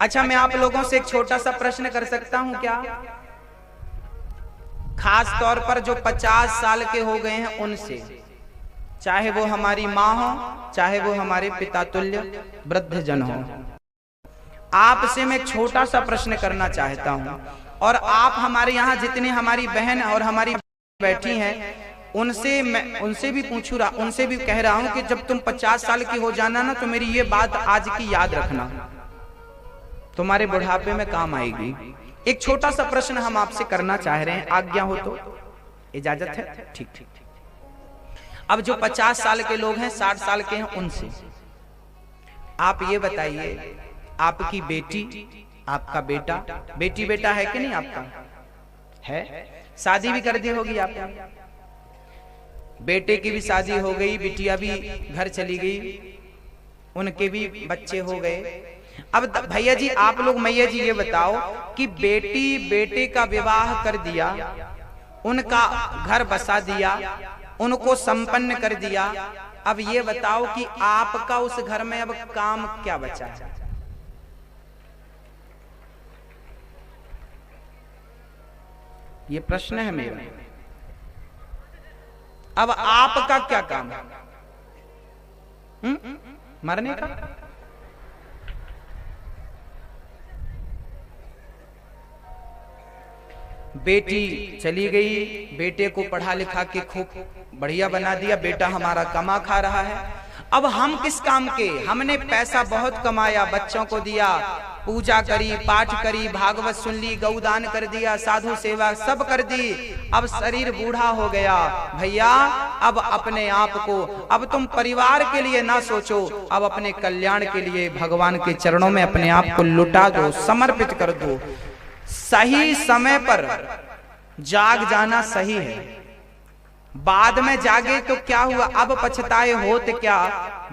अच्छा, मैं आप लोगों से एक छोटा सा प्रश्न कर सकता हूं क्या? खास तौर पर जो 50 साल के हो गए हैं उनसे, चाहे वो हमारी माँ हो, चाहे वो हमारे पिता तुल्य वृद्ध जन हो, आपसे मैं छोटा सा प्रश्न करना चाहता हूं। और आप हमारे यहाँ जितने हमारी बहन और हमारी बैठी हैं उनसे भी पूछू रहा, उनसे भी कह रहा हूं कि जब तुम 50 साल की हो जाना ना, तो मेरी ये बात आज की याद रखना, तुम्हारे बुढ़ापे में काम आएगी। एक छोटा सा प्रश्न हम आपसे करना चाह रहे हैं, आज्ञा हो तो? इजाजत है? ठीक ठीक। अब जो 50 साल के लोग हैं, 60 साल के हैं, उनसे आप ये बताइए, आपकी बेटी, आपका बेटा, बेटी बेटा है कि नहीं? आपका है, शादी भी कर दी होगी आपने, बेटे की भी शादी हो गई, बिटिया भी घर चली गई, उनके भी बच्चे हो गए। अब भैया जी, आप लोग मैया जी ये बताओ कि बेटी बेटे का विवाह कर दिया, उनका घर बसा दिया, उनको संपन्न कर दिया, अब ये बताओ कि आपका उस घर में अब काम क्या बचा है? ये प्रश्न है मेरा। अब आपका क्या काम है? मरने का? बेटी चली गई, बेटे को पढ़ा लिखा के खूब बढ़िया बना दिया, बेटा हमारा कमा खा रहा है। अब हम किस काम के? हमने पैसा बहुत कमाया, बच्चों को दिया, पूजा करी, पाठ करी, भागवत सुन ली, गौदान कर दिया, साधु सेवा सब कर दी। अब शरीर बूढ़ा हो गया भैया, अब अपने आप को, अब तुम परिवार के लिए ना सोचो, अब अपने कल्याण के लिए भगवान के चरणों में अपने आप को लुटा दो, समर्पित कर दो। सही समय पर जाग जाना सही है, बाद में जागे तो क्या हुआ? अब पछताए होत क्या,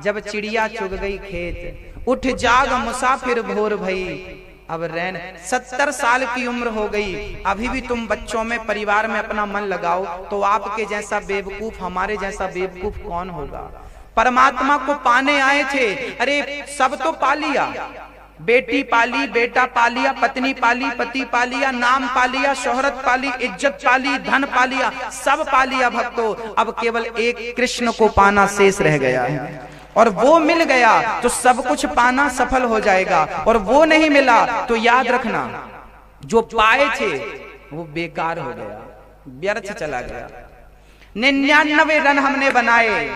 जब चिड़िया चुग गई खेत, उठ जाग मुसाफिर भोर भई, अब रैन। 70 साल की उम्र हो गई, अभी भी तुम बच्चों में, परिवार में अपना मन लगाओ, तो आपके जैसा बेवकूफ, हमारे जैसा बेवकूफ कौन होगा? परमात्मा को पाने आए थे, अरे सब तो पा लिया, बेटी पाली, बेटा पालिया, पत्नी पाली, पति पालिया, नाम पालिया, शोहरत पाली, इज्जत पाली, धन पालिया, सब पालिया भक्तों। अब केवल एक कृष्ण को पाना शेष रह गया है, और वो मिल गया तो सब कुछ पाना सफल हो जाएगा, और वो नहीं मिला तो याद रखना, जो पाए थे वो बेकार हो गया, व्यर्थ चला गया। 99 रन हमने बनाए,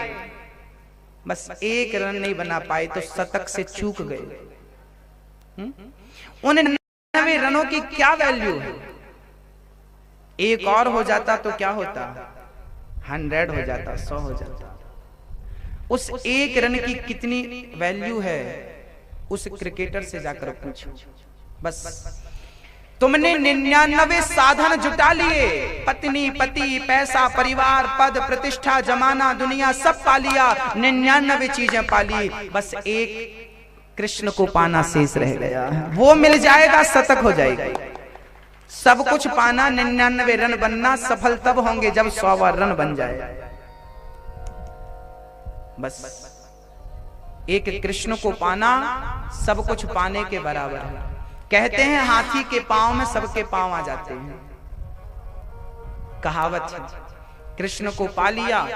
बस एक रन नहीं बना पाए, तो शतक से चूक गए। उन 99 रनों की क्या वैल्यू है? एक और हो जाता तो क्या होता? 100 हो जाता, 100 हो जाता। उस एक रन की कितनी वैल्यू है, उस क्रिकेटर से जाकर पूछो। बस तुमने 99 साधन जुटा लिए, पत्नी, पति, पैसा, परिवार, पद, प्रतिष्ठा, जमाना, दुनिया सब पा लिया, 99 चीजें पाली, बस एक कृष्ण को पाना शेष रह गया। वो मिल जाएगा, शतक हो जाएगा। सब कुछ पाना, 99 रन बनना, सफल तब होंगे जब 100वां रन बन जाए। बस एक कृष्ण को पाना सब कुछ पाने के बराबर है। कहते हैं हाथी के पांव में सबके पांव आ जाते हैं, कहावत है। कृष्ण को पा लिया,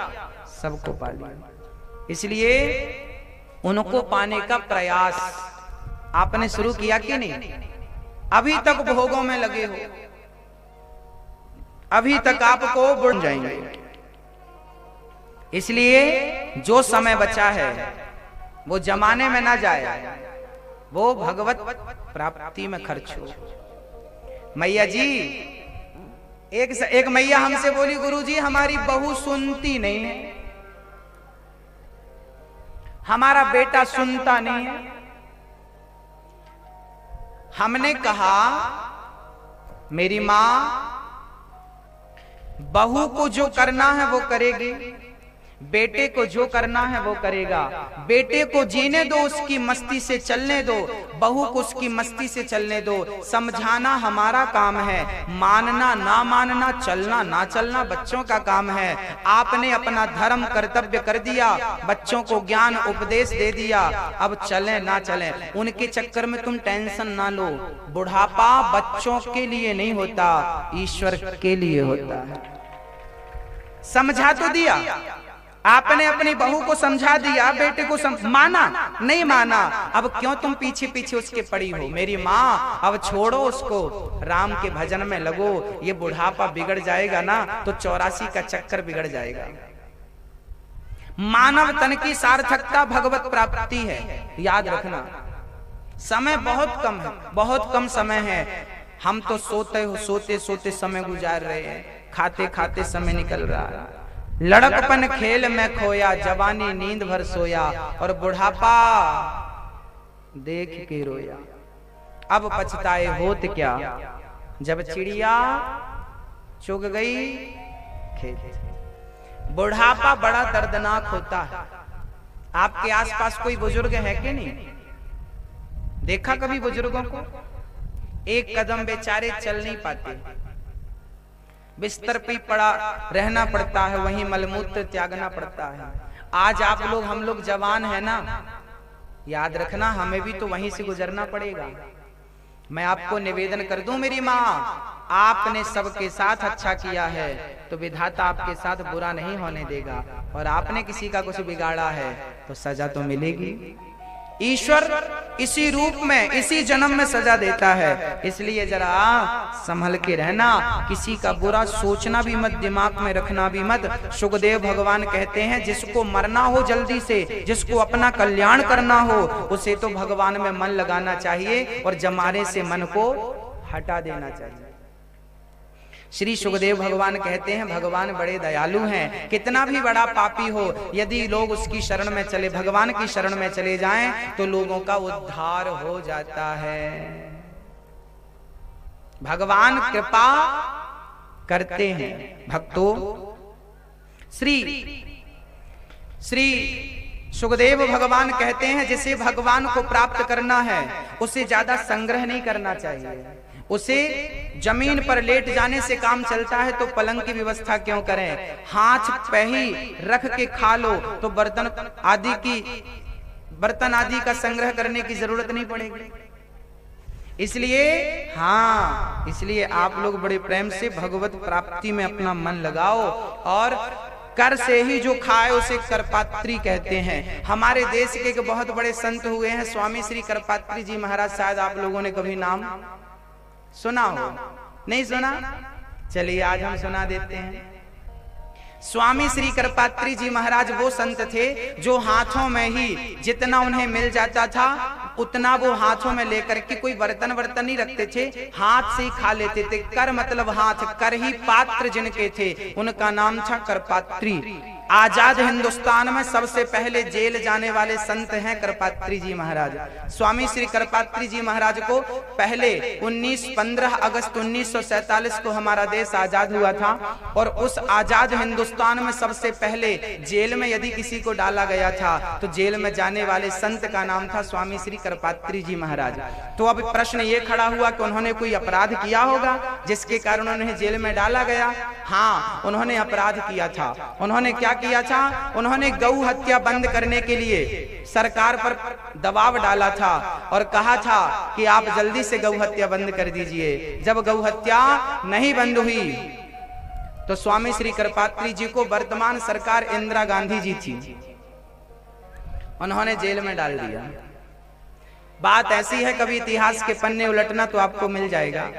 सबको पा लिया। इसलिए उनको पाने का प्रयास आपने शुरू किया कि नहीं? अभी तक भोगों में लगे हो, अभी तक आपको बुढ़ जाएंगे। इसलिए जो समय बचा है वो जमाने में ना जाए, वो भगवत प्राप्ति में खर्च हो। मैया जी, एक मैया हमसे बोली, गुरुजी हमारी बहू सुनती नहीं है, हमारा बेटा सुनता नहीं है। हमने कहा, मेरी मां, बहू को जो करना है वो करेगी, बेटे को जो करना है वो करेगा, बेटे को जीने दो, उसकी मस्ती से चलने दो, बहू को उसकी मस्ती से चलने दो। समझाना हमारा काम है, मानना ना मानना, चलना ना चलना बच्चों का काम है। आपने अपना धर्म कर्तव्य कर दिया, बच्चों को ज्ञान उपदेश दे दिया, अब चले ना चले उनके चक्कर में तुम टेंशन ना लो। बुढ़ापा बच्चों के लिए नहीं होता, ईश्वर के लिए होता है। समझा तो दिया आपने, अपनी बहू को समझा दिया, बेटे को माना नहीं माना, अब क्यों तुम पीछे पीछे उसके पड़ी हो? मेरी माँ अब छोड़ो उसको, राम के भजन में लगो। ये बुढ़ापा बिगड़ जाएगा ना तो 84 का चक्कर बिगड़ जाएगा। मानव तन की सार्थकता भगवत प्राप्ति है, याद रखना। समय बहुत कम है, बहुत कम समय है। हम तो सोते सोते समय गुजार रहे हैं, खाते खाते समय निकल रहा है। लड़कपन खेल में खोया, जवानी नींद भर सोया, और बुढ़ापा देख के रोया। अब पछताए होत क्या, जब चिड़िया चुग गई खेत। बुढ़ापा बड़ा दर्दनाक होता है। आपके आसपास कोई बुजुर्ग है कि नहीं? देखा कभी बुजुर्गों को? एक कदम बेचारे चल नहीं पाते, बिस्तर पे पड़ा रहना पड़ता है, वहीं मलमूत्र त्यागना पड़ता है। आज आप लोग, हम लोग जवान है ना, याद रखना हमें भी तो वहीं से गुजरना पड़ेगा। मैं आपको निवेदन कर दूं मेरी माँ, आपने सबके साथ अच्छा किया है तो विधाता आपके साथ बुरा नहीं होने देगा, और आपने किसी का कुछ बिगाड़ा है तो सजा तो मिलेगी। ईश्वर इसी रूप में, इसी जन्म में सजा देता है। इसलिए जरा संभल के रहना, किसी का बुरा सोचना भी मत, दिमाग में रखना भी मत। सुखदेव भगवान कहते हैं, जिसको मरना हो जल्दी से, जिसको अपना कल्याण करना हो, उसे तो भगवान में मन लगाना चाहिए और जमाने से मन को हटा देना चाहिए। श्री सुखदेव भगवान कहते हैं, भगवान बड़े दयालु हैं। कितना भी बड़ा पापी हो, यदि लोग उसकी शरण में चले, भगवान की शरण में चले जाएं, तो लोगों का उद्धार हो जाता है। भगवान कृपा करते हैं भक्तों। श्री सुखदेव भगवान कहते हैं, जिसे भगवान को प्राप्त करना है उसे ज्यादा संग्रह नहीं करना चाहिए। उसे जमीन पर लेट जाने से काम चलता है तो पलंग की व्यवस्था क्यों करें? हाथ पे ही रख के खा लो तो बर्तन आदि का संग्रह करने की जरूरत नहीं पड़ेगी। इसलिए आप लोग बड़े प्रेम से भगवत प्राप्ति में अपना मन लगाओ, और कर से ही जो खाए उसे करपात्री कहते हैं। हमारे देश के एक बहुत बड़े संत हुए हैं स्वामी श्री करपात्री जी महाराज, शायद आप लोगों ने कभी नाम सुना हो, नहीं सुना? चलिए आज हम सुना देते हैं। स्वामी श्री करपात्री जी महाराज वो संत थे जो हाथों में ही जितना उन्हें मिल जाता था उतना वो हाथों में लेकर के, कोई बर्तन नहीं रखते थे, हाथ से ही खा लेते थे। कर मतलब हाथ, कर ही पात्र जिनके थे उनका नाम था करपात्री। आजाद हिंदुस्तान में सबसे पहले जेल जाने वाले संत हैं करपात्री जी महाराज। स्वामी श्री करपात्री जी महाराज को पहले 15 अगस्त 1947 को हमारा देश आजाद हुआ था, और उस आजाद हिंदुस्तान में सबसे पहले जेल में यदि किसी को डाला गया था तो जेल में जाने वाले संत का नाम था स्वामी श्री करपात्री जी महाराज। तो अब प्रश्न ये खड़ा हुआ कि उन्होंने कोई अपराध किया होगा जिसके कारण उन्हें जेल में डाला गया? हाँ, उन्होंने अपराध किया था। उन्होंने क्या किया था? उन्होंने गौ हत्या बंद करने के लिए सरकार पर दबाव डाला था और कहा था कि आप जल्दी से गौ हत्या बंद कर दीजिए। जब गौ हत्या नहीं बंद हुई तो स्वामी श्री करपात्री जी को वर्तमान सरकार इंदिरा गांधी जी थी, उन्होंने जेल में डाल दिया। बात ऐसी है, कभी इतिहास के पन्ने उलटना तो आपको मिल जाएगा।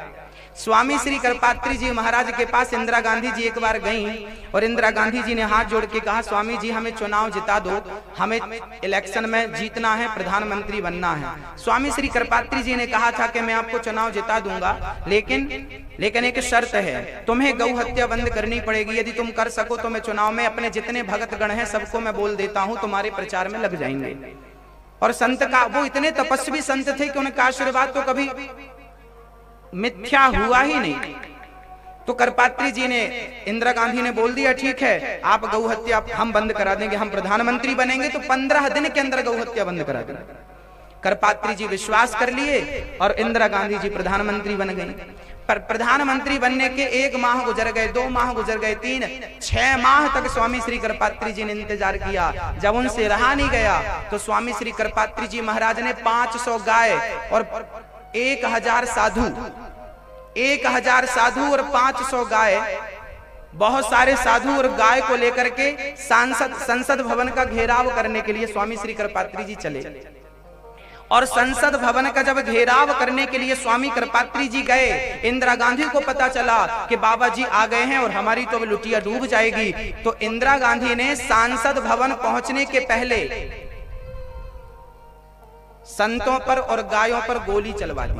स्वामी श्री करपात्री जी महाराज के पास इंदिरा गांधी जी एक बार गईं और इंदिरा गांधी जी ने हाथ जोड़ के कहा, स्वामी जी हमें चुनाव जिता दो, हमें इलेक्शन में जीतना है, प्रधानमंत्री बनना है। स्वामी श्री करपात्री जी ने कहा था कि मैं आपको चुनाव जिता दूंगा, लेकिन एक शर्त है, तुम्हें गौ हत्या बंद करनी पड़ेगी। यदि तुम कर सको तो मैं चुनाव में अपने जितने भगत गण हैं सबको मैं बोल देता हूं, तुम्हारे प्रचार में लग जाएंगे। और संत का, वो इतने तपस्वी संत थे कि उनका आशीर्वाद तो कभी मिथ्या हुआ ही नहीं। तो करपात्री जी ने, इंदिरा गांधी ने बोल दिया ठीक है आप गौ हत्या हम बंद करा देंगे, हम प्रधानमंत्री बनेंगे तो 15 दिन के अंदर गौ हत्या बंद करा देंगे। करपात्री जी विश्वास कर लिए और इंदिरा गांधी जी प्रधानमंत्री बन गई। पर प्रधानमंत्री बनने के 1 माह गुजर गए, 2 माह गुजर गए, 3, 6 माह तक स्वामी श्री करपात्री जी ने इंतजार किया। जब उनसे रहा नहीं गया तो स्वामी श्री करपात्री जी महाराज ने 500 गाय और 1000 साधु, 1000 साधु और 500 गाय, बहुत सारे साधु और गाय को लेकर के संसद भवन का घेराव करने के लिए स्वामी श्री करपात्री जी चले। और संसद भवन का जब घेराव करने के लिए स्वामी करपात्री जी गए, इंदिरा गांधी को पता चला कि बाबा जी आ गए हैं और हमारी तो लुटिया डूब जाएगी। तो इंदिरा गांधी ने संसद भवन पहुंचने के पहले संतों पर और गायों पर गोली चलवा दी।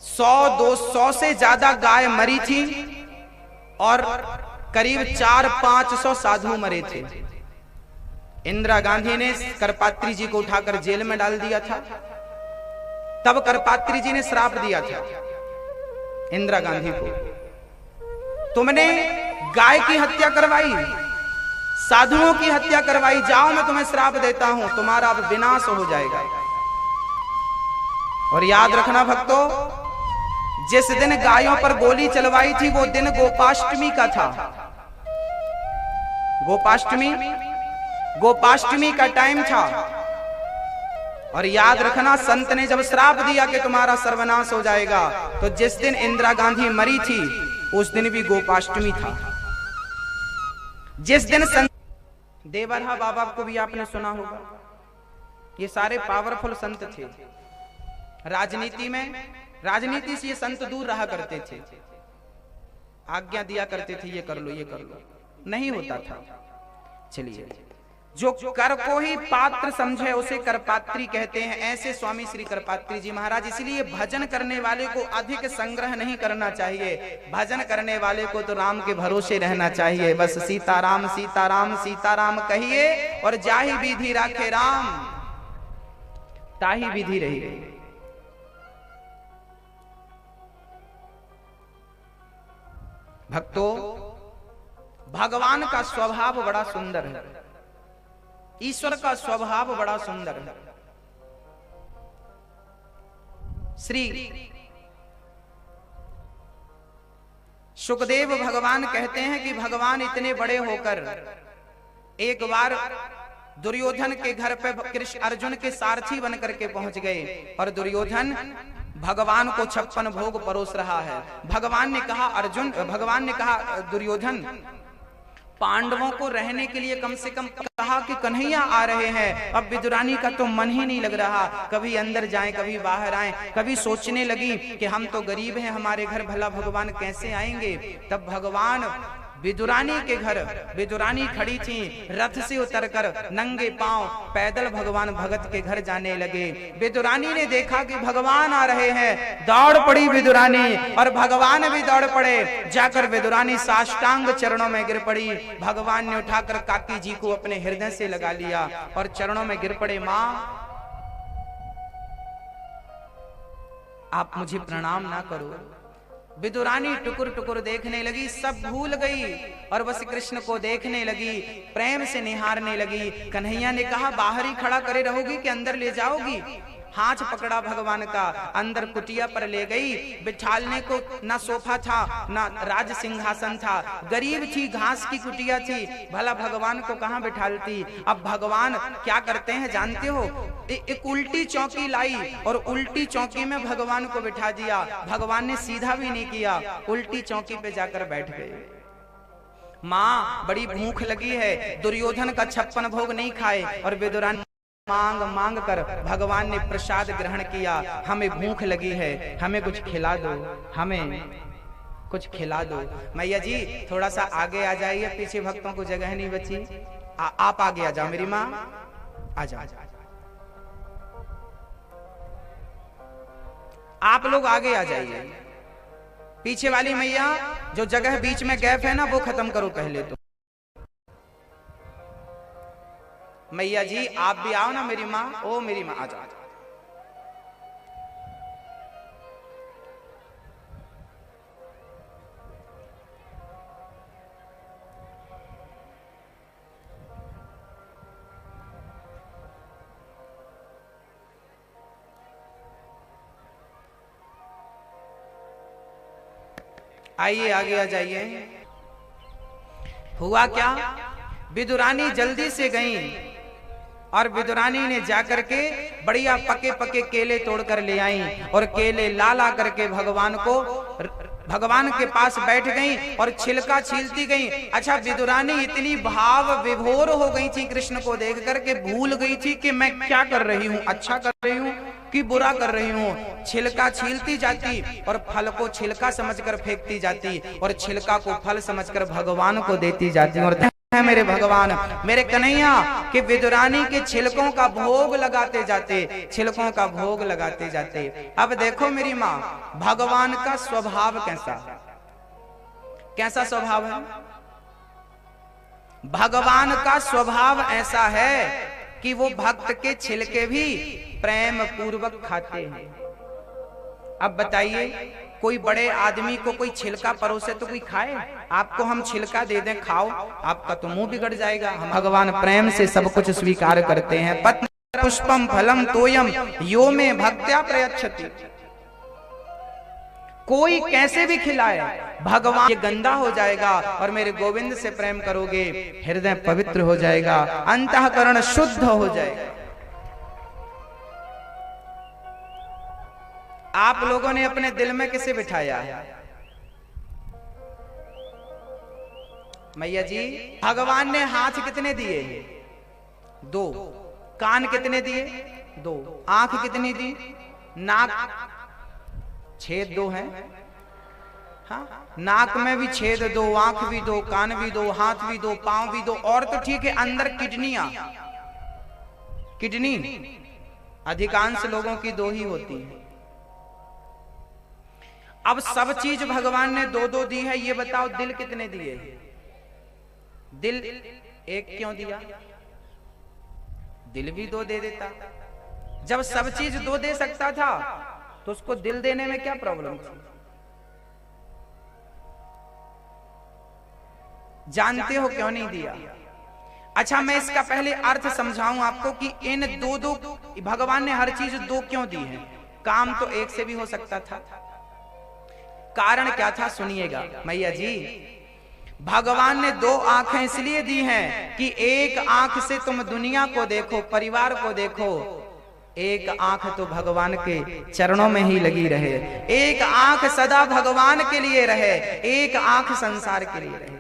100-200 से ज्यादा गाय मरी थी और करीब 400-500 साधु मरे थे। इंदिरा गांधी ने करपात्री जी को उठाकर जेल में डाल दिया था। तब करपात्री जी ने श्राप दिया था इंदिरा गांधी को, तुमने गाय की हत्या करवाई, साधुओं की हत्या करवाई, जाओ मैं तुम्हें श्राप देता हूं, तुम्हारा अब विनाश हो जाएगा। और याद रखना भक्तों, जिस दिन गायों पर गोली चलवाई थी वो दिन गोपाष्टमी का था। गोपाष्टमी का टाइम था। और याद रखना, संत ने जब श्राप दिया कि तुम्हारा सर्वनाश हो जाएगा, तो जिस दिन इंदिरा गांधी मरी थी उस दिन भी गोपाष्टमी था। जिस दिन संत देवरहा बाबा को भी आपने सुना होगा, ये सारे पावरफुल संत थे। राजनीति से ये संत दूर रहा करते थे, आज्ञा दिया करते थे ये कर लो ये कर लो, नहीं होता था। चलिए, जो कर को ही पात्र समझे उसे करपात्री कहते हैं, ऐसे स्वामी श्री करपात्री जी महाराज। इसलिए भजन करने वाले को अधिक संग्रह नहीं करना चाहिए, भजन करने वाले को तो राम के भरोसे रहना चाहिए। बस सीताराम सीताराम सीताराम कहिए और जाहि विधि राखे राम ताहि विधि रही। भक्तों, भगवान का स्वभाव बड़ा सुंदर है, ईश्वर का स्वभाव बड़ा सुंदर है। श्री सुखदेव भगवान कहते हैं कि भगवान इतने बड़े होकर एक बार दुर्योधन के घर पे कृष्ण अर्जुन के सारथी बन करके पहुंच गए और दुर्योधन भगवान को 56 भोग परोस रहा है। भगवान ने कहा दुर्योधन, पांडवों को रहने के लिए कम से कम कहा कि कन्हैया आ रहे हैं, अब विदुरानी का तो मन ही नहीं लग रहा, कभी अंदर जाएं कभी बाहर आएं। कभी सोचने लगी कि हम तो गरीब हैं, हमारे घर भला भगवान कैसे आएंगे। तब भगवान विदुरानी के घर, विदुरानी खड़ी थी, रथ से उतरकर नंगे पांव पैदल भगवान भगत के घर जाने लगे। विदुरानी ने देखा कि भगवान आ रहे हैं, दौड़ पड़ी विदुरानी और भगवान भी दौड़ पड़े। जाकर विदुरानी साष्टांग चरणों में गिर पड़ी। भगवान ने उठाकर काकी जी को अपने हृदय से लगा लिया और चरणों में गिर पड़े, मां आप मुझे प्रणाम ना करो। विदुरानी टुकुर टुकुर देखने लगी, सब भूल गई और बस कृष्ण को देखने लगी, प्रेम से निहारने लगी। कन्हैया ने कहा, बाहर ही खड़ा करे रहोगी कि अंदर ले जाओगी? हाथ पकड़ा भगवान का, अंदर कुटिया पर ले गई। बिठालने को ना सोफा था ना राज सिंहासन था, गरीब थी, घास की कुटिया थी, भला भगवान को कहां बिठालती। अब भगवान क्या करते हैं जानते हो? एक उल्टी चौकी लाई और उल्टी चौकी में भगवान को बिठा दिया। भगवान ने सीधा भी नहीं किया, उल्टी चौकी पे जाकर बैठ गए। मां बड़ी भूख लगी है, दुर्योधन का 56 भोग नहीं खाए और विदुरानी मांग मांग कर भगवान ने प्रसाद ग्रहण किया। हमें भूख लगी है, हमें कुछ खिला दो, हमें कुछ खिला दो। मैया जी थोड़ा सा आगे आ जाइए, पीछे भक्तों को जगह नहीं बची। आप आगे आ जाओ, मेरी माँ आ जाओ, आप लोग आगे आ जाइए। पीछे वाली मैया जो जगह बीच में गैप है ना, वो खत्म करो पहले तो। मैया जी आप भी आओ ना मेरी माँ, ओ मेरी माँ आ जाओ। आइए आगे आ जाइए। हुआ क्या, विदुरानी जल्दी से गई और विदुरानी ने जाकर के बढ़िया पके पके केले तोड़ कर ले आई और केले ला ला करके भगवान के पास बैठ गई और छिलका छीलती गई। अच्छा, विदुरानी इतनी भाव विभोर हो गई थी कृष्ण को देख करके, भूल गई थी कि मैं क्या कर रही हूँ, अच्छा कर रही हूँ कि बुरा कर रही हूँ। छिलका छीलती जाती और फल को छिलका समझकर फेंकती जाती और छिलका को फल समझकर भगवान को देती जाती। और है मेरे भगवान, मेरे कन्हैया कि विदुरानी के छिलकों का भोग लगाते जाते, छिलकों का भोग लगाते जाते। अब देखो मेरी माँ, भगवान का स्वभाव कैसा स्वभाव है। भगवान का स्वभाव ऐसा है कि वो भक्त के छिलके भी प्रेम पूर्वक खाते हैं। अब बताइए, कोई बड़े आदमी को कोई छिलका परोसे तो कोई खाए? आपको हम छिलका दे दें खाओ, आपका तो मुंह बिगड़ जाएगा। हम भगवान प्रेम से सब कुछ स्वीकार करते हैं। पत्र पुष्पम फलम तोयम यो में भक्त्या प्रयच्छति। कोई कैसे भी खिलाए, भगवान ये गंदा हो जाएगा और मेरे गोविंद से प्रेम करोगे, हृदय पवित्र हो जाएगा, अंतःकरण शुद्ध हो जाएगा। आप लोगों ने अपने दिल में किसे बिठाया है? मैया जी, भगवान ने हाथ कितने दिए? 2। कान कितने दिए? 2। आंख कितनी दी? नाक छेद 2 है। हाँ, नाक में भी छेद 2, आंख भी 2, कान भी 2, हाथ भी 2, पांव भी 2। और तो ठीक है, अंदर किडनी अधिकांश लोगों की 2 ही होती है। अब सब चीज भगवान ने 2-2 दी है, ये बताओ दिल कितने दिए? दिल 1 क्यों दिया? दिल भी 2 दे देता। जब सब चीज 2 दे सकता था तो उसको दिल देने में क्या प्रॉब्लम थी? जानते हो क्यों नहीं दिया? अच्छा, मैं इसका पहले अर्थ समझाऊं आपको कि इन 2-2 भगवान ने हर चीज 2 क्यों दी है। काम तो 1 से भी हो सकता था। कारण क्या था सुनिएगा मैया जी। भगवान ने 2 आंखें इसलिए दी हैं कि एक आंख से तुम दुनिया को देखो, परिवार को देखो, एक आंख तो भगवान के चरणों में ही लगी रहे, एक आंख सदा भगवान के लिए रहे, एक आंख संसार के लिए रहे।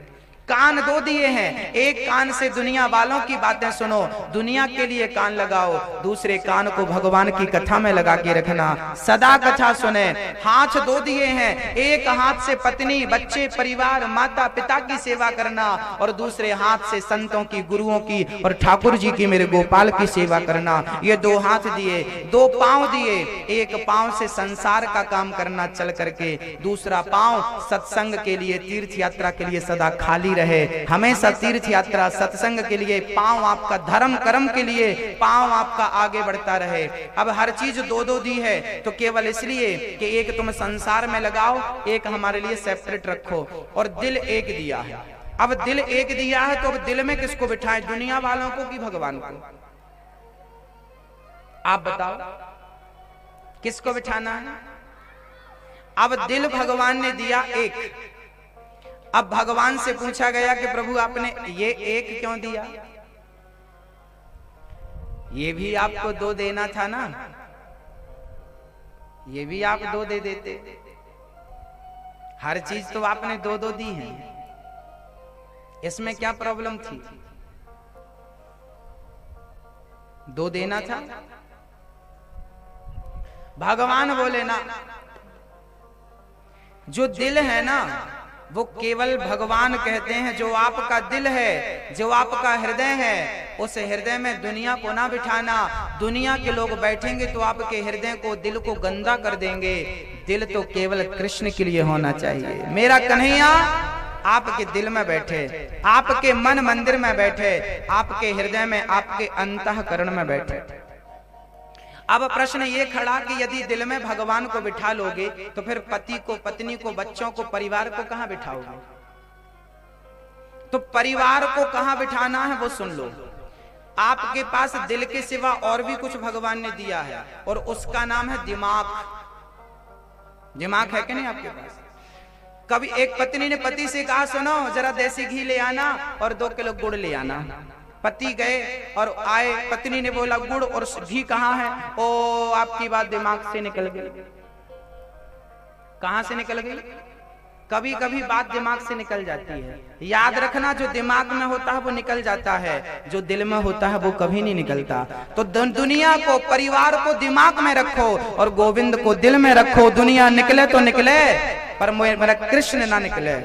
कान 2 दिए हैं, एक कान से दुनिया वालों की बातें सुनो, दुनिया के लिए कान लगाओ, दूसरे कान को भगवान की कथा में लगा के रखना, सदा कथा सुने। हाथ 2 दिए हैं, एक हाथ से पत्नी, बच्चे, परिवार, माता पिता की सेवा करना और दूसरे हाथ से संतों की, गुरुओं की और ठाकुर जी की, मेरे गोपाल की सेवा करना। ये 2 हाथ दिए। 2 पांव दिए, एक पांव से संसार का काम करना चल करके, दूसरा पांव सत्संग के लिए, तीर्थ यात्रा के लिए सदा खाली रहे, हमेशा तीर्थ यात्रा सत्संग के लिए, पांव आपका धर्म कर्म के लिए, पांव आपका आगे बढ़ता रहे। अब हर चीज 2-2 दी है तो केवल इसलिए कि एक तुम संसार में लगाओ, एक हमारे लिए सेपरेट रखो, और दिल 1 दिया है। अब दिल 1 दिया है तो अब दिल में किसको बिठाएं, दुनिया वालों को कि भगवान को? आप बताओ किसको बिठाना है? अब दिल भगवान ने दिया 1। अब भगवान से पूछा गया कि प्रभु आपने ये 1 क्यों दिया? ये भी आपको 2 देना था ना, ये भी आप 2 दे देते। हर चीज तो आपने 2-2 दी है, इसमें क्या प्रॉब्लम थी? 2 देना था। भगवान बोले ना, जो दिल है ना वो केवल भगवान कहते हैं। जो आपका दिल है, जो आपका हृदय है, उस हृदय में दुनिया को ना बिठाना। दुनिया के लोग बैठेंगे तो आपके हृदय को, दिल को गंदा कर देंगे। दिल तो केवल कृष्ण के लिए होना चाहिए। मेरा कन्हैया आपके दिल में बैठे, आपके मन मंदिर में बैठे, आपके हृदय में, आपके अंतःकरण में बैठे। अब प्रश्न ये खड़ा कि यदि दिल में भगवान को बिठा लोगे तो फिर पति को, पत्नी को, बच्चों को, परिवार को कहां बिठाओगे? तो परिवार को कहां बिठाना है वो सुन लो। आपके पास दिल के सिवा और भी कुछ भगवान ने दिया है और उसका नाम है दिमाग। दिमाग है कि नहीं आपके पास? कभी एक पत्नी ने पति से कहा, सुनो जरा देसी घी ले आना और 2 किलो गुड़ ले आना। पति गए और आए, पत्नी ने बोला गुड़ और घी कहाँ है? ओ आपकी बात दिमाग से निकल गई। कहां से निकल गई? कभी कभी बात दिमाग से निकल जाती है। याद रखना, जो दिमाग में होता है वो निकल जाता है, जो दिल में होता है वो कभी नहीं निकलता। तो दुनिया को, परिवार को दिमाग में रखो और गोविंद को दिल में रखो। दुनिया निकले तो निकले, पर मेरा कृष्ण ना निकले।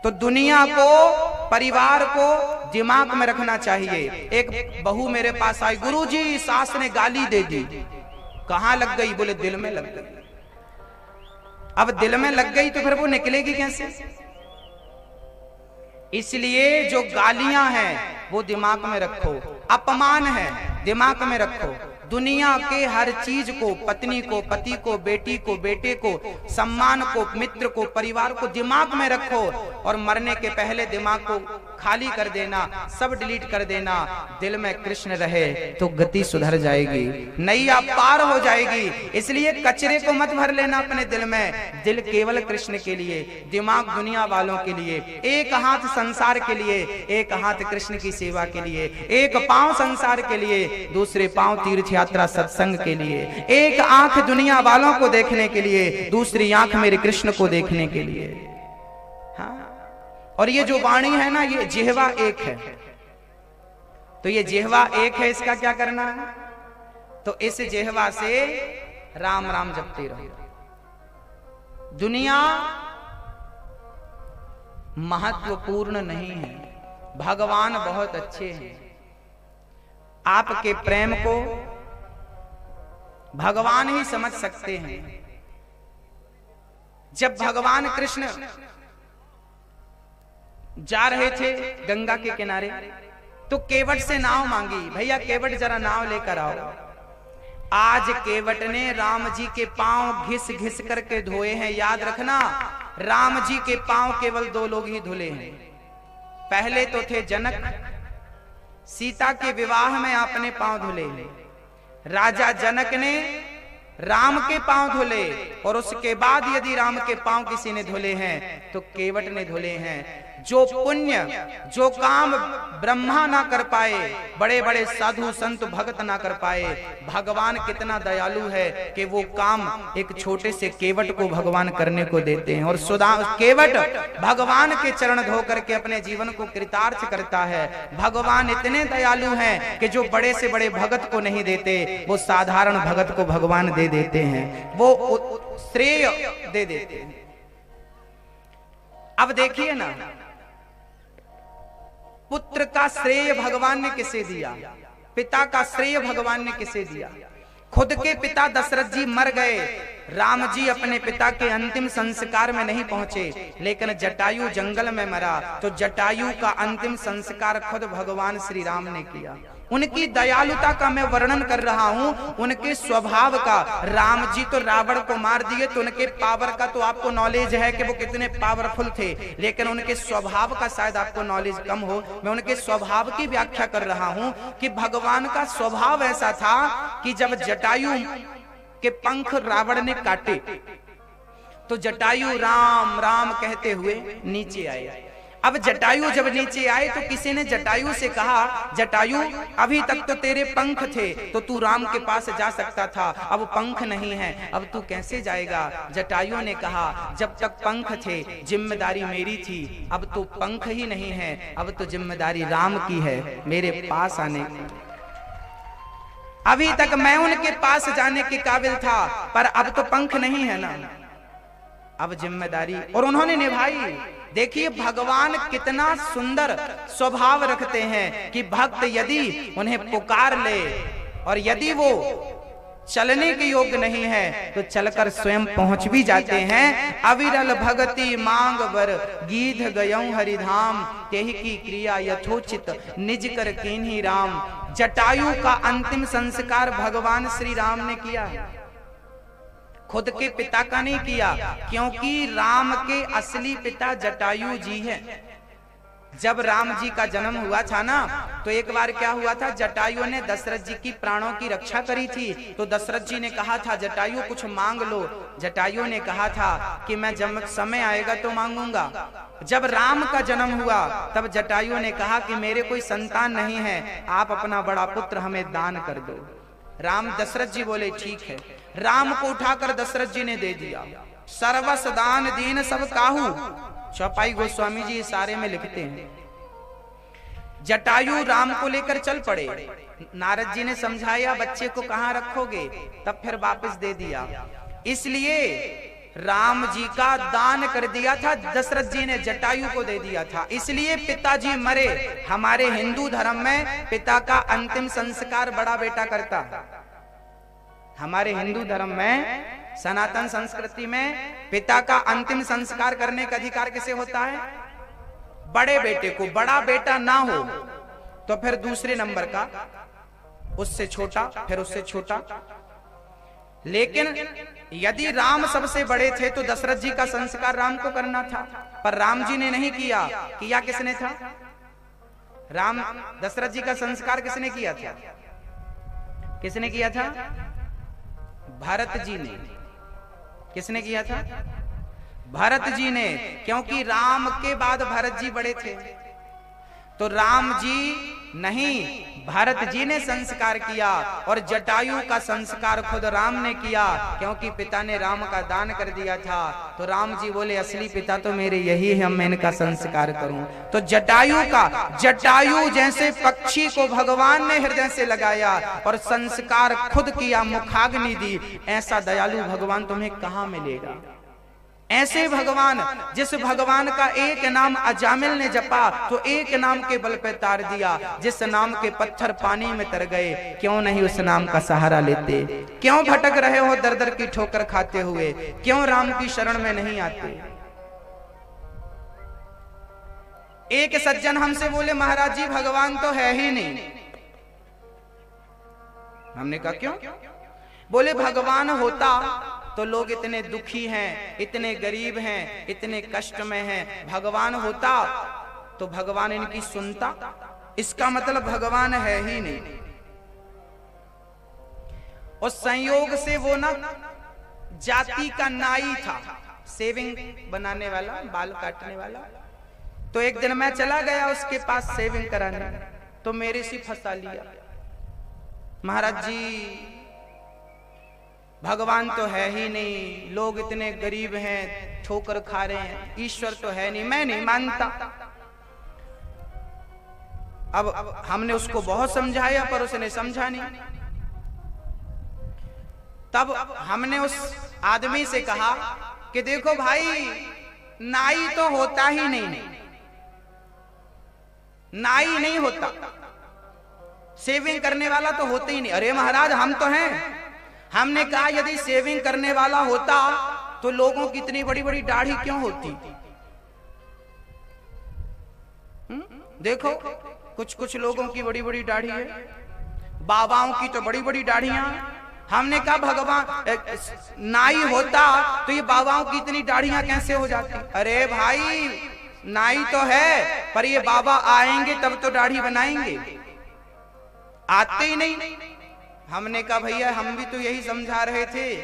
तो दुनिया को, परिवार को दिमाग में रखना चाहिए। एक बहू मेरे पास आई, गुरुजी सास ने गाली दे दी। कहां लग गई? बोले दिल में लग गई। अब दिल में लग गई तो फिर वो निकलेगी कैसे? इसलिए जो गालियां हैं वो दिमाग में रखो, अपमान है दिमाग में रखो। दुनिया के हर चीज को, पत्नी को, पति को, बेटी को, बेटे को, सम्मान को, मित्र को, परिवार को दिमाग में रखो और मरने के पहले दिमाग को खाली कर देना, सब डिलीट कर देना। दिल में कृष्ण रहे तो गति सुधर जाएगी, नैया पार हो जाएगी। इसलिए कचरे को मत भर लेना अपने दिल में। दिल केवल कृष्ण के लिए, दिमाग दुनिया वालों के लिए। एक हाथ संसार के लिए, एक हाथ कृष्ण की सेवा के लिए। एक पांव संसार के लिए, दूसरे पांव तीर्थ यात्रा सत्संग के लिए। एक आंख दुनिया वालों को देखने के लिए, दूसरी आंख मेरे कृष्ण को देखने के लिए। हाँ, और ये जो वाणी है ना, ये जिह्वा एक है। तो ये जिह्वा एक है, इसका क्या करना है? तो इस जिह्वा से राम राम जपते रहो। दुनिया महत्वपूर्ण नहीं है, भगवान बहुत अच्छे हैं। आपके प्रेम को भगवान ही समझ सकते हैं। जब भगवान कृष्ण जा रहे थे गंगा के किनारे, तो केवट से नाव मांगी, भैया केवट जरा नाव लेकर आओ। आज केवट ने राम जी के पांव घिस घिस करके धोए हैं। याद रखना, राम जी के पांव केवल 2 लोग ही धुले हैं। पहले तो थे जनक, सीता के विवाह में आपने पांव धुले। राजा जनक ने राम के पांव धुले, और उसके बाद यदि राम के पांव किसी ने धुले हैं तो केवट ने धुले हैं। जो पुण्य, जो काम ब्रह्मा ना कर पाए, बड़े बड़े साधु संत भक्त ना कर पाए, भगवान कितना दयालु है कि वो काम एक छोटे से केवट को भगवान करने को देते हैं। और केवट भगवान के चरण धो करके अपने जीवन को कृतार्थ करता है। भगवान इतने दयालु हैं कि जो बड़े से बड़े भगत को नहीं देते, वो साधारण भगत को भगवान दे देते हैं, वो श्रेय दे देते हैं। अब देखिए ना, पुत्र का श्रेय भगवान ने किसे दिया? पिता का श्रेय भगवान ने किसे दिया? खुद के पिता दशरथ जी मर गए, राम जी अपने पिता के अंतिम संस्कार में नहीं पहुंचे, लेकिन जटायु जंगल में मरा, तो जटायु का अंतिम संस्कार खुद भगवान श्री राम ने किया। उनकी दयालुता का मैं वर्णन कर रहा हूं, उनके स्वभाव का। राम जी तो रावण को मार दिए, तो उनके पावर का तो आपको नॉलेज है कि वो कितने पावरफुल थे, लेकिन उनके स्वभाव का शायद आपको नॉलेज कम हो। मैं उनके स्वभाव की व्याख्या कर रहा हूं कि भगवान का स्वभाव ऐसा था कि जब जटायु के पंख रावण ने काटे, तो जटायु राम राम कहते हुए नीचे आए। अब जटायु जब नीचे आए तो किसी ने जटायु से कहा, जटायु अभी तक तो तेरे पंख थे, तो तू राम के पास जा सकता था, अब पंख नहीं है, अब तू कैसे जाएगा? जटायु ने कहा, जब तक पंख थे जिम्मेदारी मेरी थी, अब तो पंख ही नहीं है, अब तो जिम्मेदारी राम की है मेरे पास आने की। अभी तक मैं उनके पास जाने के काबिल था, पर अब तो पंख नहीं है ना, अब जिम्मेदारी, और उन्होंने निभाई। देखिए भगवान कितना सुंदर स्वभाव रखते हैं कि भक्त यदि उन्हें पुकार ले, और यदि वो चलने के योग्य नहीं है तो चलकर स्वयं पहुंच भी जाते हैं। अविरल भगति मांग बर गीध गयऊं हरिधाम, तेहि की क्रिया यथोचित निज कर कीन्ही राम। जटायु का अंतिम संस्कार भगवान श्री राम ने किया, खुद के पिता का नहीं किया, क्योंकि राम के असली पिता जटायु जी हैं। जब राम जी का जन्म हुआ था ना, तो एक बार क्या हुआ था, जटायु ने दशरथ जी की प्राणों की रक्षा करी थी। तो दशरथ जी ने कहा था, जटायु कुछ मांग लो। जटायु ने कहा था कि मैं जब समय आएगा तो मांगूंगा। जब राम का जन्म हुआ तब जटायु ने कहा कि मेरे कोई संतान नहीं है, आप अपना बड़ा पुत्र हमें दान कर दो। राम दशरथ जी बोले ठीक है। राम को उठाकर दशरथ जी ने दे दिया। सर्वस दान दीन सब काहू, चौपाई गोस्वामी जी इशारे में लिखते हैं। जटायु राम को लेकर चल पड़े। नारद जी ने समझाया बच्चे को कहां रखोगे, तब फिर वापस दे दिया। इसलिए राम जी का दान कर दिया था दशरथ जी ने, जटायु को दे दिया था। इसलिए पिताजी मरे। हमारे हिंदू धर्म में पिता का अंतिम संस्कार बड़ा बेटा करता है। हमारे हिंदू धर्म में, सनातन संस्कृति में पिता का अंतिम संस्कार करने का अधिकार किसे होता है? बड़े बेटे को। बड़ा बेटा ना हो तो फिर दूसरे नंबर का, उससे छोटा, फिर उससे छोटा। लेकिन यदि राम सबसे बड़े थे तो दशरथ जी का संस्कार राम को करना था, पर राम जी ने नहीं किया। किया किसने था? राम दशरथ जी का संस्कार किसने किया था? किसने किया था? भरत जी ने। किसने किया था? भरत जी ने। क्योंकि राम के बाद भरत जी बड़े थे, तो राम जी नहीं, भरत जी ने संस्कार किया। और जटायु का संस्कार खुद राम ने किया, क्योंकि पिता ने राम का दान कर दिया था। तो राम जी बोले असली पिता तो मेरे यही है, मैं इनका संस्कार करूं। तो जटायु जैसे पक्षी को भगवान ने हृदय से लगाया और संस्कार खुद किया, मुखाग्नि दी, ऐसा दयालु भगवान तुम्हें कहां मिलेगा? ऐसे भगवान, जिस भगवान का एक नाम अजामिल ने जपा तो एक नाम के बल पे तार दिया। जिस नाम के पत्थर पानी में तर गए, क्यों नहीं उस नाम का सहारा लेते? क्यों भटक रहे हो दर दर की ठोकर खाते हुए? क्यों राम की शरण में नहीं आते? एक सज्जन हमसे बोले महाराज जी भगवान तो है ही नहीं। हमने कहा क्यों? बोले भगवान होता तो लोग इतने दुखी हैं, इतने गरीब हैं, इतने कष्ट में हैं। भगवान होता तो भगवान इनकी सुनता। इसका मतलब भगवान है ही नहीं। और संयोग से वो ना जाति का नाई था, सेविंग बनाने वाला, बाल काटने वाला। तो एक दिन मैं चला गया उसके पास सेविंग कराने, तो मेरे से फंसा लिया। महाराज जी भगवान तो है ही नहीं, लोग इतने गरीब हैं, ठोकर खा रहे हैं, ईश्वर तो है नहीं, मैं नहीं मानता। अब हमने उसको बहुत समझाया पर उसने समझा नहीं। तब हमने उस आदमी से कहा कि देखो भाई, नाई तो होता ही नहीं, नाई नहीं होता, सेविंग करने वाला तो होता ही नहीं। अरे महाराज हम तो हैं। हमने कहा यदि सेविंग करने वाला होता तो लोगों की इतनी बड़ी बड़ी दाढ़ी क्यों होती? देखो कुछ कुछ लोगों की बड़ी बड़ी दाढ़ी है, बाबाओं की तो बड़ी बड़ी दाढ़ियां। हमने कहा भगवान नाई होता तो ये बाबाओं की इतनी दाढ़ियां कैसे हो जाती? अरे भाई नाई तो है, पर ये बाबा आएंगे तब तो दाढ़ी बनाएंगे, आते ही नहीं। हमने कहा भैया हम भी तो यही समझा रहे थे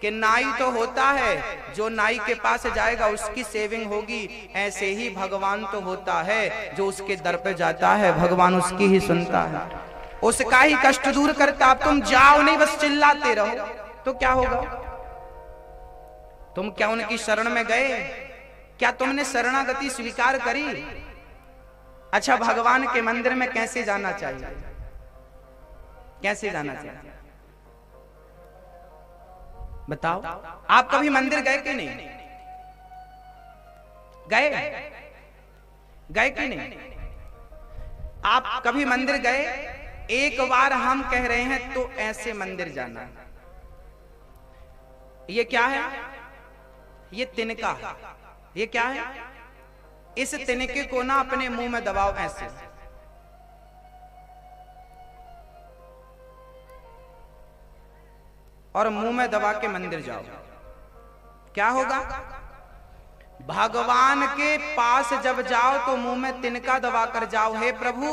कि नाई तो होता है, जो नाई के पास जाएगा उसकी सेविंग होगी। ऐसे ही भगवान तो होता है, जो उसके दर पे जाता है भगवान उसकी ही सुनता है, उसका ही कष्ट दूर करता। अब तुम जाओ नहीं, बस चिल्लाते रहो तो क्या होगा? तुम क्या उनकी शरण में गए? क्या तुमने शरणागति स्वीकार करी? अच्छा भगवान के मंदिर में कैसे जाना चाहिए? कैसे जाना चाहिए बताओ? आप कभी मंदिर गए कि नहीं? गए कि नहीं? आप कभी मंदिर गए? एक बार हम कह रहे हैं तो ऐसे मंदिर जाना। ये क्या है? ये तिनका। ये क्या है? इस तिनके को ना अपने मुंह में दबाओ ऐसे, और मुंह में दबा के मंदिर जाओ। क्या होगा? भगवान के पास जब जाओ तो मुंह में तिनका दबा कर जाओ, हे प्रभु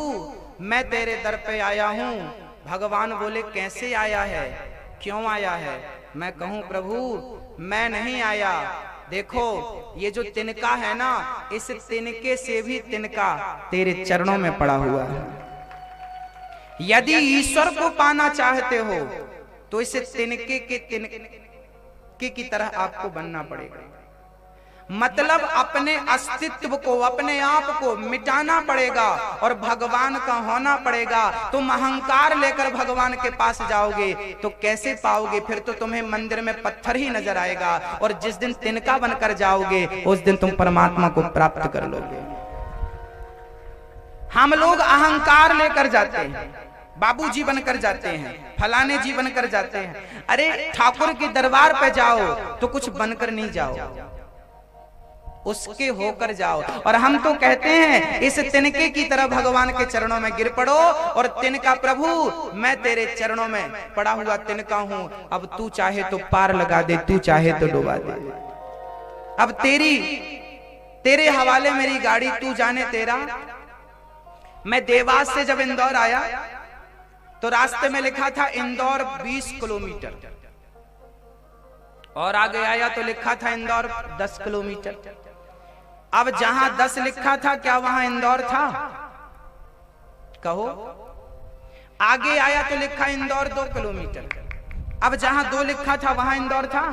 मैं तेरे दर पे आया हूं। भगवान बोले कैसे आया है, क्यों आया है? मैं कहूं प्रभु मैं नहीं आया, देखो ये जो तिनका है ना, इस तिनके से भी तिनका तेरे चरणों में पड़ा हुआ है। यदि ईश्वर को पाना चाहते हो तो इस तिनके की तरह आपको बनना पड़ेगा। मतलब अपने अस्तित्व को, अपने आप को मिटाना पड़ेगा और भगवान का होना पड़ेगा। तुम अहंकार लेकर भगवान के पास जाओगे तो कैसे पाओगे? फिर तो तुम्हें मंदिर में पत्थर ही नजर आएगा। और जिस दिन तिनका बनकर जाओगे उस दिन तुम परमात्मा को प्राप्त कर लोगे। हम लोग अहंकार लेकर जाते हैं, बाबूजी बनकर जाते हैं, फलाने जी बनकर जाते हैं। अरे ठाकुर के दरबार पे जाओ तो कुछ बनकर नहीं जाओ, उसके होकर जाओ। और हम तो कहते हैं इस तिनके की तरह भगवान के चरणों में गिर पड़ो और तिनका, प्रभु मैं तेरे चरणों में पड़ा हुआ तिनका हूं, अब तू चाहे तो पार लगा दे, तू चाहे तो डुबा दे। अब तेरे हवाले मेरी गाड़ी, तू जाने तेरा। मैं देवास से जब इंदौर आया तो रास्ते में लिखा था इंदौर 20 किलोमीटर, और आगे आया तो लिखा था इंदौर 10 किलोमीटर। अब जहां 10 लिखा था क्या वहां इंदौर था? कहो। आगे आया तो लिखा इंदौर 2 किलोमीटर। अब जहां 2 लिखा था वहां इंदौर था।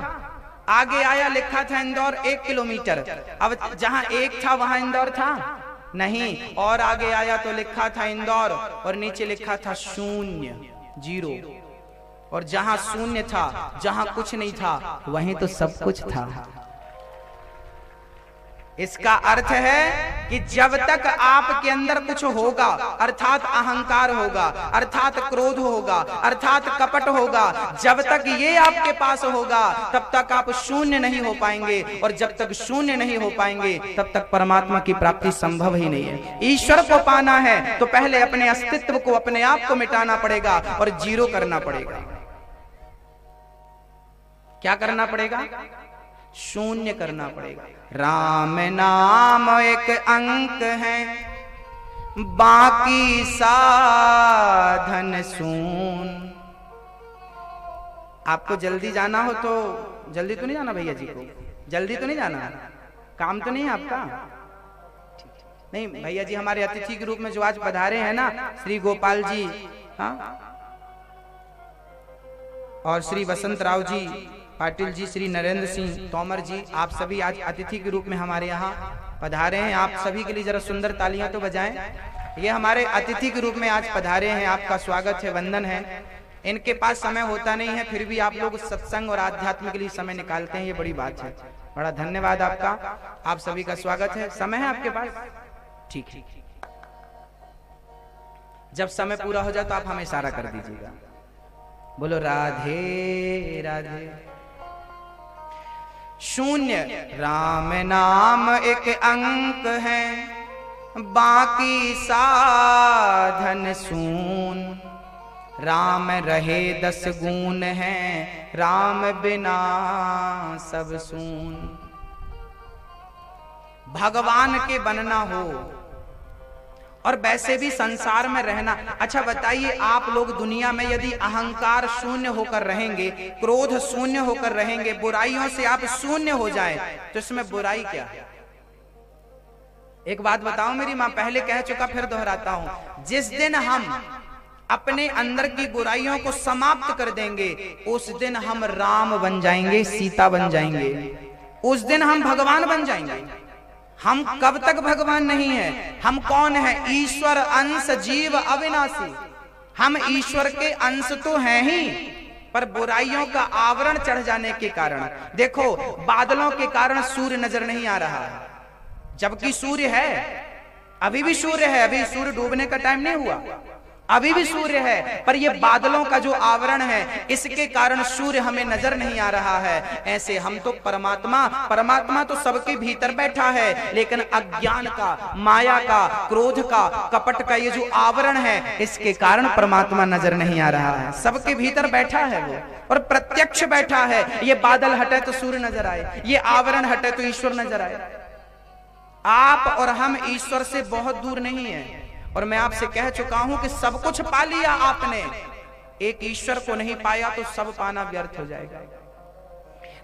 आगे आया लिखा था इंदौर 1 किलोमीटर। अब जहां 1 था वहां इंदौर था नहीं। और आगे आया तो लिखा था इंदौर और नीचे लिखा था 0, 0। और जहां 0 था, जहां कुछ नहीं था, वहीं तो सब कुछ था। इसका अर्थ है कि जब तक आपके अंदर कुछ होगा, अर्थात अहंकार होगा, अर्थात क्रोध होगा, अर्थात कपट होगा, जब तक ये आपके पास होगा तब तक आप शून्य नहीं हो पाएंगे। और जब तक शून्य नहीं हो पाएंगे तब तक परमात्मा की प्राप्ति संभव ही नहीं है। ईश्वर को पाना है तो पहले अपने अस्तित्व को, अपने आप को मिटाना पड़ेगा और 0 करना पड़ेगा। क्या करना पड़ेगा? शून्य करना पड़ेगा। राम नाम एक अंक है, बाकी साधन शून। आपको जल्दी जाना हो तो, जल्दी तो नहीं जाना भैया जी को, जल्दी तो नहीं जाना, काम तो नहीं है आपका? नहीं भैया जी हमारे अतिथि के रूप में जो आज पधारे हैं ना, श्री गोपाल जी, हाँ, और श्री वसंत राव जी पाटिल जी, श्री नरेंद्र सिंह तोमर जी, आप सभी आज अतिथि के रूप में हमारे यहाँ पधारे हैं। आप सभी के लिए जरा सुंदर तालियां तो बजाएं। ये हमारे अतिथि के रूप में आज पधारे हैं, आपका स्वागत है, वंदन है। इनके पास समय होता नहीं है, फिर भी आप लोग सत्संग और आध्यात्म के लिए समय निकालते हैं, ये बड़ी बात है। बड़ा धन्यवाद आपका, आप सभी का स्वागत है। समय है आपके पास? ठीक है, जब समय पूरा हो जाए तो आप हमें इशारा कर दीजिएगा। बोलो राधे राधे। शून्य राम नाम एक अंक है, बाकी साधन शून। राम रहे 10 गुण हैं, राम बिना सब सून। भगवान के बनना हो और वैसे भी संसार में रहना। अच्छा बताइए, आप लोग दुनिया में यदि अहंकार शून्य होकर रहेंगे, क्रोध शून्य होकर रहेंगे, बुराइयों से आप शून्य हो जाएं, तो इसमें बुराई क्या है? एक बात बताओ, मेरी मां पहले कह चुका, फिर दोहराता हूं। जिस दिन हम अपने अंदर की बुराइयों को समाप्त कर देंगे, उस दिन हम राम बन जाएंगे, सीता बन जाएंगे, उस दिन हम भगवान बन जाएंगे। हम कब तक भगवान नहीं है? हम कौन है? ईश्वर अंश जीव अविनाशी। हम ईश्वर के अंश तो हैं ही, पर बुराइयों का आवरण चढ़ जाने के कारण, देखो बादलों के कारण सूर्य नजर नहीं आ रहा है, जबकि सूर्य है, अभी भी सूर्य है, अभी सूर्य डूबने का टाइम नहीं हुआ, अभी भी सूर्य है, पर ये बादलों का जो आवरण है इसके कारण सूर्य हमें नजर नहीं आ रहा है। ऐसे हम तो परमात्मा तो सबके भीतर बैठा है, लेकिन अज्ञान का, माया का, क्रोध का, कपट का ये जो आवरण है, इसके कारण परमात्मा नजर नहीं आ रहा है। सबके भीतर बैठा है वो, और प्रत्यक्ष बैठा है। ये बादल हटे तो सूर्य नजर आए, ये आवरण हटे तो ईश्वर नजर आए। आप और हम ईश्वर से बहुत दूर नहीं है। और मैं आपसे कह चुका हूं कि सब कुछ पा लिया आपने, एक ईश्वर को नहीं पाया तो सब पाना व्यर्थ हो जाएगा।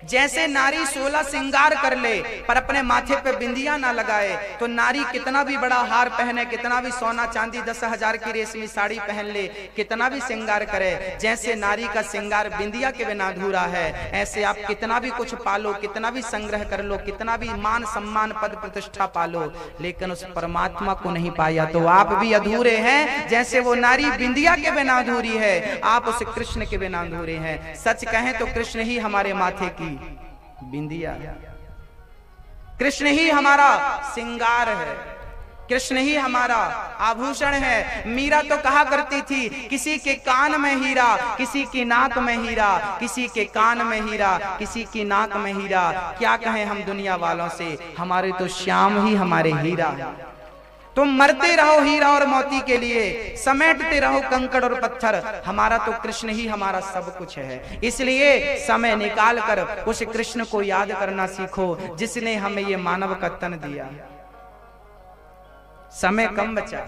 जैसे नारी 16 श्रृंगार कर ले पर अपने माथे पे बिंदिया ना लगाए, तो नारी कितना भी बड़ा हार पहने, कितना भी सोना चांदी 10,000 की रेशमी साड़ी पहन ले, कितना भी श्रृंगार करे, जैसे नारी का श्रृंगार बिंदिया के बिना अधूरा है, ऐसे आप कितना भी कुछ पालो, कितना भी संग्रह कर लो, कितना भी मान सम्मान पद प्रतिष्ठा पालो, लेकिन उस परमात्मा को नहीं पाया तो आप भी अधूरे हैं। जैसे वो नारी बिंदिया के बिना अधूरी है, आप उस कृष्ण के बिना अधूरे हैं। सच कहें तो कृष्ण ही हमारे माथे की बिंदिया, कृष्ण ही हमारा श्रृंगार है, कृष्ण ही हमारा आभूषण है। मीरा तो कहा करती थी, किसी के कान में हीरा, किसी की नाक में हीरा, किसी के कान में हीरा, किसी की नाक में हीरा। क्या कहें हम दुनिया वालों से, हमारे तो श्याम ही हमारे हीरा है। तुम मरते रहो हीरा और मोती के लिए, समेटते रहो कंकड़ और पत्थर, हमारा तो कृष्ण ही हमारा सब कुछ है। इसलिए समय निकाल कर उस कृष्ण को याद करना सीखो जिसने हमें ये मानव का तन दिया। समय कम बचा।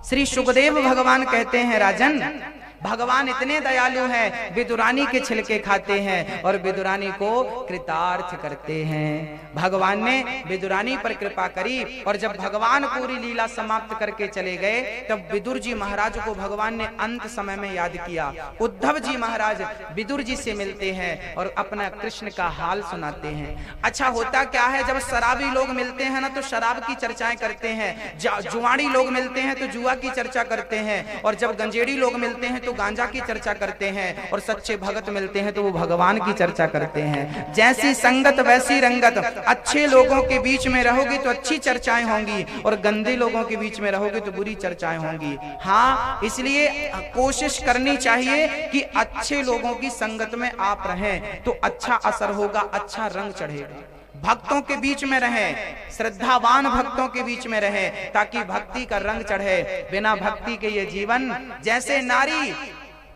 श्री सुखदेव भगवान कहते हैं, राजन भगवान इतने दयालु हैं, विदुरानी के छिलके खाते हैं और विदुरानी को कृतार्थ करते हैं। भगवान ने विदुरानी पर कृपा करी और जब भगवान पूरी लीला समाप्त करके चले गए, तब विदुर जी महाराज को भगवान ने अंत समय में याद किया। उद्धव जी महाराज विदुर जी से मिलते हैं और अपना कृष्ण का हाल सुनाते हैं। अच्छा होता क्या है, जब शराबी लोग मिलते हैं ना तो शराब की चर्चाएं करते हैं, जुआड़ी लोग मिलते हैं तो जुआ की चर्चा करते हैं, और जब गंजेड़ी लोग मिलते हैं तो गांजा की चर्चा करते हैं, और सच्चे भगत मिलते हैं तो वो भगवान की चर्चा करते हैं। जैसी संगत वैसी रंगत, अच्छे लोगों के बीच में रहोगे तो अच्छी चर्चाएं होंगी और गंदे लोगों के बीच में रहोगे तो बुरी चर्चाएं होंगी। हाँ, इसलिए कोशिश करनी चाहिए कि अच्छे लोगों की संगत में आप रहें तो अच्छा असर होगा, अच्छा रंग चढ़ेगा। भक्तों के बीच में रहें, श्रद्धावान भक्तों के बीच में रहें, ताकि भक्ति का रंग चढ़े। बिना भक्ति के ये जीवन, जैसे नारी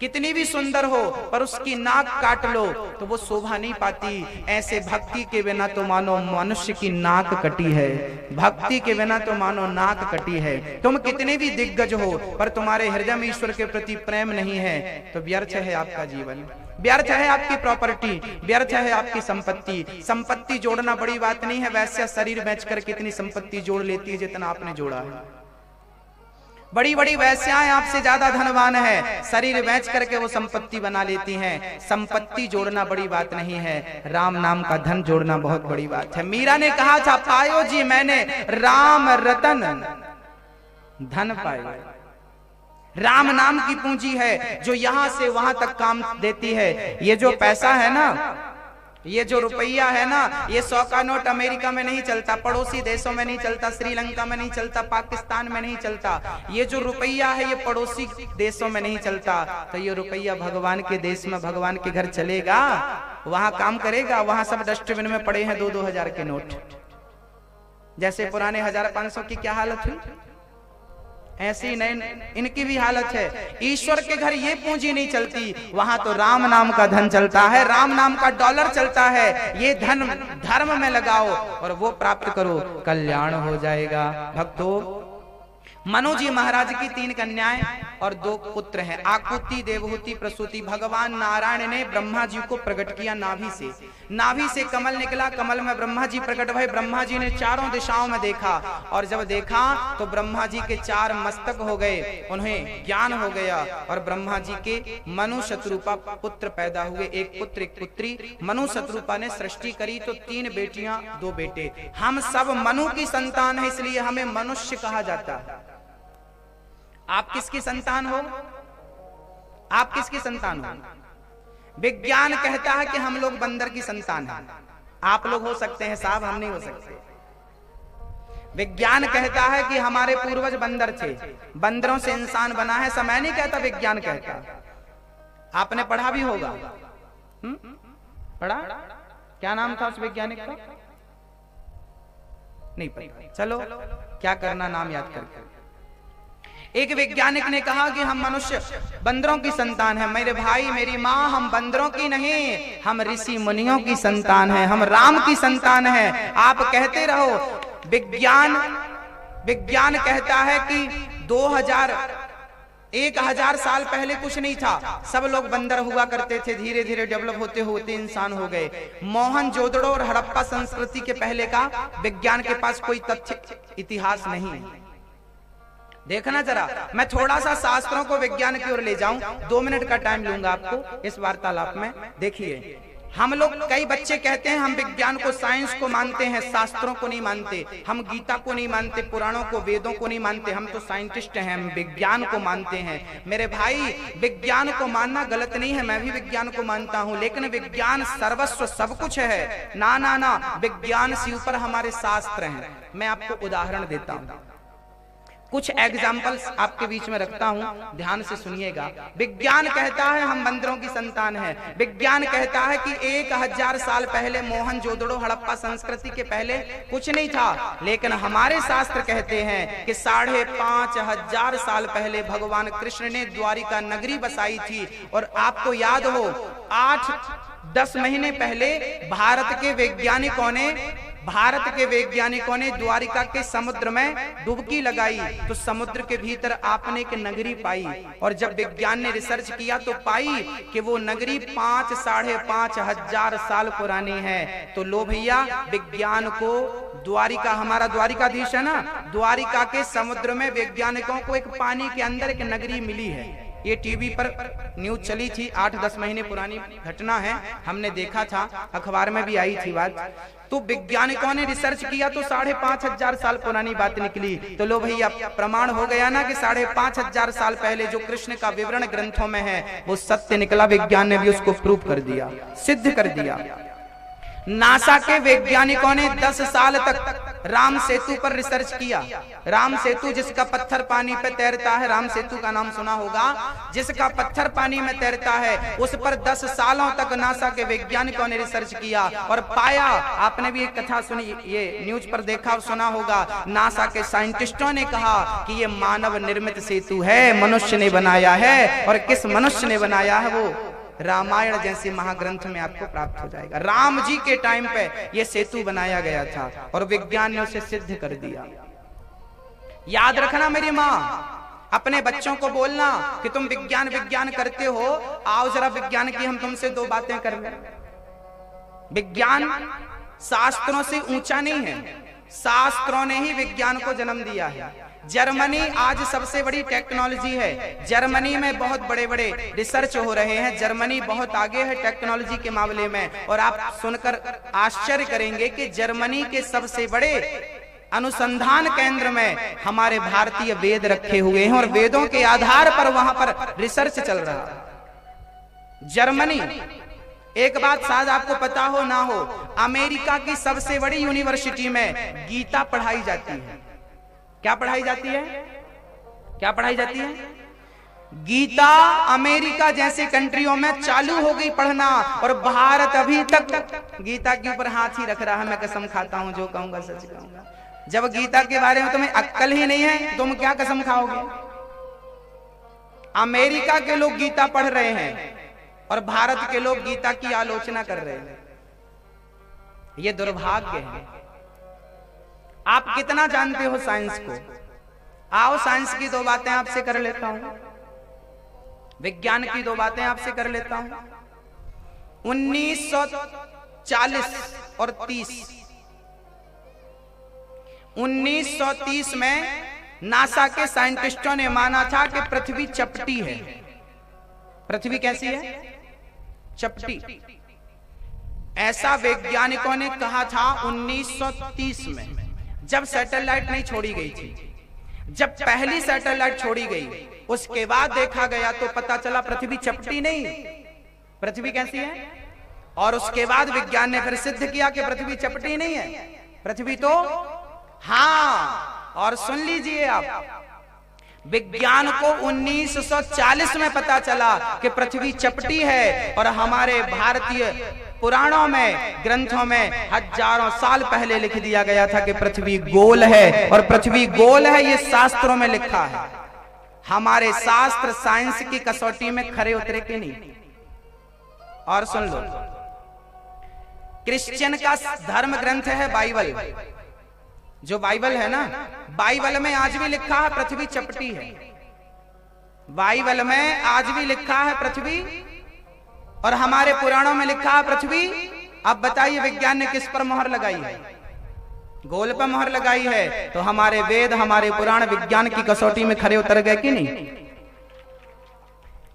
कितनी भी सुंदर हो पर उसकी नाक काट लो तो वो शोभा नहीं पाती, ऐसे भक्ति के बिना तो मानो मनुष्य की नाक कटी है। भक्ति के बिना तो मानो नाक कटी है। तुम कितने भी दिग्गज हो पर तुम्हारे हृदय में ईश्वर के प्रति प्रेम नहीं है तो व्यर्थ है आपका जीवन, व्यर्थ है आपकी प्रॉपर्टी, व्यर्थ है आपकी संपत्ति। संपत्ति जोड़ना बड़ी बात नहीं है, वैसे शरीर बेचकर कितनी संपत्ति जोड़ लेती है जितना आपने जोड़ा है। बड़ी बड़ी वैश्याएं आपसे ज्यादा धनवान है, शरीर बेच करके वो संपत्ति बना लेती हैं। संपत्ति जोड़ना बड़ी बात नहीं है, राम नाम का धन जोड़ना बहुत बड़ी बात है। मीरा ने कहा था, पायो जी मैंने राम रतन धन पाए। राम नाम की पूंजी है जो यहां से वहां तक काम देती है। ये जो पैसा है ना, ये जो रुपया है ना, ये 100 का नोट अमेरिका में नहीं चलता, पड़ोसी देशों में नहीं चलता, श्रीलंका में नहीं चलता, पाकिस्तान में नहीं चलता। ये जो रुपया है ये पड़ोसी देशों में नहीं चलता। तो ये रुपया भगवान के देश में, भगवान के घर चलेगा, वहां काम करेगा। वहां सब डस्टबिन में पड़े हैं 2-2 हजार के नोट। जैसे पुराने 1500 की क्या हालत हुई, ऐसी नहीं इनकी भी हालत है। ईश्वर के घर ये पूंजी नहीं चलती, वहां तो राम नाम का धन चलता है, राम नाम का डॉलर चलता है। ये धन धर्म में लगाओ और वो प्राप्त करो, कल्याण हो जाएगा। भक्तों, मनु जी महाराज की 3 कन्याएं और 2 पुत्र हैं, आकुति, देवहूति, प्रसूति। भगवान नारायण ने ब्रह्मा जी को प्रकट किया नाभि से। नाभि से कमल निकला, कमल में ब्रह्मा जी प्रकट भए। ब्रह्मा जी ने चारों दिशाओं में देखा और जब देखा तो ब्रह्मा जी के 4 मस्तक हो गए, उन्हें ज्ञान हो गया और ब्रह्मा जी के मनु शत्रुपा पुत्र पैदा हुए, एक पुत्र एक पुत्री। मनु शत्रुपा ने सृष्टि करी तो 3 बेटियां 2 बेटे। हम सब मनु की संतान है, इसलिए हमें मनुष्य कहा जाता है। आप किसकी संतान हो? आप किसकी संतान हो? विज्ञान कहता है कि हम लोग बंदर की संतान हैं। आप लोग हो सकते हैं साहब, हम नहीं हो सकते। विज्ञान कहता है कि हमारे पूर्वज बंदर थे, बंदरों से इंसान बना है। समय नहीं कहता, विज्ञान कहता। आपने पढ़ा भी होगा, पढ़ा? क्या नाम था उस वैज्ञानिक का? नहीं पता। चलो क्या करना, नाम याद करके। एक वैज्ञानिक ने कहा कि हम मनुष्य बंदरों की संतान है। मेरे भाई, मेरी माँ, हम बंदरों की नहीं, हम ऋषि मुनियों की संतान है, हम राम की संतान है। आप कहते रहो विज्ञान कहता है कि 1000 साल पहले कुछ नहीं था, सब लोग बंदर हुआ करते थे, धीरे धीरे डेवलप होते होते इंसान हो गए। मोहनजोदड़ो और हड़प्पा संस्कृति के पहले का विज्ञान के पास कोई तथ्य इतिहास नहीं है। देखना जरा, मैं थोड़ा सा शास्त्रों को विज्ञान की ओर ले जाऊं, 2 मिनट का टाइम लूंगा आपको इस वार्तालाप में। देखिए, हम लोग, कई बच्चे कहते हैं हम विज्ञान को, साइंस को मानते हैं, शास्त्रों को नहीं मानते, हम गीता को नहीं मानते, पुराणों को, वेदों को नहीं मानते, हम तो साइंटिस्ट हैं, हम विज्ञान को मानते हैं। मेरे भाई, विज्ञान को मानना गलत नहीं है, मैं भी विज्ञान को मानता हूं, लेकिन विज्ञान सर्वस्व सब कुछ है ना ना ना। विज्ञान से ऊपर हमारे शास्त्र हैं। मैं आपको उदाहरण देता हूं, कुछ एग्जाम्पल्स आपके बीच में रखता हूं, ध्यान से सुनिएगा। विज्ञान कहता है हम बंदरों की संतान हैं। विज्ञान कहता है कि 1000 साल पहले, मोहनजोदड़ो हड़प्पा संस्कृति के पहले कुछ नहीं था, लेकिन हमारे शास्त्र कहते हैं कि 5500 साल पहले भगवान कृष्ण ने द्वारिका नगरी बसाई थी। और आपको याद हो, 8-10 महीने पहले भारत के वैज्ञानिकों ने द्वारिका के समुद्र में डुबकी लगाई, तो समुद्र के भीतर आपने एक नगरी पाई। और जब विज्ञान ने रिसर्च किया तो पाई कि वो नगरी 5-5.5 साल पुरानी है। तो लो भैया, विज्ञान को द्वारिका, हमारा द्वारिकाधीश है ना, द्वारिका के समुद्र में वैज्ञानिकों को एक पानी के अंदर एक नगरी मिली है। ये टीवी पर न्यूज चली थी, 8-10 महीने पुरानी घटना है, हमने देखा था, अखबार में भी आई थी बात। तो वैज्ञानिकों ने रिसर्च किया तो 5500 साल पुरानी बात निकली। तो लो भैया, प्रमाण हो गया ना कि 5500 साल पहले जो कृष्ण का विवरण ग्रंथों में है वो सत्य निकला। विज्ञान ने भी उसको प्रूव कर दिया, सिद्ध कर दिया। नासा के वैज्ञानिकों ने 10 साल तक राम सेतु पर रिसर्च किया। राम सेतु, जिसका पत्थर पानी पे तैरता है, राम सेतु का नाम सुना होगा, जिसका पत्थर पानी में तैरता है, उस पर 10 सालों तक नासा के वैज्ञानिकों ने रिसर्च किया और पाया। आपने भी एक कथा सुनी, ये न्यूज पर देखा और सुना होगा, नासा के साइंटिस्टों ने कहा कि ये मानव निर्मित सेतु है, मनुष्य ने बनाया है। और किस मनुष्य ने बनाया है? वो रामायण जैसे महाग्रंथ में आपको प्राप्त हो जाएगा। राम जी के टाइम पे ये सेतु बनाया गया था और विज्ञान ने उसे सिद्ध कर दिया। याद रखना मेरी माँ, अपने बच्चों को बोलना कि तुम विज्ञान करते हो, आओ जरा विज्ञान की हम तुमसे 2 बातें कर लें। विज्ञान शास्त्रों से ऊंचा नहीं है, शास्त्रों ने ही विज्ञान को जन्म दिया है। जर्मनी आज सबसे बड़ी टेक्नोलॉजी है। जर्मनी में बहुत बड़े बड़े रिसर्च हो रहे हैं। जर्मनी बहुत आगे है टेक्नोलॉजी के मामले में। और आप सुनकर आश्चर्य करेंगे कि जर्मनी के सबसे बड़े अनुसंधान केंद्र में हमारे भारतीय वेद रखे हुए हैं और वेदों के आधार पर वहां पर रिसर्च चल रहा है। जर्मनी, एक बात शायद आपको पता हो ना हो, अमेरिका की सबसे बड़ी यूनिवर्सिटी में गीता पढ़ाई जाती है। क्या पढ़ाई जाती है? क्या पढ़ाई जाती है? गीता अमेरिका जैसे कंट्रियों में चालू हो गई पढ़ना, और भारत अभी तक गीता के ऊपर हाथ ही रख रहा है। मैं कसम खाता हूं, जो कहूंगा सच कहूंगा। जब गीता के बारे में तुम्हें अक्ल ही नहीं है, तुम क्या कसम खाओगे? अमेरिका के लोग गीता पढ़ रहे हैं और भारत के लोग गीता की आलोचना कर रहे हैं। ये दुर्भाग्य है। आप कितना जानते हो साइंस को? आओ साइंस की 2 बातें आपसे कर लेता हूं, विज्ञान की 2 बातें आपसे कर लेता हूं। 1940 और 1930 में नासा के साइंटिस्टों ने माना था कि पृथ्वी चपटी है। पृथ्वी कैसी है? चपटी। ऐसा वैज्ञानिकों ने कहा था 1930 में, जब सैटेलाइट नहीं छोड़ी गई थी। जब पहली सैटेलाइट छोड़ी गई, उसके बाद देखा गया तो पता चला पृथ्वी चपटी नहीं, पृथ्वी कैसी है। और उसके बाद विज्ञान ने फिर सिद्ध किया कि पृथ्वी चपटी नहीं है, पृथ्वी तो हाँ। और सुन लीजिए आप, विज्ञान को 1940 में पता चला कि पृथ्वी चपटी है, और हमारे भारतीय पुराणों में, ग्रंथों में हजारों साल पहले लिख दिया गया था कि पृथ्वी गोल है। और पृथ्वी गोल है ये शास्त्रों में लिखा है। हमारे शास्त्र साइंस की कसौटी में खरे उतरे कि नहीं? और सुन लो, क्रिश्चियन का धर्म ग्रंथ है बाइबल, जो बाइबल है ना, बाइबल में आज भी लिखा है पृथ्वी चपटी है। बाइबल में आज भी लिखा है पृथ्वी, और हमारे पुराणों में लिखा है पृथ्वी। अब बताइए विज्ञान ने किस पर मोहर लगाई है? गोल पर मोहर लगाई है। तो हमारे वेद, हमारे पुराण विज्ञान की कसौटी में खरे उतर गए कि नहीं?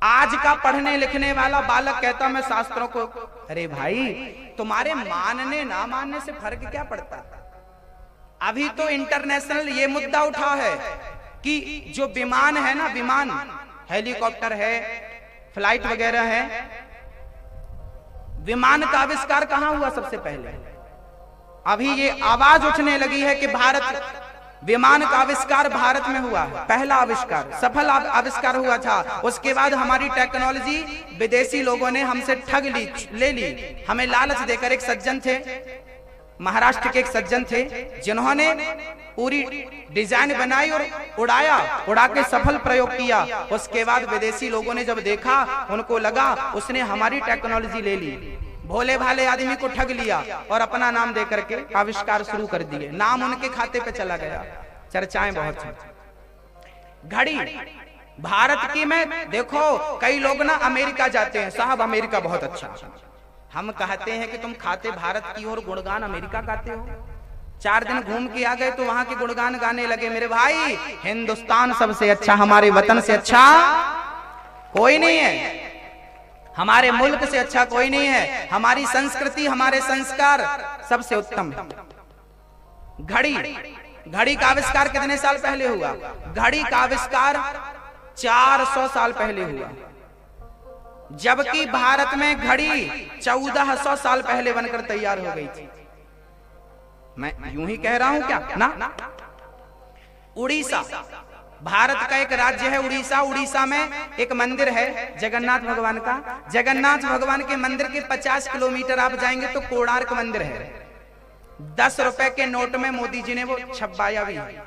आज का पढ़ने लिखने वाला बालक कहता मैं शास्त्रों को, अरे भाई तुम्हारे मानने ना मानने से फर्क क्या पड़ता? अभी तो इंटरनेशनल ये मुद्दा उठा है कि जो विमान है ना, विमान हेलीकॉप्टर है, फ्लाइट वगैरह है, विमान का आविष्कार कहां हुआ सबसे पहले? अभी ये आवाज उठने लगी है कि भारत, विमान का आविष्कार भारत में हुआ है। पहला आविष्कार, सफल आविष्कार हुआ था। उसके बाद हमारी टेक्नोलॉजी विदेशी लोगों ने हमसे ठग ले ली। हमें लालच देकर, एक सज्जन थे, महाराष्ट्र के एक सज्जन थे, जिन्होंने पूरी डिजाइन बनाई और उड़ा के सफल प्रयोग किया। उसके बाद विदेशी लोगों ने जब देखा, उनको लगा उसने हमारी टेक्नोलॉजी ले ली, भोले भाले आदमी को ठग लिया और अपना नाम दे करके आविष्कार शुरू कर दिए। नाम उनके खाते पे चला गया, चर्चाएं बहुत हैं। घड़ी भारत की में देखो, कई लोग ना अमेरिका जाते हैं, साहब अमेरिका बहुत अच्छा। हम कहते हैं कि तुम खाते भारत की और गुणगान अमेरिका गाते हो। 4 दिन घूम के आ गए तो वहां के गुणगान गाने लगे। मेरे भाई, हिंदुस्तान सबसे अच्छा, हमारे वतन से अच्छा कोई नहीं है, हमारे मुल्क से अच्छा कोई नहीं है। हमारी संस्कृति, हमारे संस्कार सबसे उत्तम है। घड़ी का आविष्कार कितने साल पहले हुआ? घड़ी का आविष्कार 400 साल पहले हुआ, जबकि भारत में घड़ी 1400 साल पहले बनकर तैयार हो गई थी। मैं यूं ही कह रहा हूं क्या ना? उड़ीसा भारत का एक राज्य है, उड़ीसा। उड़ीसा में एक मंदिर है जगन्नाथ भगवान का। जगन्नाथ भगवान के मंदिर के 50 किलोमीटर आप जाएंगे तो कोणार्क मंदिर है। 10 रुपए के नोट में मोदी जी ने वो छपवाया भी है।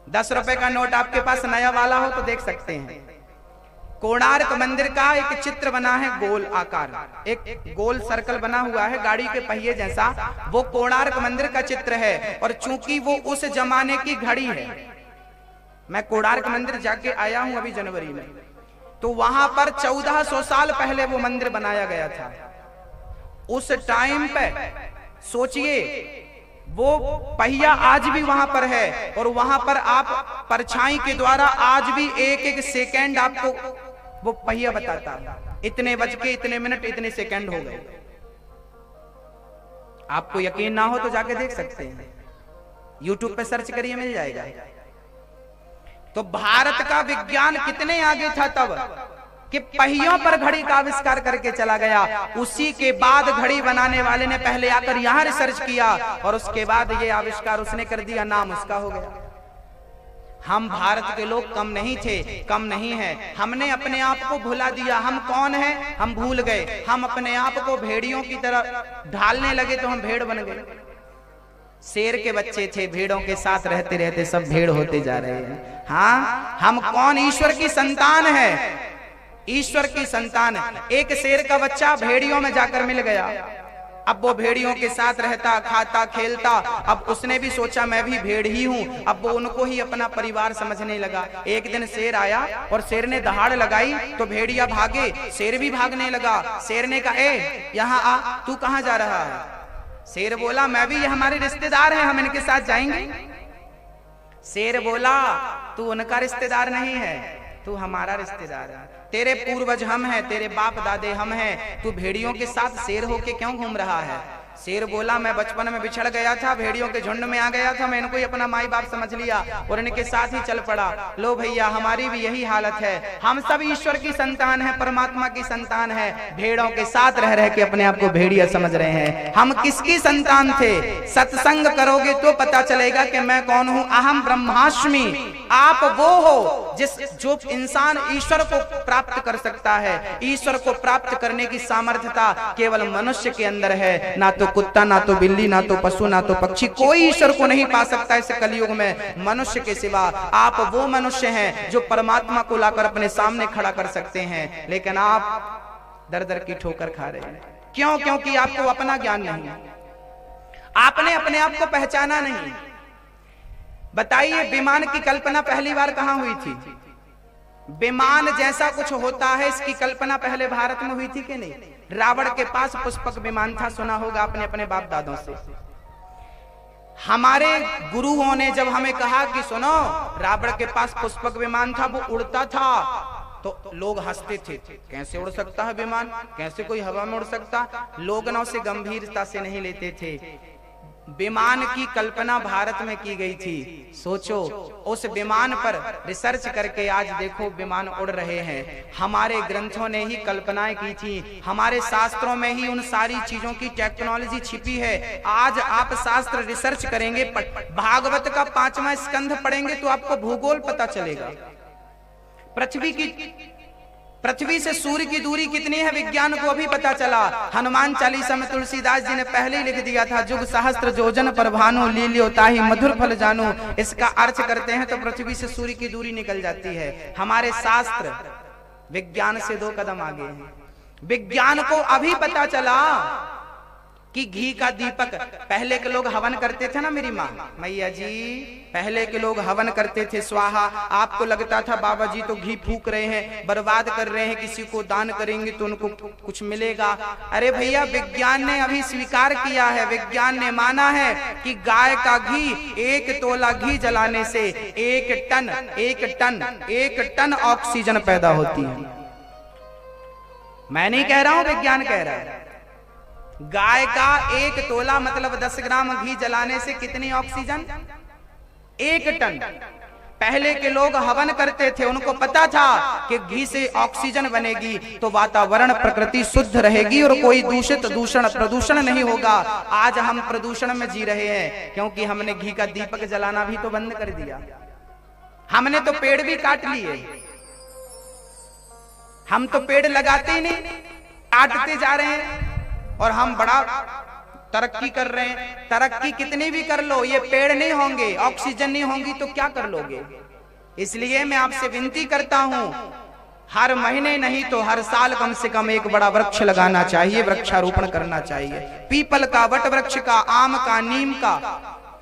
10 रुपए का नोट आपके पास नया वाला हो तो देख सकते हैं। कोणार्क मंदिर का एक चित्र बना है, गोल आकार, एक गोल सर्कल बना हुआ है गाड़ी के पहिए जैसा, वो कोणार्क मंदिर का चित्र है। और चूंकि वो उस जमाने की घड़ी है, मैं कोणार्क मंदिर जाके आया हूं अभी जनवरी में, तो वहां पर 1400 साल पहले वो मंदिर बनाया गया था। उस टाइम पे सोचिए, वो पहिया आज भी वहां पर है, और वहां पर आप परछाई के द्वारा आज भी एक एक सेकंड आपको वो पहिया बताता है, इतने बज के इतने मिनट इतने सेकंड हो गए। आपको यकीन ना हो तो जाके देख सकते हैं, यूट्यूब पे सर्च करिए, मिल जाएगा। तो भारत का विज्ञान कितने आगे था तब कि पहियों पर घड़ी का आविष्कार करके चला गया। उसी के बाद घड़ी बनाने वाले ने पहले आकर यहां रिसर्च किया और उसके बाद ये आविष्कार उसने कर दिया, नाम उसका हो गया। हम भारत के लोग कम नहीं थे, कम नहीं है। हमने अपने आप को भुला दिया। हम कौन है हम भूल गए। हम अपने आप को भेड़ियों की तरह ढालने लगे तो हम भेड़ बन गए। शेर के बच्चे थे, भेड़ों के साथ रहते रहते सब भेड़ होते जा रहे हैं। हाँ, हम कौन? ईश्वर की संतान है, ईश्वर की संतान। एक शेर का बच्चा भेड़ियों में जाकर मिल गया। अब वो भेड़ियों के साथ रहता, खाता, खेलता। अब उसने भी सोचा मैं भी भेड़ ही हूँ। अब वो उनको ही अपना परिवार समझने लगा। एक दिन शेर आया और शेर ने दहाड़ लगाई तो भेड़िया भागे, शेर भी भागने लगा। शेर ने कहा, ए यहाँ आ, तू कहाँ जा रहा है? शेर बोला, मैं भी, ये हमारे रिश्तेदार हैं, हम इनके साथ जाएंगे। शेर बोला, तू उनका रिश्तेदार नहीं है, तू हमारा रिश्तेदार है। तेरे पूर्वज हम हैं, तेरे बाप दादे हम हैं, तू भेड़ियों के साथ शेर होके क्यों घूम रहा है? शेर बोला, मैं बचपन में बिछड़ गया था, भेड़ियों के झुंड में आ गया था, मैं इनको ही अपना माई बाप समझ लिया और इनके साथ ही चल पड़ा। लो भैया, हमारी भी यही हालत है। हम सब ईश्वर की संतान है, परमात्मा की संतान है, भेड़ों के साथ रह रह के अपने आप को भेड़िया समझ रहे हैं। हम किसकी संतान थे? सत्संग करोगे तो पता चलेगा कि मैं कौन हूँ। अहम ब्रह्मास्मि। आप वो हो जो इंसान ईश्वर को प्राप्त कर सकता है। ईश्वर को प्राप्त करने की सामर्थ्यता केवल मनुष्य के अंदर है। ना तो कुत्ता, ना तो बिल्ली, ना तो पशु, ना तो पक्षी, कोई ईश्वर को नहीं पा सकता इस कलयुग में मनुष्य के सिवा। आप वो मनुष्य हैं जो परमात्मा को लाकर अपने सामने खड़ा कर सकते हैं, लेकिन आप दर दर की ठोकर खा रहे हैं। क्यों? क्योंकि आपको अपना ज्ञान नहीं है। आपने अपने आप को पहचाना नहीं। बताइए, विमान की कल्पना पहली बार कहां हुई थी? विमान जैसा कुछ होता है इसकी कल्पना पहले भारत में हुई थी कि नहीं? रावण के पास पुष्पक विमान था, सुना होगा आपने अपने बाप दादों से। हमारे गुरुओं ने जब हमें कहा कि सुनो, रावण के पास पुष्पक विमान था, वो उड़ता था, तो लोग हंसते थे, कैसे उड़ सकता है विमान, कैसे कोई हवा में उड़ सकता। लोग ना उसे गंभीरता से नहीं लेते थे। विमान की कल्पना भारत में की गई थी। सोचो, उस विमान पर रिसर्च करके आज देखो विमान उड़ रहे हैं। हमारे ग्रंथों ने ही कल्पनाएं की थी, हमारे शास्त्रों में ही उन सारी चीजों की टेक्नोलॉजी छिपी है। आज आप शास्त्र रिसर्च करेंगे, भागवत का 5वां स्कंध पढ़ेंगे तो आपको भूगोल पता चलेगा। पृथ्वी से सूर्य की दूरी कितनी है विज्ञान को अभी पता चला। हनुमान चालीसा में तुलसीदास जी ने पहले ही लिख दिया था, जुग सहस्त्र योजन पर भानु लील्यो ताहि मधुर फल जानो। इसका अर्थ करते हैं तो पृथ्वी से सूर्य की दूरी निकल जाती है। हमारे शास्त्र विज्ञान से 2 कदम आगे हैं। विज्ञान को अभी पता चला कि घी का दीपक, पहले के लोग हवन करते थे ना, मेरी माँ मैया जी, पहले के लोग हवन करते थे स्वाहा। आपको लगता था बाबा जी तो घी फूक रहे हैं, बर्बाद कर रहे हैं, किसी को दान करेंगे तो उनको कुछ मिलेगा। अरे भैया, विज्ञान ने अभी स्वीकार किया है, विज्ञान ने माना है कि गाय का घी, 1 तोला घी जलाने से 1 टन ऑक्सीजन पैदा होती है। मैं नहीं कह रहा हूं, विज्ञान कह रहा है। गाय का 1 तोला मतलब 10 ग्राम घी जलाने से कितनी ऑक्सीजन? 1 टन। पहले के लोग हवन करते थे, उनको पता था कि घी से ऑक्सीजन बनेगी तो वातावरण प्रकृति शुद्ध रहेगी और कोई प्रदूषण नहीं होगा। आज हम प्रदूषण में जी रहे हैं क्योंकि हमने घी का दीपक जलाना भी तो बंद कर दिया। हमने तो पेड़ भी काट लिए, हम तो पेड़ लगाते ही नहीं, काटते जा रहे हैं। और हम बड़ा तरक्की कर रहे हैं। तरक्की कितनी भी कर लो, ये पेड़ नहीं होंगे, ऑक्सीजन नहीं होंगी तो क्या कर लोगे? इसलिए मैं आपसे विनती करता हूं, हर महीने नहीं तो हर साल कम से कम एक बड़ा वृक्ष लगाना चाहिए, वृक्षारोपण करना चाहिए। पीपल का, वट वृक्ष का, आम का, नीम का,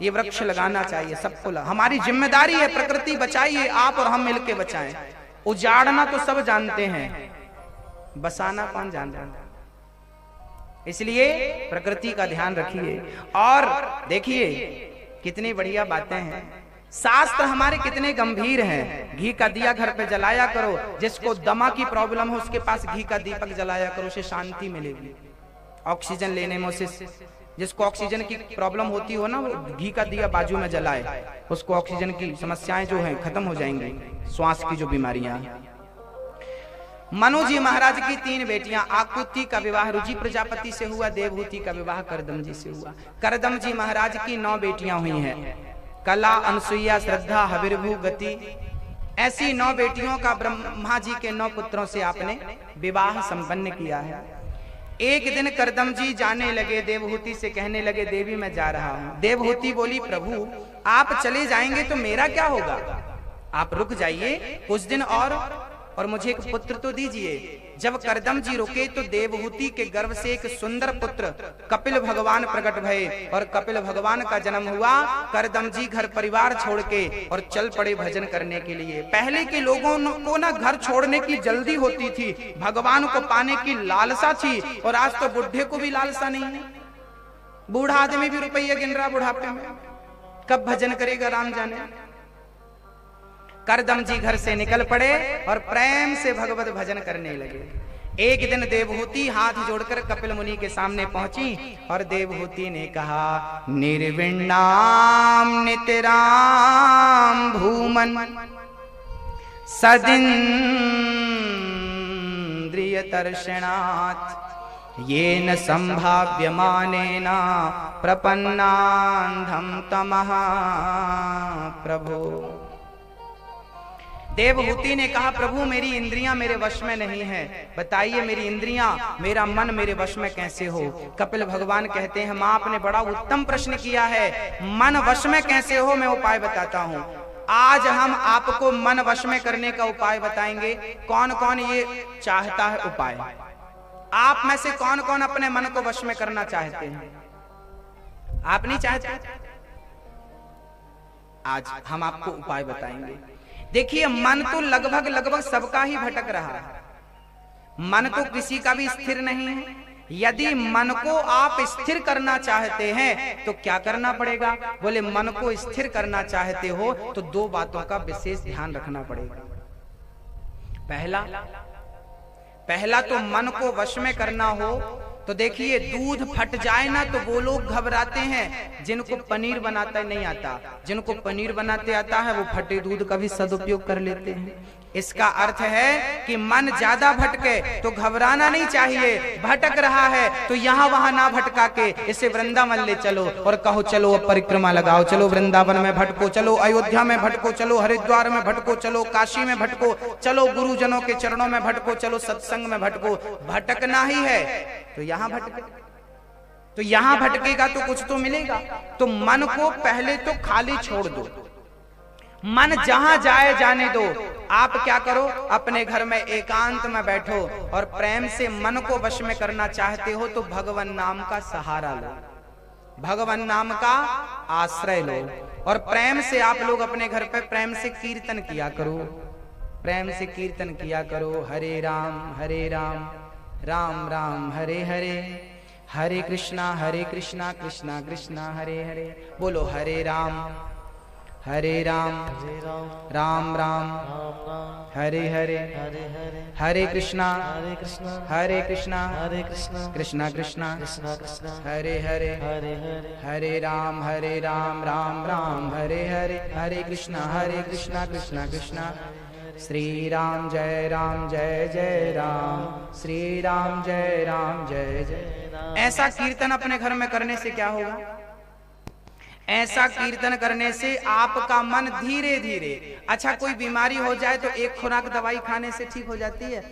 ये वृक्ष लगाना चाहिए सबको। हमारी जिम्मेदारी है, प्रकृति बचाइए, आप और हम मिलके बचाएं। उजाड़ना तो सब जानते हैं, बसाना कौन जान रहा है? इसलिए प्रकृति का ध्यान रखिए। और देखिए कितनी बढ़िया बातें हैं, शास्त्र हमारे कितने गंभीर हैं। घी का दिया घर पे जलाया करो, जिसको दमा की प्रॉब्लम हो उसके पास घी का दीपक जलाया करो, उसे शांति मिलेगी। ऑक्सीजन लेने में उसे, जिसको ऑक्सीजन की प्रॉब्लम होती हो ना, वो घी का दिया बाजू में जलाए, उसको ऑक्सीजन की समस्याएं जो हैं खत्म हो जाएंगी, श्वास की जो बीमारियां। मनु जी महाराज की 3 बेटियां, आकुति का विवाह रुचि प्रजापति से हुआ, देवहूति का विवाह करदम जी से हुआ। करदम जी महाराज की 9 बेटियां हुई हैं, कला, अनसुईया, श्रद्धा, हविर्भु, गति। ऐसी 9 बेटियों का ब्रह्मा जी के 9 पुत्रों से आपने विवाह संपन्न किया है। एक दिन करदम जी जाने लगे, देवहूति से कहने लगे, देवी मैं जा रहा हूं। देवहूति बोली, प्रभु आप चले जाएंगे तो मेरा क्या होगा? आप रुक जाइए कुछ दिन और मुझे एक पुत्र तो दीजिए। जब करदम जी रुके तो देवहूति के गर्भ से एक सुंदर पुत्र कपिल भगवान प्रकट भये और कपिल भगवान का जन्म हुआ। करदम जी घर परिवार छोड़ के और चल पड़े भजन करने के लिए। पहले के लोगों को ना घर छोड़ने की जल्दी होती थी, भगवान को पाने की लालसा थी, और आज तो बुढ़े को भी लालसा नहीं है। बूढ़ा आदमी भी रुपया गिन रहा बुढ़ापे में, कब भजन करेगा राम जाने। करदम जी घर से निकल पड़े और प्रेम से भगवत भजन करने लगे। एक दिन देवहूति हाथ जोड़कर कपिल मुनि के सामने पहुंची और देवहूति ने कहा, निर्विण्णाम नितराम भूमन सदिन्द्रिय तर्षणात् येन संभाव्यमानेन प्रपन्नान्धं तमः प्रभो। देवहूति ने कहा, प्रभु मेरी इंद्रियां मेरे वश में नहीं है, बताइए मेरी इंद्रियां, मेरा मन मेरे वश में कैसे हो। कपिल भगवान कहते हैं, मां आपने बड़ा उत्तम प्रश्न किया है, मन वश में कैसे हो मैं उपाय बताता हूं। आज हम आपको मन वश में करने का उपाय बताएंगे। कौन कौन ये चाहता है उपाय? आप में से कौन कौन अपने मन को वश में करना चाहते हैं? आप नहीं चाहते? आज हम आपको उपाय बताएंगे। देखिए, मन तो लगभग सबका ही भटक रहा है। मन तो किसी का भी स्थिर नहीं है। यदि मन को आप स्थिर करना चाहते हैं तो क्या करना पड़ेगा? बोले मन को स्थिर करना चाहते हो तो दो बातों का विशेष ध्यान रखना पड़ेगा। पहला तो मन को वश में करना हो तो देखिए, दूध फट जाए ना तो वो लोग घबराते हैं जिनको पनीर बनाता नहीं आता। जिनको पनीर बनाते आता है वो फटे दूध का भी सदुपयोग कर लेते हैं। इसका अर्थ है कि मन ज्यादा भटके तो घबराना नहीं चाहिए। भटक रहा है तो यहाँ वहां ना भटका के इसे वृंदावन ले चलो और कहो चलो अब परिक्रमा लगाओ, चलो वृंदावन में भटको, चलो अयोध्या में भटको, चलो हरिद्वार में भटको, चलो काशी में भटको, चलो गुरुजनों के चरणों में भटको, चलो सत्संग में भटको। भटकना ही है तो यहाँ भटके, तो यहाँ भटकेगा तो कुछ तो मिलेगा। तो मन को पहले तो खाली छोड़ दो, मन जहां जाए जाने दो। आप क्या करो, अपने घर में एकांत में बैठो और प्रेम से मन को वश में करना चाहते हो तो भगवान नाम का सहारा लो, भगवान नाम का आश्रय लो और प्रेम से आप लोग अपने घर पे प्रेम से कीर्तन किया करो, प्रेम से कीर्तन किया करो। हरे राम राम राम हरे हरे, हरे कृष्णा कृष्णा कृष्णा हरे हरे। बोलो हरे राम राम राम हरे हरे, हरे कृष्णा कृष्णा कृष्णा हरे हरे, हरे राम राम राम हरे हरे, हरे कृष्णा कृष्णा कृष्णा। श्री राम जय जय राम, श्री राम जय जय राम। ऐसा कीर्तन अपने घर में करने से क्या होगा? ऐसा कीर्तन करने से आपका मन धीरे धीरे, अच्छा कोई बीमारी हो जाए तो एक खुराक दवाई खाने से ठीक हो जाती है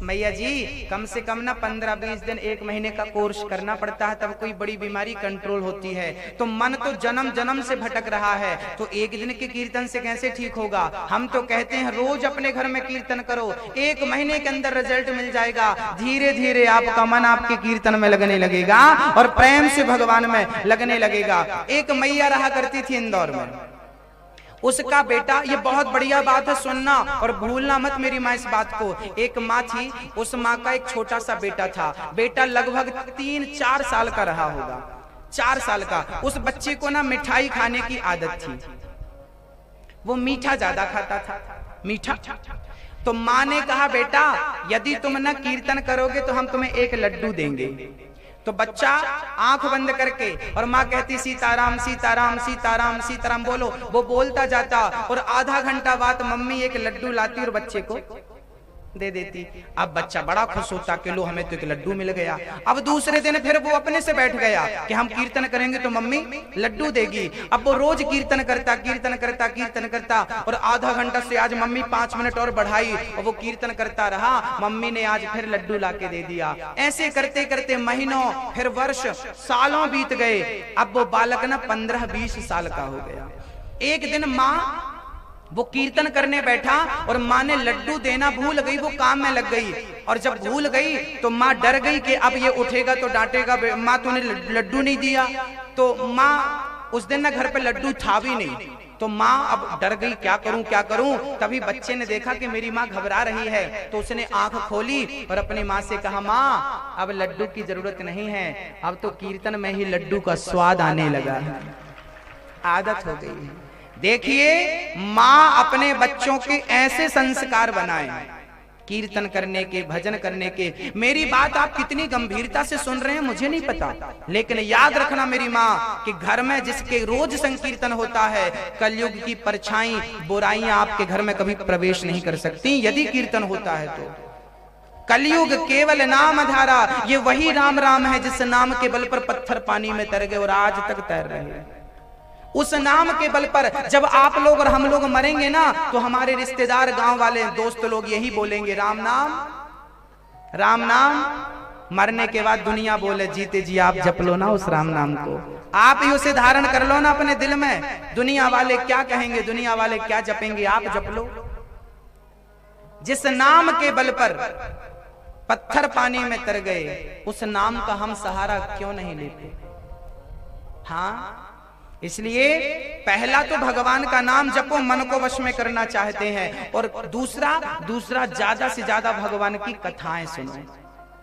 मैया जी? कम से कम ना 15-20 दिन, 1 महीने का कोर्स करना पड़ता है, तब कोई बड़ी बीमारी कंट्रोल होती है। तो मन तो जन्म से भटक रहा है तो एक दिन के कीर्तन से कैसे ठीक होगा? हम तो कहते हैं रोज अपने घर में कीर्तन करो, 1 महीने के अंदर रिजल्ट मिल जाएगा। धीरे धीरे आपका मन आपके कीर्तन में लगने लगेगा और प्रेम से भगवान में लगने लगेगा। एक मैया रहा करती थी इंदौर में, उसका बेटा, ये बहुत बढ़िया बात है सुनना और भूलना मत मेरी माँ इस बात को। एक माँ थी, उस माँ का एक छोटा सा बेटा था। बेटा लगभग 3-4 साल का रहा होगा, 4 साल का। उस बच्चे को ना मिठाई खाने की आदत थी, वो मीठा ज्यादा खाता था, मीठा। तो माँ ने कहा बेटा यदि तुम ना कीर्तन करोगे तो हम तुम्हें एक लड्डू देंगे। तो बच्चा आंख बंद करके, और माँ कहती सीताराम सीताराम सीताराम सीताराम बोलो, वो बोलता जाता और आधा घंटा बाद मम्मी एक लड्डू लाती और बच्चे को दे देती। अब बच्चा बड़ा खुश होता कि लो हमें तो एक लड्डू मिल गया। अब दूसरे दिन फिर वो अपने से बैठ गया कि हम कीर्तन करेंगे तो मम्मी लड्डू देगी। अब वो रोज कीर्तन करता और आधा घंटा से आज मम्मी 5 मिनट और बढ़ाई और वो कीर्तन करता रहा। मम्मी ने आज फिर लड्डू ला के दे दिया। ऐसे करते करते महीनों, फिर वर्ष, सालों बीत गए। अब वो बालक ना 15-20 साल का हो गया। एक दिन माँ वो कीर्तन करने बैठा और माँ ने लड्डू देना भूल गई, वो काम में लग गई। और जब भूल गई तो माँ डर गई कि अब ये उठेगा तो डांटेगा, माँ तूने लड्डू नहीं दिया। तो माँ उस दिन ना घर पे लड्डू था भी नहीं, तो माँ अब डर गई, क्या करूं। तभी बच्चे ने देखा कि मेरी माँ घबरा रही है, तो उसने आंख खोली और अपनी माँ से कहा माँ अब लड्डू की जरूरत नहीं है, अब तो कीर्तन में ही लड्डू का स्वाद आने लगा है, आदत हो गई है। देखिए माँ अपने बच्चों के ऐसे संस्कार बनाए कीर्तन करने के, भजन करने के। मेरी बात आप कितनी गंभीरता से सुन रहे हैं मुझे नहीं पता, लेकिन याद रखना मेरी माँ कि घर में जिसके रोज संकीर्तन होता है, कलयुग की परछाई बुराइयां आपके घर में कभी प्रवेश नहीं कर सकती यदि कीर्तन होता है तो। कलयुग केवल नाम धारा, ये वही राम राम है जिस नाम के बल पर पत्थर पानी में तर गए और आज तक तैर रहे हैं। उस नाम के बल पर जब आप लोग और हम लोग मरेंगे ना तो हमारे रिश्तेदार, गांव वाले, दोस्त लोग यही बोलेंगे राम नाम राम नाम। मरने के बाद दुनिया बोले जीते जी आप जप लो ना उस राम नाम को, आप ही उसे धारण कर लो ना अपने दिल में। दुनिया वाले क्या कहेंगे, दुनिया वाले क्या जपेंगे, आप जप लो। जिस नाम के बल पर पत्थर पानी में तर गए उस नाम का हम सहारा क्यों नहीं लेते? हाँ, इसलिए पहला तो भगवान का नाम जपो, मन को वश में करना चाहते हैं, और दूसरा ज्यादा से ज्यादा भगवान की कथाएं सुनो,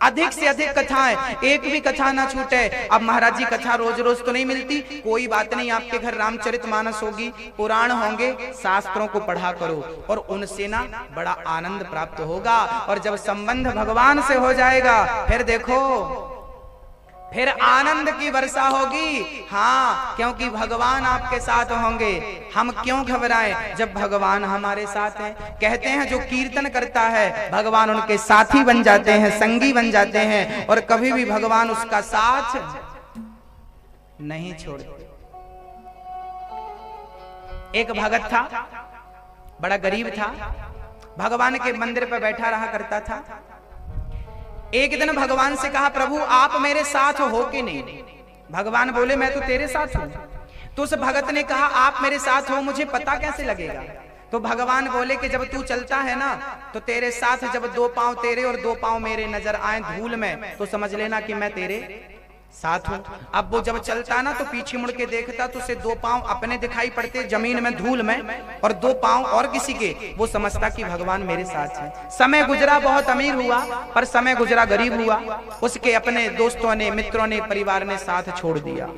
अधिक से अधिक कथाएं, एक भी कथा ना छूटे। अब महाराज जी कथा रोज रोज तो नहीं मिलती, कोई बात नहीं, आपके घर रामचरितमानस होगी, पुराण होंगे, शास्त्रों को पढ़ा करो, और उनसे ना बड़ा आनंद प्राप्त होगा। और जब संबंध भगवान से हो जाएगा, फिर देखो, फिर आनंद की वर्षा होगी। हाँ, क्योंकि भगवान आपके साथ होंगे। हम क्यों घबराएं जब भगवान हमारे साथ हैं। कहते हैं जो कीर्तन करता है भगवान उनके साथी बन जाते हैं, संगी बन जाते हैं, और कभी भी भगवान उसका साथ नहीं छोड़ते। एक भगत था, बड़ा गरीब था, भगवान के मंदिर पर बैठा रहा करता था। एक दिन भगवान से कहा, प्रभु आप मेरे साथ हो कि नहीं। भगवान बोले, मैं तो तेरे साथ हूं। तो उस भगत ने कहा, आप मेरे साथ हो, मुझे पता कैसे लगेगा। तो भगवान बोले कि जब तू चलता है ना, तो तेरे साथ जब 2 पांव तेरे और 2 पांव मेरे नजर आए धूल में, तो समझ लेना कि मैं तेरे साथ हूं। अब वो जब चलता ना, तो पीछे मुड़ के देखता तो उसे 2 पांव अपने दिखाई पड़ते जमीन में धूल में, और 2 पांव और किसी के। वो समझता कि भगवान मेरे साथ है। समय गुजरा, बहुत अमीर हुआ, पर समय गुजरा गरीब हुआ। उसके अपने दोस्तों ने, मित्रों ने, परिवार ने साथ छोड़ दिया।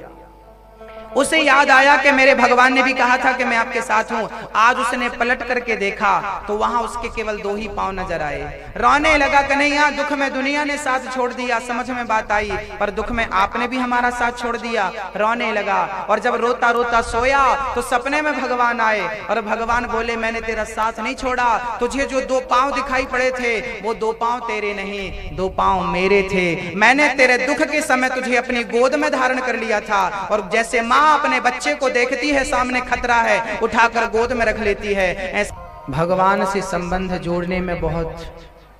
उसे याद आया कि मेरे भगवान ने भी कहा था कि मैं आपके साथ हूं। आज उसने पलट करके देखा तो वहां उसके केवल 2 ही पांव नजर आए। रोने लगा, कन्हैया दुख में दुनिया ने साथ छोड़ दिया, समझ में बात आई, पर दुख में आपने भी हमारा साथ छोड़ दिया। रोने लगा, और जब रोता रोता सोया तो सपने में भगवान आए, और भगवान बोले, मैंने तेरा साथ नहीं छोड़ा, तुझे जो 2 पांव दिखाई पड़े थे वो 2 पांव तेरे नहीं, 2 पांव मेरे थे। मैंने तेरे दुख के समय तुझे अपनी गोद में धारण कर लिया था, और जैसे माँ अपने बच्चे को देखती है सामने खतरा है, उठाकर गोद में रख लेती है। भगवान से संबंध जोड़ने में बहुत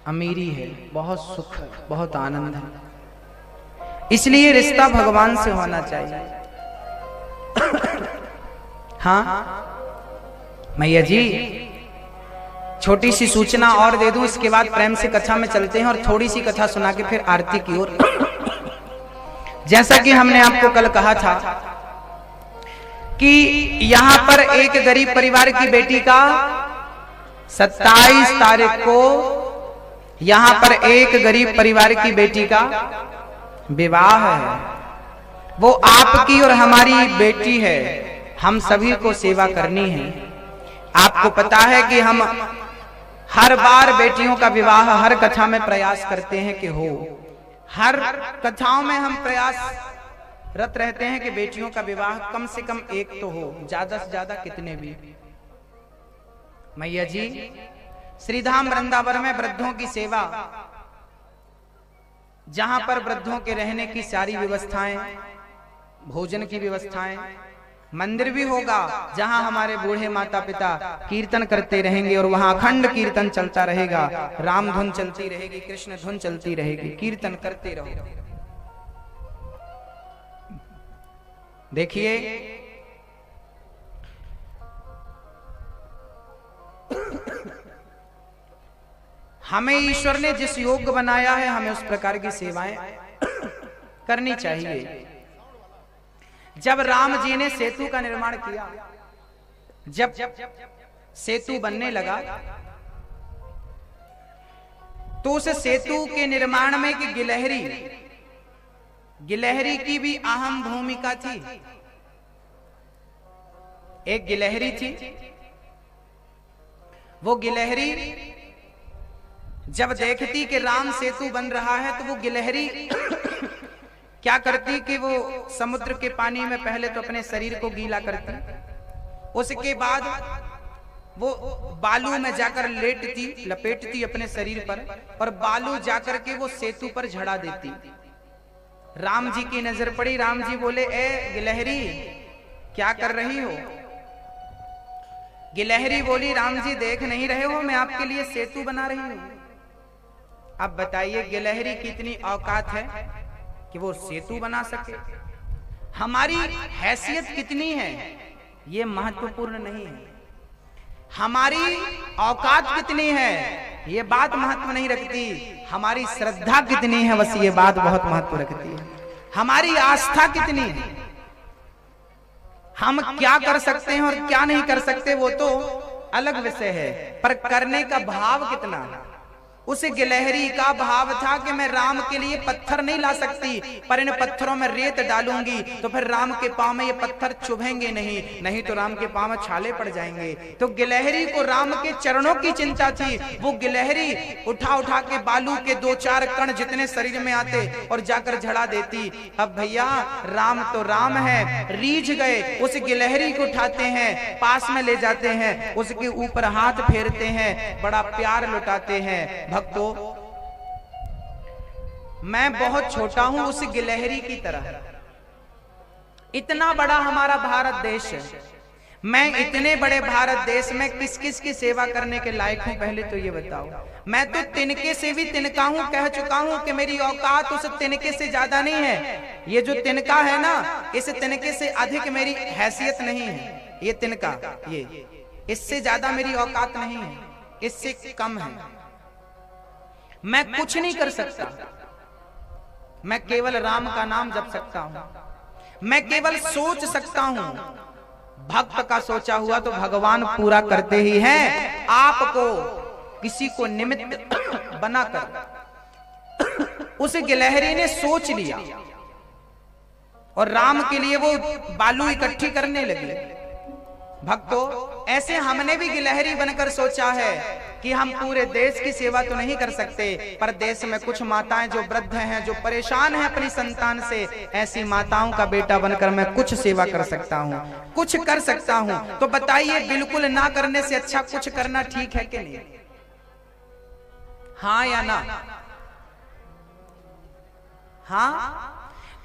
अमीरी है, बहुत सुख, बहुत आनंद है। इसलिए रिश्ता भगवान से होना चाहिए। हाँ मैया जी, छोटी सी सूचना और दे दूं, इसके बाद प्रेम से कथा में चलते हैं, और थोड़ी सी कथा सुना के फिर आरती की ओर। जैसा कि हमने आपको कल कहा था कि यहां पर एक गरीब परिवार की बेटी का 27 तारीख को यहां पर एक गरीब परिवार की बेटी का विवाह है। वो आपकी और हमारी बेटी है, हम सभी को सेवा करनी है। आपको पता है कि हम हर बार बेटियों का विवाह हर कथा में प्रयास करते हैं कि हो, हर कथाओं में हम प्रयास रत रहते हैं कि बेटियों का विवाह कम से कम एक तो हो, ज्यादा से ज्यादा कितने भी। मैया जी, श्रीधाम वृंदावन में वृद्धों की सेवा, जहां पर वृद्धों के रहने की सारी व्यवस्थाएं, भोजन की व्यवस्थाएं, मंदिर भी होगा जहां हमारे बूढ़े माता पिता कीर्तन करते रहेंगे, और वहां अखंड कीर्तन चलता रहेगा, राम धुन चलती रहेगी, कृष्ण धुन चलती रहेगी, कीर्तन करते रहो। देखिए, हमें ईश्वर ने जिस योग्य बनाया है, हमें उस प्रकार की सेवाएं करनी चाहिए। जब राम जी ने सेतु का निर्माण किया, जब सेतु बनने लगा, तो उस सेतु के निर्माण में कि गिलहरी की भी अहम भूमिका थी। एक गिलहरी थी, वो गिलहरी जब देखती कि राम सेतु बन रहा है, तो वो गिलहरी क्या करती कि वो समुद्र के पानी में पहले तो अपने शरीर को गीला करती, उसके बाद वो बालू में जाकर लेटती, लपेटती अपने शरीर पर, और बालू जाकर के वो सेतु पर झड़ा देती। राम जी की नजर पड़ी, राम जी बोले, ए गिलहरी क्या कर रही हो। गिलहरी बोली, राम जी देख नहीं रहे हो, मैं आपके लिए सेतु बना रही हूं। अब बताइए गिलहरी की इतनी औकात है कि वो सेतु बना सके। हमारी हैसियत कितनी है ये महत्वपूर्ण नहीं है, हमारी औकात कितनी है ये बात महत्व नहीं रखती, हमारी श्रद्धा कितनी है बस ये बात बहुत महत्व रखती है, हमारी आस्था कितनी है। हम क्या कर सकते हैं और क्या नहीं कर सकते वो तो अलग विषय है, पर करने का भाव कितना है। उस गिलहरी का भाव था कि मैं राम के लिए पत्थर नहीं ला सकती, पर इन पत्थरों में रेत डालूंगी तो फिर राम के पांव में ये पत्थर चुभेंगे नहीं तो राम के पांव में छाले पड़ जाएंगे। तो गिलहरी को राम के चरणों की चिंता थी। वो गिलहरी उठा उठा के बालू के 2-4 कण जितने शरीर में आते और जाकर झड़ा देती। अब भैया राम तो राम है, रीझ गए, उस गिलहरी को उठाते हैं, पास में ले जाते हैं, उसके ऊपर हाथ फेरते हैं, बड़ा प्यार लुटाते हैं। भक्तों, मैं बहुत छोटा हूं उस गिलहरी की तरह। इतना बड़ा हमारा भारत देश है, मैं इतने बड़े भारत देश में किस किस की सेवा करने के लायक हूं, पहले तो ये बताओ। मैं तो तिनके से भी तिनका हूं, कह चुका हूं कि मेरी औकात उस तिनके से ज्यादा नहीं है। ये जो तिनका है ना, इस तिनके से अधिक मेरी हैसियत नहीं है। ये तिनका, ये इससे ज्यादा मेरी औकात नहीं है, इससे कम है। मैं कुछ नहीं कर सकता, मैं केवल राम का नाम जप सकता हूं, मैं केवल सोच सकता हूं। भक्त का सोचा हुआ तो भगवान पूरा करते ही हैं। आपको किसी को निमित्त बनाकर उस गिलहरी ने सोच लिया और राम के लिए वो बालू इकट्ठी करने लगी। भक्तों, ऐसे हमने भी गिलहरी बनकर सोचा है कि हम पूरे देश की सेवा तो नहीं कर सकते, पर देश में कुछ माताएं जो वृद्ध हैं, जो परेशान हैं अपनी संतान से, ऐसी माताओं का बेटा बनकर मैं कुछ सेवा कर सकता हूं, कुछ कर सकता हूं। तो बताइए, बिल्कुल ना करने से अच्छा कुछ करना ठीक है कि नहीं? हाँ या ना? हाँ,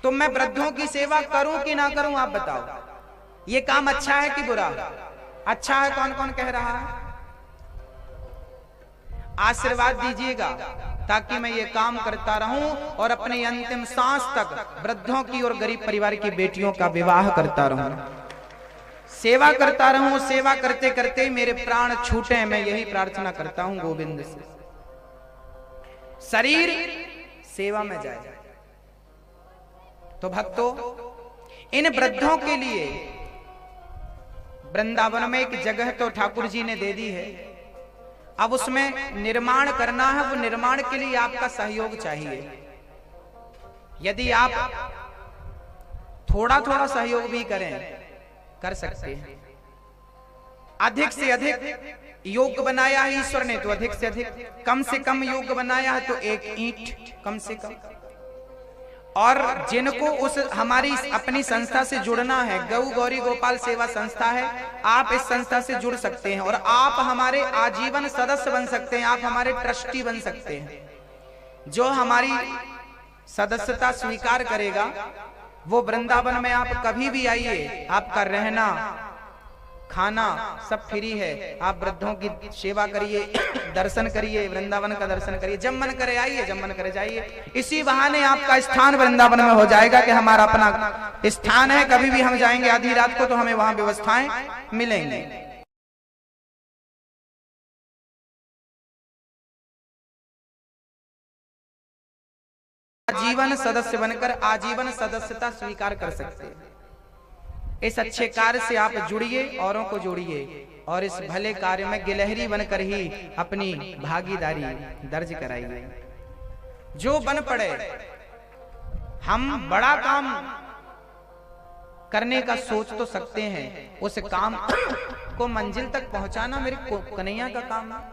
तो मैं वृद्धों की सेवा करूं कि ना करूं, आप बताओ। ये काम अच्छा है कि बुरा? अच्छा है। कौन कौन कह रहा है? आशीर्वाद दीजिएगा ताकि मैं ये काम करता रहूं और अपनी अंतिम सांस तक वृद्धों की और गरीब परिवार की बेटियों का विवाह करता रहूं, सेवा करता रहूं। सेवा करते करते मेरे प्राण छूटे, मैं यही प्रार्थना करता हूं गोविंद से। शरीर सेवा में जाए। तो भक्तों, इन वृद्धों के लिए वृंदावन में एक जगह तो ठाकुर जी ने दे दी है, अब उसमें निर्माण करना है। वो निर्माण के लिए आपका सहयोग चाहिए। यदि आप थोड़ा थोड़ा सहयोग भी करें, कर सकते हैं। अधिक से अधिक योग बनाया है ईश्वर ने तो अधिक से अधिक, कम से कम योग बनाया है तो एक ईंट कम से कम। और जिनको उस हमारी अपनी संस्था से जुड़ना है, गौ गौरी गोपाल सेवा संस्था है, आप इस संस्था से जुड़ सकते हैं और आप हमारे आजीवन सदस्य बन सकते हैं, आप हमारे ट्रस्टी बन सकते हैं। जो हमारी सदस्यता स्वीकार करेगा वो वृंदावन में आप कभी भी आइए, आपका रहना खाना सब फ्री है। आप वृद्धों की सेवा करिए, दर्शन करिए, वृंदावन का दर्शन करिए, जब मन करे आइए, जब मन करे जाइए। इसी बहाने आपका स्थान वृंदावन में हो जाएगा कि हमारा अपना स्थान है। कभी भी हम जाएंगे आधी रात को तो हमें वहां व्यवस्थाएं मिलेंगी। आजीवन सदस्य बनकर आजीवन सदस्यता स्वीकार कर सकते हैं। इस अच्छे कार्य से आप जुड़िए, औरों को जोड़िए और इस भले कार्य में गिलहरी बनकर ही अपनी भागीदारी दर्ज कराइए। जो बन पड़े, हम बड़ा काम करने का सोच तो सकते हैं, उस काम को मंजिल तक पहुंचाना मेरे कन्हैया का काम है।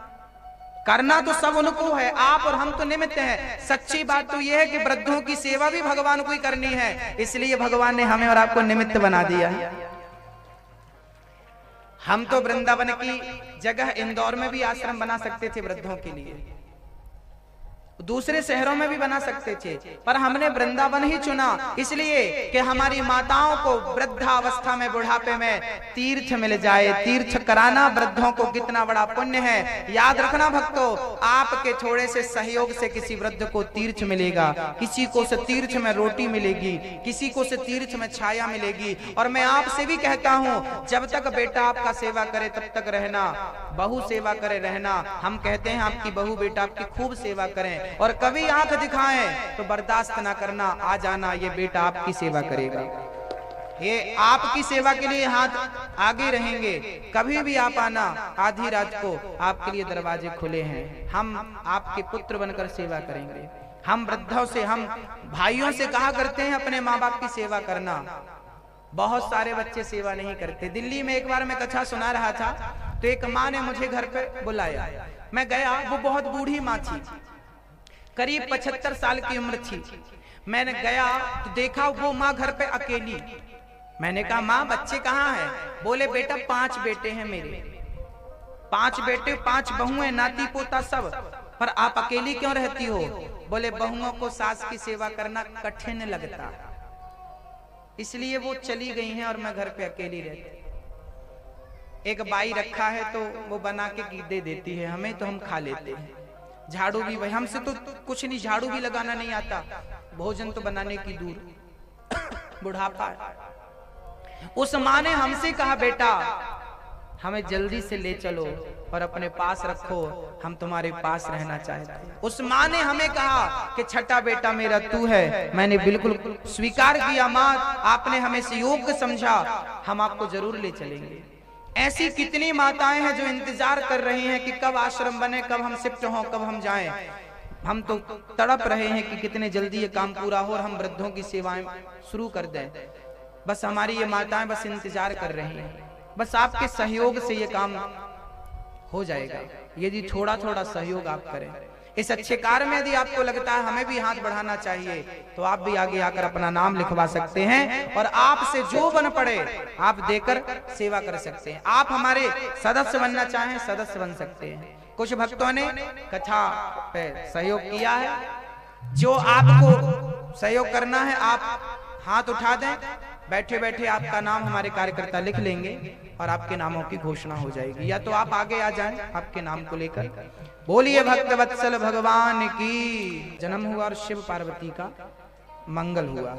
करना तो सब उनको है, आप और हम तो निमित्त हैं। सच्ची बात तो यह है कि वृद्धों की सेवा भी भगवान को ही करनी है, इसलिए भगवान ने हमें और आपको निमित्त बना दिया है। हम तो वृंदावन की जगह इंदौर में भी आश्रम बना सकते थे वृद्धों के लिए, दूसरे शहरों में भी बना सकते थे, पर हमने वृंदावन ही चुना इसलिए कि हमारी माताओं को वृद्धावस्था में, बुढ़ापे में तीर्थ मिल जाए। तीर्थ कराना वृद्धों को कितना बड़ा पुण्य है। याद रखना भक्तों, आपके थोड़े से सहयोग से किसी वृद्ध को तीर्थ मिलेगा, किसी को से तीर्थ में रोटी मिलेगी, किसी को से तीर्थ में छाया मिलेगी। और मैं आपसे भी कहता हूं, जब तक बेटा आपका सेवा करे तब तक रहना, बहू सेवा करे रहना। हम कहते हैं आपकी बहू बेटा आपकी खूब सेवा करें, और कभी आंख दिखाएं तो बर्दाश्त ना करना, आ जाना, ये बेटा आपकी सेवा करेगा। ये आपकी सेवा के लिए हाथ आगे रहेंगे। कभी भी आप आना, आधी रात को आपके लिए दरवाजे खुले हैं। हम आपके पुत्र बनकर सेवा करेंगे। हम वृद्धों से, हम भाइयों से कहा करते हैं अपने माँ बाप की सेवा करना। बहुत सारे बच्चे सेवा नहीं करते। दिल्ली में एक बार मैं कथा सुना रहा था तो एक माँ ने मुझे घर पे बुलाया। मैं गया, वो बहुत बूढ़ी माँ थी, करीब 75 साल की उम्र थी। मैंने गया तो देखा वो माँ घर पे अकेली। मैंने कहा माँ बच्चे कहाँ हैं? बोले बेटा 5 बेटे हैं मेरे, 5 बेटे 5 बहुएं, नाती पोता सब, पर आप अकेली क्यों रहती हो? बोले बहुओं को सास की सेवा करना कठिन लगता, इसलिए वो चली गई हैं और मैं घर पे अकेली रहती। एक बाई रखा है तो वो बना के दे देती है हमें, तो हम खा लेते हैं। झाड़ू भी भाई हमसे तो कुछ नहीं, झाड़ू भी लगाना नहीं आता, भोजन तो बनाने की दूर। बुढ़ापा है। उस माँ ने हमसे कहा बेटा हमें जल्दी से ले चलो और अपने पास रखो, हम तुम्हारे पास रहना चाहते हैं। उस माँ ने हमें कहा कि छठा बेटा मेरा तू है। मैंने बिल्कुल स्वीकार किया, माँ आपने हमें योग्य समझा, हम आपको जरूर ले चलेंगे। ऐसी कितनी माताएं हैं जो इंतजार कर रही हैं कि कब आश्रम बने, कब हम शिफ्ट हों, कब हम जाएं। हम तो तड़प रहे हैं कि कितने जल्दी ये काम पूरा हो और हम वृद्धों की सेवाएं शुरू कर दें। बस हमारी ये माताएं बस इंतजार कर रही हैं। बस आपके सहयोग से ये काम हो जाएगा, यदि थोड़ा थोड़ा सहयोग आप करें। इस अच्छे कार्य में यदि आपको लगता है हमें भी हाथ बढ़ाना चाहिए, तो आप भी आगे आकर अपना नाम लिखवा सकते हैं और आपसे जो बन पड़े आप देकर सेवा कर सकते हैं। आप हमारे सदस्य बनना चाहें, सदस्य बन सकते हैं। कुछ भक्तों ने कथा पे सहयोग किया है, जो आपको सहयोग करना है आप हाथ उठा दें, बैठे बैठे आपका नाम हमारे कार्यकर्ता लिख लेंगे और आपके नामों की घोषणा हो जाएगी। या तो आप आगे आ जाएं आपके नाम को लेकर। बोलिए भक्त वत्सल भगवान की। जन्म हुआ और शिव पार्वती का मंगल हुआ।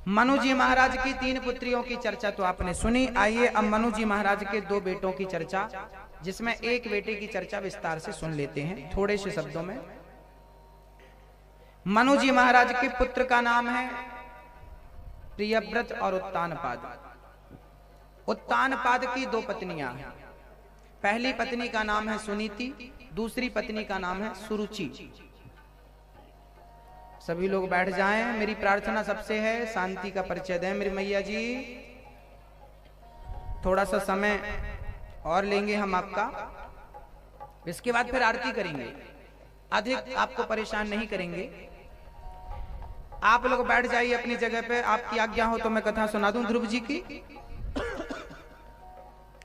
मनु जी महाराज की 3 पुत्रियों की चर्चा तो आपने सुनी। आइए अब मनु जी महाराज के 2 बेटों की चर्चा, जिसमें एक बेटे की चर्चा विस्तार से सुन लेते हैं थोड़े से शब्दों में। मनु जी महाराज के पुत्र का नाम है प्रियव्रत और उत्तानपाद। उत्तानपाद की 2 पत्नियां हैं। पहली पत्नी का नाम है सुनीति, दूसरी पत्नी का नाम है सुरुचि। सभी लोग बैठ जाएं। मेरी प्रार्थना सबसे है शांति का परिचय दें मेरी मैया जी। थोड़ा सा समय और लेंगे हम आपका, इसके बाद फिर आरती करेंगे। अधिक आपको परेशान नहीं करेंगे। आप लोग बैठ जाइए अपनी जगह पे। आपकी आज्ञा हो तो मैं कथा सुना दूं ध्रुव जी की।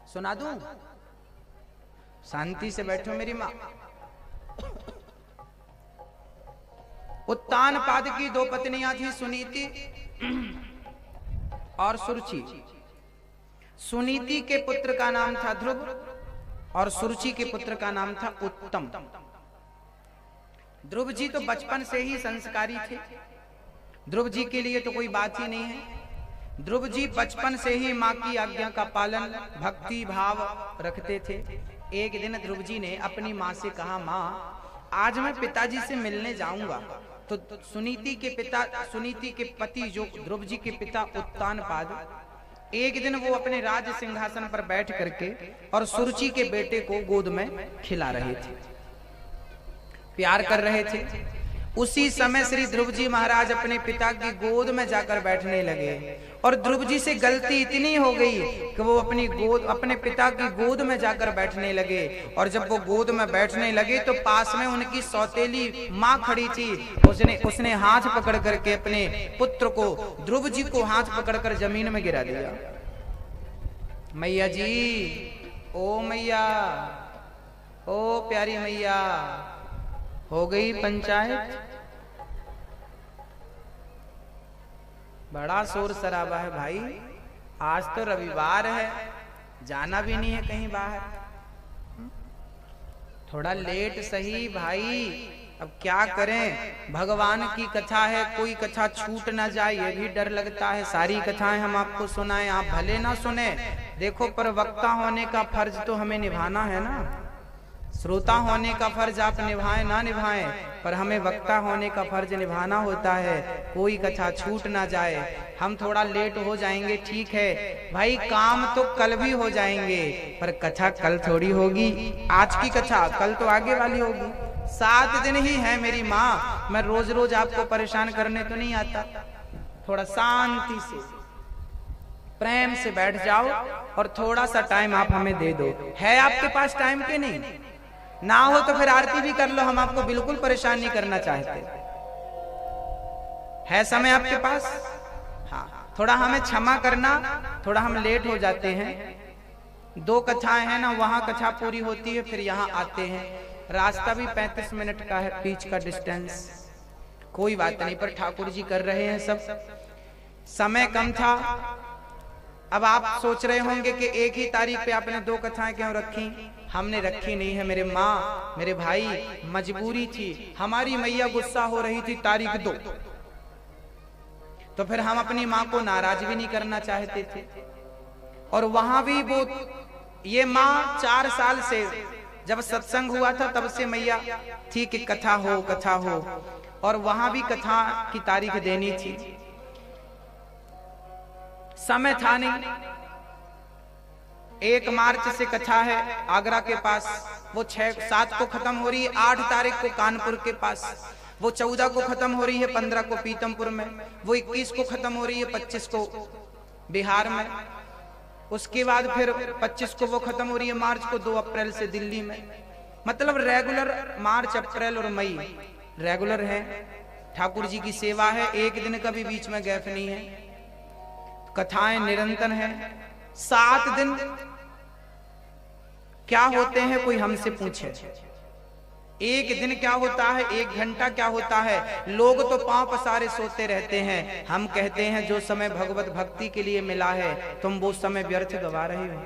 सुना दूं? शांति से बैठो मेरी मां। उत्तानपाद की 2 पत्नियां थी, सुनीति और सुरुचि। सुनीति के पुत्र का नाम था ध्रुव और सुरुचि के पुत्र का नाम था उत्तम। ध्रुव जी तो बचपन से ही संस्कारी थे। ध्रुव जी के लिए तो कोई बात ही नहीं है। ध्रुव जी बचपन से ही माँ की आज्ञा का पालन, भक्ति भाव रखते थे। एक दिन ध्रुव जी ने अपनी माँ से कहा, माँ आज मैं पिताजी से मिलने जाऊंगा। तो सुनीति के पति जो ध्रुव जी के पिता उत्तानपाद, एक दिन वो अपने राज सिंहासन पर बैठ करके और सुरुचि के बेटे को गोद में खिला रहे थे, प्यार कर रहे थे। उसी समय श्री ध्रुव जी महाराज अपने पिता की गोद में जाकर बैठने लगे और ध्रुव जी से गलती इतनी हो गई कि वो अपने पिता की गोद में जाकर बैठने लगे। और जब वो गोद में बैठने लगे तो पास में उनकी सौतेली माँ खड़ी थी। उसने हाथ पकड़ करके अपने पुत्र को, ध्रुव जी को हाथ पकड़कर जमीन में गिरा दिया। मैया जी, ओ मैया, ओ प्यारी मैया, हो गई पंचायत। बड़ा शोर शराबा है भाई। आज तो रविवार है, जाना भी नहीं है कहीं बाहर। थोड़ा लेट सही भाई, अब क्या करें। भगवान की कथा है, कोई कथा छूट ना जाए ये भी डर लगता है। सारी कथाएं हम आपको सुनाएं, आप भले ना सुने, देखो पर वक्ता होने का फर्ज तो हमें निभाना है ना। श्रोता होने का फर्ज आप निभाएं ना निभाएं, पर हमें वक्ता होने का फर्ज निभाना होता है। कोई कथा छूट ना जाए। हम थोड़ा लेट हो जाएंगे ठीक है भाई, काम तो कल भी हो जाएंगे, पर कथा कल थोड़ी होगी। आज की कथा कल तो आगे वाली होगी। 7 दिन ही है मेरी माँ, मैं रोज रोज आपको परेशान करने तो नहीं आता। थोड़ा शांति से प्रेम से बैठ जाओ और थोड़ा सा टाइम आप हमें दे दो। है आपके पास टाइम के नहीं? ना हो तो फिर आरती भी कर लो, हम आपको बिल्कुल परेशान नहीं करना चाहते। है समय आपके पास? हाँ, थोड़ा हमें क्षमा करना, थोड़ा हम लेट हो जाते हैं। 2 कथाएं हैं ना, वहां कथा पूरी होती है, फिर यहाँ आते हैं। रास्ता भी 35 मिनट का है, बीच का डिस्टेंस। कोई बात नहीं, पर ठाकुर जी कर रहे हैं सब। समय कम था। अब आप सोच रहे होंगे कि एक ही तारीख पे आपने 2 कथाएं क्यों रखी? हमने रखी नहीं है मेरे माँ मेरे भाई, मजबूरी थी। हमारी मैया गुस्सा हो रही थी तारीख 2, तो फिर हम अपनी माँ को नाराज भी नहीं करना चाहते थे। और वहां भी वो ये माँ 4 साल से जब सत्संग हुआ था तब से मैया थी कि कथा हो कथा हो, और वहां भी कथा की तारीख देनी थी। समय था नहीं। 1 मार्च से कथा है आगरा के पास, वो 6-7 को खत्म हो रही है। 8 तारीख को कानपुर के पास, वो 14 को खत्म हो रही है। 15 को पीतमपुर में, वो 21 को खत्म हो रही है। 25 को बिहार में, उसके बाद फिर 25 को वो खत्म हो रही है मार्च को, 2 अप्रैल से दिल्ली में। मतलब रेगुलर मार्च अप्रैल और मई रेगुलर है। ठाकुर जी की सेवा है, एक दिन का भी बीच में गैप नहीं है। कथाएं निरंतर हैं। 7 दिन क्या होते हैं कोई हमसे पूछे? एक दिन क्या होता है, 1 घंटा क्या होता है? लोग तो पांव पसारे सोते रहते हैं। हम कहते हैं जो समय भगवत भक्ति के लिए मिला है तुम वो समय व्यर्थ गवा रहे हो।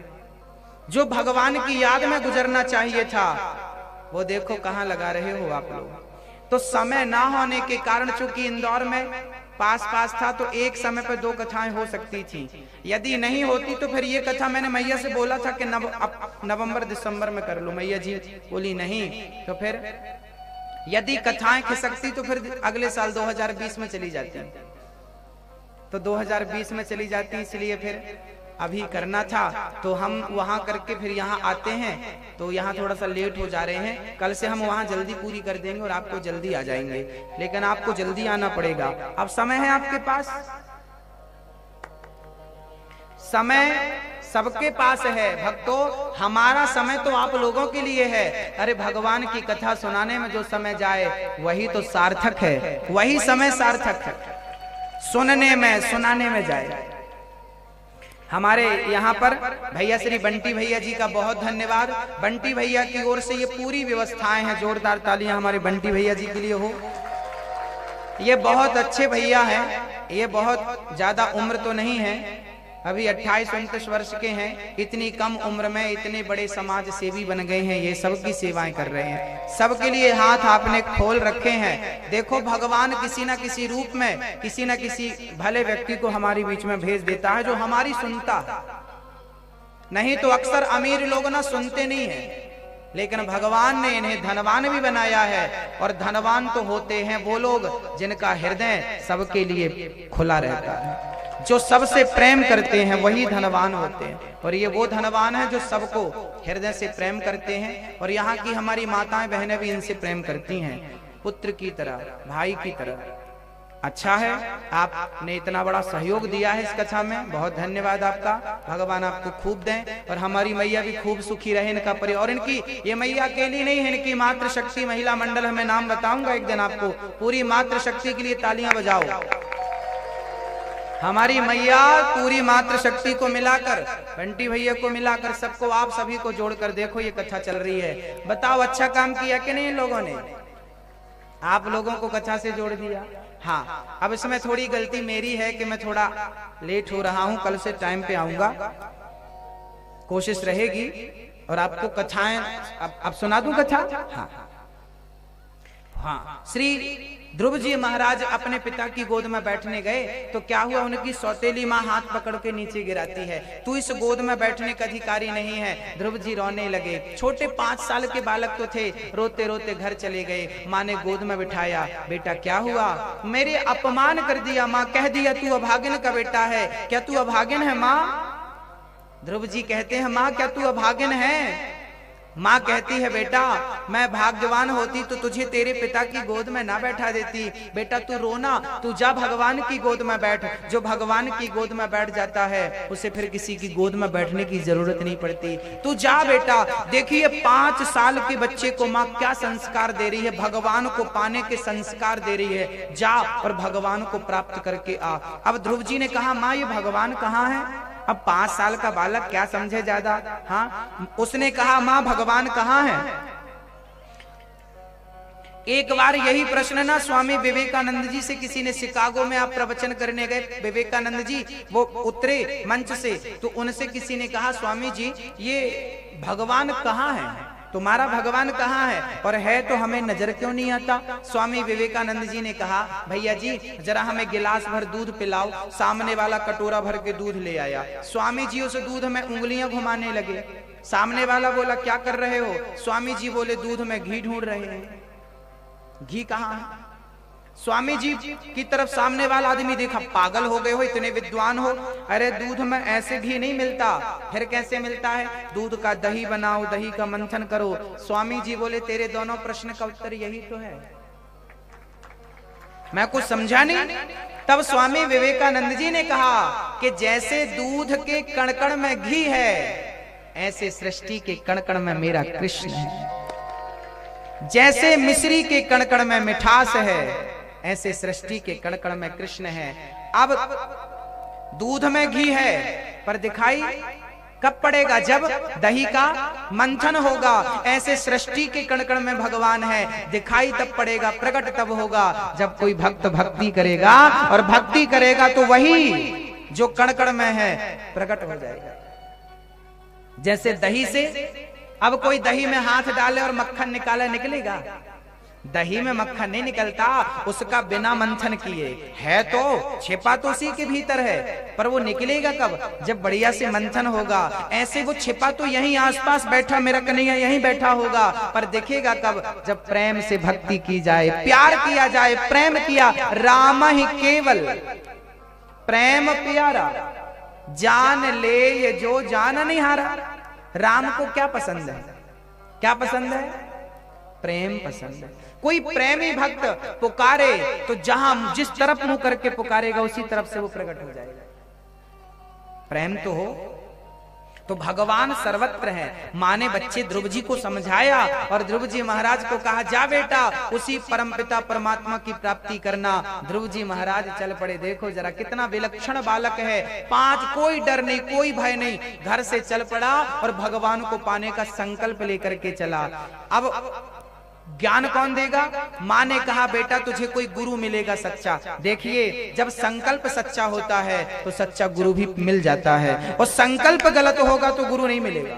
जो भगवान की याद में गुजरना चाहिए था वो देखो कहां लगा रहे हो आप लोग। तो समय ना होने के कारण, चूंकि इंदौर में पास था, तो एक समय पर 2 कथाएं हो सकती थी। यदि नहीं होती तो फिर ये कथा मैंने मैया से बोला था कि नवंबर दिसंबर में कर लो। मैया जी बोली नहीं। तो फिर यदि कथाएं खिसकती तो फिर अगले साल 2020 में चली जाती, तो 2020 में चली जाती। इसलिए फिर अभी करना था, तो हम वहां करके फिर यहाँ आते हैं। तो यहाँ थोड़ा सा लेट हो जा रहे हैं। कल से हम वहां जल्दी पूरी कर देंगे और आपको जल्दी आ जाएंगे, लेकिन आपको जल्दी आना पड़ेगा। अब समय है आपके पास? समय सबके पास है भक्तों। हमारा समय तो आप लोगों के लिए है। अरे भगवान की कथा सुनाने में जो समय जाए वही तो सार्थक है, वही समय सार्थक है। सुनने में सुनाने में जाए। हमारे यहाँ पर भैया श्री बंटी भैया जी का बहुत धन्यवाद। बंटी भैया की ओर से ये पूरी व्यवस्थाएं हैं। जोरदार तालियां हमारे बंटी भैया जी के लिए हो। ये बहुत अच्छे भैया हैं। ये बहुत ज्यादा उम्र तो नहीं है, अभी 28-29 वर्ष के हैं। इतनी कम उम्र में इतने बड़े समाज सेवी बन गए हैं। ये सबकी सेवाएं कर रहे हैं। सबके लिए हाथ आपने खोल रखे हैं। देखो भगवान किसी ना किसी रूप में किसी ना किसी भले व्यक्ति को हमारे बीच में भेज देता है जो हमारी सुनता है। नहीं तो अक्सर अमीर लोग ना सुनते नहीं है, लेकिन भगवान ने इन्हें धनवान भी बनाया है। और धनवान तो होते हैं वो लोग जिनका हृदय सबके लिए खुला रहता है। जो सबसे प्रेम करते हैं वही धनवान होते हैं। और ये वो धनवान है जो सबको हृदय से प्रेम करते हैं। और यहाँ की हमारी माताएं बहनें भी इनसे प्रेम करती हैं, पुत्र की तरह, भाई की तरह। अच्छा है आपने इतना बड़ा सहयोग दिया है इस कथा में, बहुत धन्यवाद आपका। भगवान आपको खूब दें और हमारी मैया भी खूब सुखी रहे, इनका परिवार। और इनकी ये मैया अकेली नहीं है, इनकी मातृशक्ति महिला मंडल है। मैं नाम बताऊंगा एक दिन आपको। पूरी मातृशक्ति के लिए तालियां बजाओ। हमारी मैया पूरी मातृशक्ति को मिलाकर, बंटी भैया को मिलाकर, सबको आप सभी को जोड़कर देखो ये कथा चल रही है। बताओ अच्छा काम किया कि नहीं इन लोगों ने? आप लोगों को कथा से जोड़ दिया। हाँ, अब इसमें थोड़ी गलती मेरी है कि मैं थोड़ा लेट हो रहा हूं। कल से टाइम पे आऊंगा, कोशिश रहेगी। और आपको कथाएं अब सुना दूं कथा। हाँ, श्री ध्रुव जी महाराज अपने पिता की गोद में बैठने गए तो क्या हुआ, उनकी सौतेली माँ हाथ पकड़ के नीचे गिराती है, तू इस गोद में बैठने का अधिकारी नहीं है। ध्रुव जी रोने लगे, छोटे 5 साल के बालक तो थे, रोते रोते घर चले गए। माँ ने गोद में बिठाया, बेटा क्या हुआ, मेरे अपमान कर दिया माँ, कह दिया तू अभागिन का बेटा है, क्या तू अभागिन है माँ? ध्रुव जी कहते हैं, माँ क्या तू अभागिन है? माँ कहती है, बेटा मैं भाग्यवान होती तो तुझे तेरे पिता की गोद में ना बैठा देती। बेटा तू रोना, तू जा भगवान की गोद में बैठ। जो भगवान की गोद में बैठ जाता है उसे फिर किसी की गोद में बैठने की जरूरत नहीं पड़ती। तू जा बेटा। देखिए 5 साल के बच्चे को माँ क्या संस्कार दे रही है, भगवान को पाने के संस्कार दे रही है। जा और भगवान को प्राप्त करके आ। अब ध्रुव जी ने कहा, माँ ये भगवान कहाँ है? अब 5 साल का बालक क्या समझे ज्यादा। हाँ, उसने कहा, माँ भगवान कहाँ है? एक बार यही प्रश्न ना स्वामी विवेकानंद जी से किसी ने, शिकागो में आप प्रवचन करने गए, विवेकानंद जी वो उतरे मंच से, तो उनसे किसी ने कहा, स्वामी जी ये भगवान कहाँ है, तुम्हारा भगवान कहाँ है, और है तो हमें नजर क्यों नहीं आता? स्वामी विवेकानंद जी ने कहा, भैया जी जरा हमें गिलास भर दूध पिलाओ। सामने वाला कटोरा भर के दूध ले आया। स्वामी जी उस दूध में उंगलियां घुमाने लगे। सामने वाला बोला, क्या कर रहे हो? स्वामी जी बोले, दूध में घी ढूंढ रहे हैं। घी कहाँ है? स्वामी जी की तरफ सामने वाला आदमी देखा, पागल हो गए हो, इतने विद्वान हो, अरे दूध में ऐसे घी नहीं मिलता। फिर कैसे मिलता है? दूध का दही बनाओ, दही का मंथन करो। स्वामी जी बोले, तेरे दोनों प्रश्न का उत्तर यही तो है। मैं कुछ समझा नहीं। तब स्वामी विवेकानंद जी ने कहा कि जैसे दूध के कण कण में घी है, ऐसे सृष्टि के कण कण में मेरा कृष्ण है। जैसे मिश्री के कण कण में मिठास है, ऐसे सृष्टि के कण कण में कृष्ण है। अब दूध में घी है, पर दिखाई कब पड़ेगा? जब दही का मंथन होगा। ऐसे सृष्टि के कण कण में भगवान है, दिखाई तब पड़ेगा, प्रकट तब होगा जब कोई भक्त भक्ति करेगा, और भक्ति करेगा तो वही जो कण कण में है प्रकट हो जाएगा। जैसे दही से, अब कोई दही में हाथ डाले और मक्खन निकाले, निकलेगा? दही में मक्खन नहीं निकलता, उसका बिना मंथन किए है तो छिपा तो उसी के भीतर है, पर वो निकलेगा कब? जब बढ़िया से मंथन होगा। ऐसे वो छिपा तो यहीं आसपास बैठा, मेरा कन्हैया यहीं बैठा होगा, पर दिखेगा कब? जब प्रेम से भक्ति की जाए, प्यार किया जाए। प्रेम किया, राम ही केवल प्रेम प्यारा, जान ले ये जो जान नहीं हारा। राम को क्या पसंद है? क्या पसंद है? प्रेम पसंद है। कोई प्रेमी भक्त पुकारे तो जहां जिस तरफ मुंह करके पुकारेगा उसी तरफ से वो प्रकट हो जाएगा। प्रेम तो हो। तो भगवान सर्वत्र है। माँ ने बच्चे ध्रुव जी को समझाया और ध्रुव जी महाराज को कहा, जा बेटा उसी परमपिता परमात्मा की प्राप्ति करना। ध्रुव जी महाराज चल पड़े। देखो जरा कितना विलक्षण बालक है। 5, कोई डर नहीं, कोई भय नहीं, घर से चल पड़ा और भगवान को पाने का संकल्प लेकर के चला। अब ज्ञान कौन देगा? माँ ने कहा, बेटा तुझे कोई गुरु मिलेगा सच्चा। देखिए जब संकल्प सच्चा होता है तो सच्चा गुरु भी मिल जाता है, और संकल्प गलत होगा तो गुरु नहीं मिलेगा।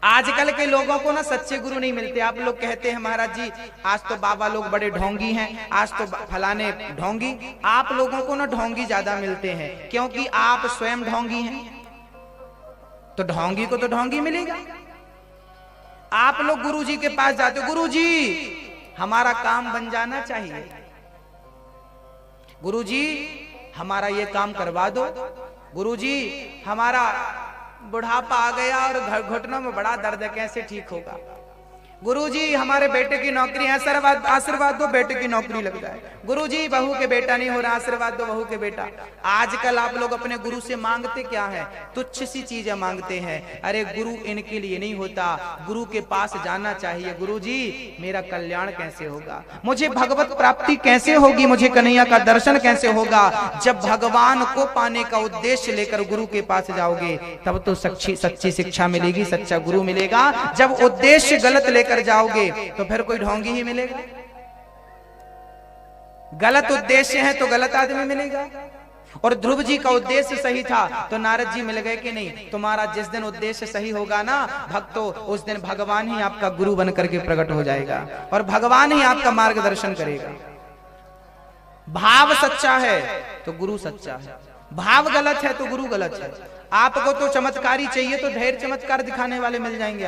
आजकल के लोगों को ना सच्चे गुरु नहीं मिलते। आप लोग कहते हैं महाराज जी आज तो बाबा लोग बड़े ढोंगी हैं, आज तो फलाने ढोंगी। आप लोगों को ना ढोंगी ज्यादा मिलते हैं, क्योंकि आप स्वयं ढोंगी हैं। तो ढोंगी को तो ढोंगी मिलेगा। आप लोग गुरुजी के पास जाते हो, गुरुजी हमारा काम बन जाना चाहिए, गुरुजी हमारा ये काम करवा दो, गुरुजी हमारा बुढ़ापा आ गया और घुटनों में बड़ा दर्द है, कैसे ठीक होगा? गुरुजी हमारे बेटे की नौकरी, आशीर्वाद दो बेटे की नौकरी लग जाए। गुरुजी बहू के बेटा नहीं हो रहा, आशीर्वाद दो बहू के बेटा। आजकल आप लोग अपने गुरु से मांगते क्या है? तुच्छ सी चीजें मांगते हैं। अरे गुरु इनके लिए नहीं होता, गुरु के पास जाना चाहिए। गुरुजी मेरा कल्याण कैसे होगा? मुझे भगवत प्राप्ति कैसे होगी? मुझे कन्हैया का दर्शन कैसे होगा? जब भगवान को पाने का उद्देश्य लेकर गुरु के पास जाओगे तब तो सच्ची शिक्षा मिलेगी, सच्चा गुरु मिलेगा। जब उद्देश्य गलत लेकर जाओगे तो फिर कोई ढोंगी ही मिलेगा। गलत उद्देश्य है तो गलत आदमी मिलेगा। और ध्रुव जी का उद्देश्य सही था तो नारद जी मिल गए कि नहीं। तुम्हारा जिस दिन उद्देश्य सही होगा ना भक्तों, उस दिन भगवान ही आपका गुरु बन करके प्रकट हो जाएगा और भगवान ही आपका मार्गदर्शन करेगा। भाव सच्चा है तो गुरु सच्चा है, भाव गलत है तो गुरु गलत है। आपको तो चमत्कारी चाहिए तो ढेर चमत्कार दिखाने वाले मिल जाएंगे।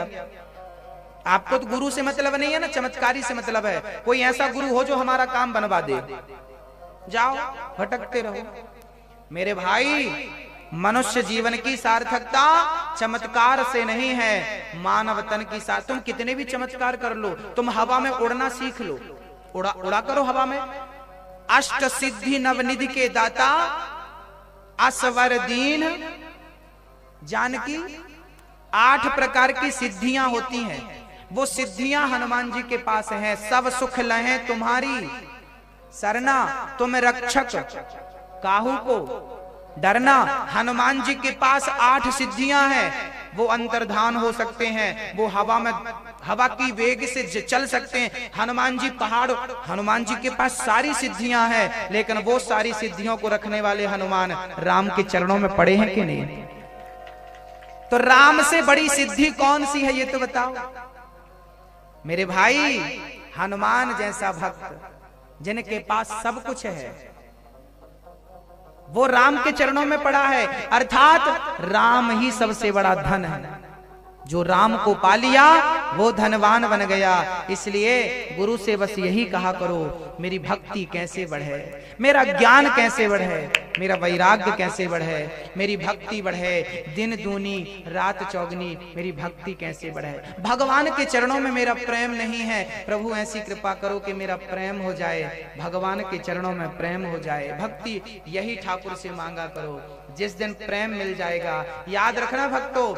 आपको तो गुरु से मतलब नहीं है ना, चमत्कारी से मतलब है। कोई ऐसा गुरु हो जो हमारा काम बनवा दे, जाओ भटकते रहो। मेरे भाई, मनुष्य जीवन की सार्थकता चमत्कार से नहीं है, मानव तन की साथ। तुम कितने भी चमत्कार कर लो, तुम हवा में उड़ना सीख लो, उड़ा करो हवा में। अष्ट सिद्धि नवनिधि के दाता असवर दीन जानकी। 8 प्रकार की सिद्धियां होती हैं, वो सिद्धियां हनुमान जी के पास हैं। सब सुख लहे तुम्हारी सरना, तुम रक्षक काहू को डरना। हनुमान जी के पास 8 सिद्धियां हैं। वो अंतर्धान हो सकते हैं, वो हवा की वेग से चल सकते हैं। हनुमान जी पहाड़, हनुमान जी के पास सारी सिद्धियां हैं, लेकिन वो सारी सिद्धियों को रखने वाले हनुमान राम के चरणों में पड़े हैं कि नहीं? तो राम से बड़ी सिद्धि कौन सी है ये तो बताओ मेरे भाई। हनुमान जैसा भक्त जिनके पास सब कुछ है, वो राम के चरणों में पड़ा है। अर्थात राम ही सबसे बड़ा धन है। जो राम को पा लिया वो धनवान बन गया। इसलिए गुरु से बस यही कहा करो, मेरी भक्ति कैसे बढ़े, मेरा ज्ञान कैसे बढ़े, मेरा वैराग्य कैसे बढ़े, मेरी भक्ति बढ़े, दिन दूनी रात चौगनी मेरी भक्ति कैसे बढ़े। भगवान के चरणों में मेरा प्रेम नहीं है, प्रभु ऐसी कृपा करो कि मेरा प्रेम हो जाए, भगवान के चरणों में प्रेम हो जाए। भक्ति यही ठाकुर से मांगा करो, जिस दिन प्रेम मिल जाएगा। याद रखना भक्तों,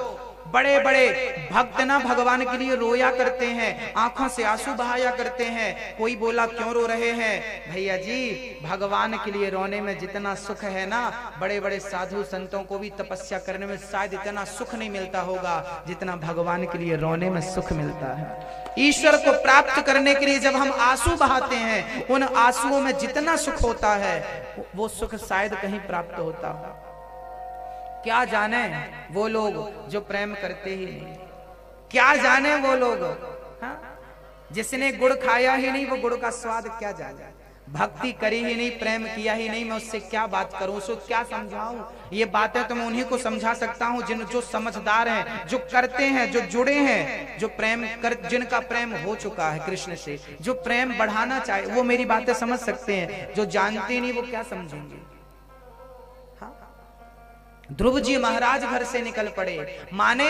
बड़े बड़े भक्त ना भगवान के लिए रोया करते हैं, आंखों से आंसू बहाया करते हैं। कोई बोला क्यों रो रहे हैं? भैया जी, भगवान के लिए रोने में जितना सुख है ना, बड़े बड़े साधु संतों को भी तपस्या करने में शायद इतना सुख नहीं मिलता होगा जितना भगवान के लिए रोने में सुख मिलता है। ईश्वर को प्राप्त करने के लिए जब हम आंसू बहाते हैं, उन आंसुओं में जितना सुख होता है वो सुख शायद कहीं प्राप्त होता हो। क्या जाने वो लोग जो प्रेम करते ही नहीं, क्या जाने वो लोग, हाँ? जिसने गुड़ खाया ही नहीं वो गुड़ का स्वाद क्या जाने, भक्ति करी ही नहीं, प्रेम किया ही नहीं, मैं उससे क्या बात करूं, उसको क्या समझाऊं। ये बातें तो मैं उन्हीं को समझा सकता हूं जो समझदार हैं, जो करते हैं, जो जुड़े हैं, जो प्रेम कर, जिनका प्रेम हो चुका है कृष्ण से, जो प्रेम बढ़ाना चाहे वो मेरी बातें समझ सकते हैं। जो जानते नहीं वो क्या समझेंगे। ध्रुव जी महाराज घर से निकल पड़े, माने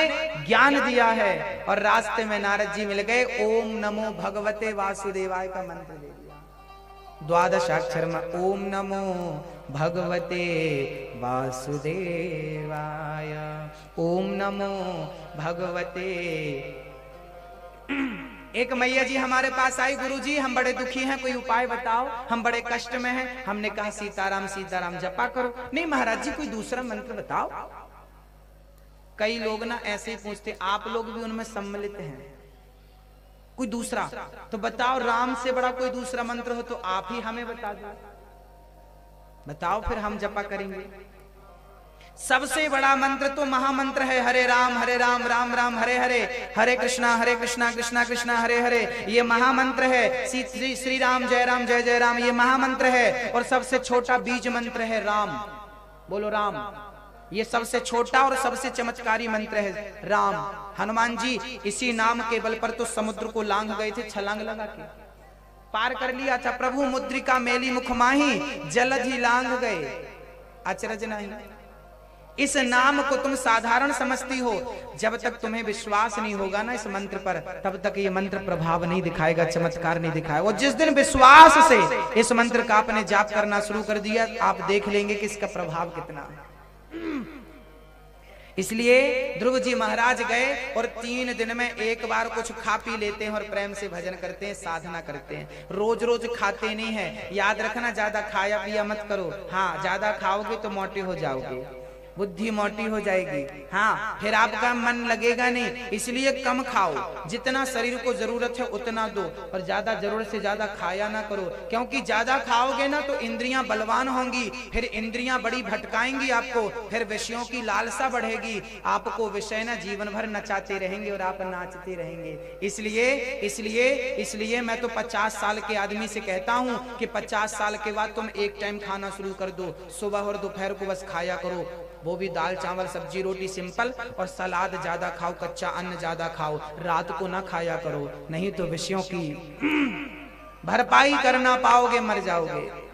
ज्ञान दिया है, और रास्ते में नारद जी मिल गए। ओम नमो भगवते वासुदेवाय का मंत्र दे दिया, 12 अक्षर में ओम नमो भगवते वासुदेवाय, ओम नमो भगवते। एक मैया जी हमारे पास आई, गुरु जी हम बड़े दुखी हैं, कोई उपाय बताओ, हम बड़े कष्ट में हैं। हमने कहा सीताराम सीताराम जपा करो। नहीं महाराज जी कोई दूसरा मंत्र बताओ। कई लोग ना ऐसे ही पूछते, आप लोग भी उनमें सम्मिलित हैं, कोई दूसरा तो बताओ, राम से बड़ा कोई दूसरा मंत्र हो तो आप ही हमें बता दो, बताओ फिर हम जपा करेंगे। सबसे बड़ा मंत्र तो महामंत्र है हरे राम राम राम हरे हरे, हरे कृष्णा कृष्णा कृष्णा हरे हरे। ये महामंत्र है। श्री राम जय जय राम ये महामंत्र है। और सबसे छोटा बीज मंत्र है राम, बोलो राम। ये सबसे छोटा और सबसे चमत्कारी मंत्र है राम। हनुमान जी इसी नाम के बल पर तो समुद्र को लांघ गए थे, छलांग लगा के पार कर लिया था। प्रभु मुद्रिका मेली मुख माही, जलधि लांघ गए अचरज नहीं। इस नाम को तुम साधारण समझती हो, जब तक तुम्हें विश्वास नहीं होगा ना इस मंत्र पर, तब तक ये मंत्र प्रभाव नहीं दिखाएगा, चमत्कार नहीं दिखाएगा। और जिस दिन विश्वास से इस मंत्र का आपने जाप करना शुरू कर दिया, आप देख लेंगे कि इसका प्रभाव कितना है। इसलिए ध्रुव जी महाराज गए और 3 दिन में एक बार कुछ खा पी लेते हैं और प्रेम से भजन करते हैं, साधना करते हैं। रोज रोज खाते नहीं है, याद रखना, ज्यादा खाया पिया मत करो। हाँ, ज्यादा खाओगे तो मोटे हो जाओगे। बुद्धि मोटी हो जाएगी। हाँ, फिर आपका मन लगेगा नहीं। इसलिए कम खाओ, जितना शरीर को जरूरत है उतना दो, और ज्यादा जरूरत से ज्यादा खाया ना करो, क्योंकि ज्यादा खाओगे ना तो इंद्रियां बलवान होंगी, फिर इंद्रियां बड़ी भटकाएंगी आपको, फिर विषयों की लालसा बढ़ेगी, आपको विषय ना जीवन भर नचाते रहेंगे और आप नाचते रहेंगे। इसलिए मैं तो 50 साल के आदमी से कहता हूं कि 50 साल के बाद तुम एक टाइम खाना शुरू कर दो, सुबह और दोपहर को बस खाया करो, वो भी दाल चावल सब्जी रोटी सिंपल, और सलाद ज्यादा खाओ, कच्चा अन्न ज्यादा खाओ, रात को ना खाया करो, नहीं तो विषयों की भरपाई करना पाओगे, मर जाओगे।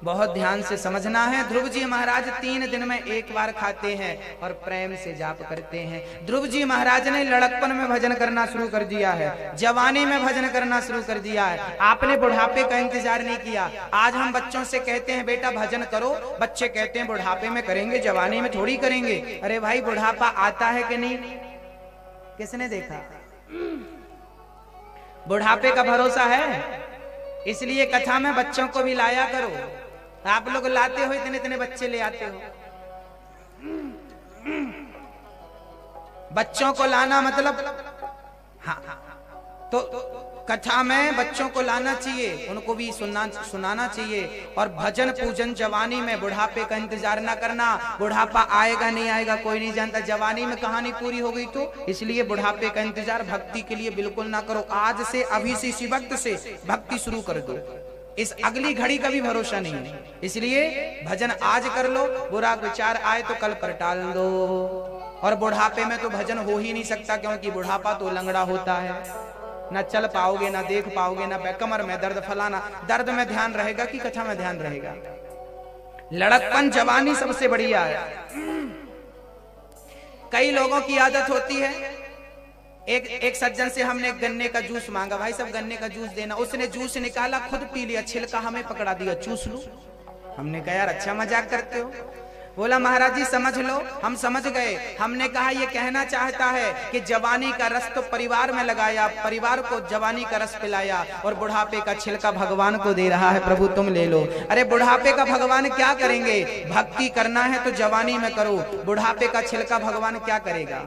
बहुत ध्यान से समझना है। ध्रुव जी महाराज 3 दिन में एक बार खाते हैं और प्रेम से जाप करते हैं। ध्रुव जी महाराज ने लड़कपन में भजन करना शुरू कर दिया है, जवानी में भजन करना शुरू कर दिया है। आपने बुढ़ापे का इंतजार नहीं किया। आज हम बच्चों से कहते हैं बेटा भजन करो, बच्चे कहते हैं बुढ़ापे में करेंगे, जवानी में थोड़ी करेंगे। अरे भाई, बुढ़ापा आता है कि नहीं, किसने देखा? बुढ़ापे का भरोसा है। इसलिए कथा में बच्चों को भी लाया करो। आप लोग लाते हो, इतने इतने बच्चे ले आते हो। बच्चों को लाना मतलब, हाँ, तो कथा में बच्चों को लाना चाहिए, उनको भी सुनाना चाहिए। और भजन पूजन जवानी में, बुढ़ापे का इंतजार ना करना। बुढ़ापा आएगा नहीं आएगा कोई नहीं जानता, जवानी में कहानी पूरी हो गई तो। इसलिए बुढ़ापे का इंतजार भक्ति के लिए बिल्कुल ना करो। आज से, अभी से, इसी वक्त से भक्ति शुरू कर दो। इस अगली घड़ी का भी भरोसा नहीं है। इसलिए भजन आज कर लो, बुरा विचार आए तो कल पर टाल दो। और बुढ़ापे में तो भजन हो ही नहीं सकता, क्योंकि बुढ़ापा तो लंगड़ा होता है, ना चल पाओगे, ना देख पाओगे, ना कमर में दर्द, फलाना। दर्द में ध्यान रहेगा कि कथा में ध्यान रहेगा? लड़कपन जवानी सबसे बढ़िया है। कई लोगों की आदत होती है, एक सज्जन से हमने गन्ने का जूस मांगा, भाई सब गन्ने का जूस देना। उसने जूस निकाला, खुद पी लिया, छिलका हमें पकड़ा दिया, चूस लो। हमने कहा यार अच्छा मजाक करते हो। बोला महाराज जी समझ लो। हम समझ गए। हमने कहा ये कहना चाहता है कि जवानी का रस तो परिवार में लगाया, परिवार को जवानी का रस पिलाया, और बुढ़ापे का छिलका भगवान को दे रहा है, प्रभु तुम ले लो। अरे बुढ़ापे का भगवान क्या करेंगे? भक्ति करना है तो जवानी में करो, बुढ़ापे का छिलका भगवान क्या करेगा?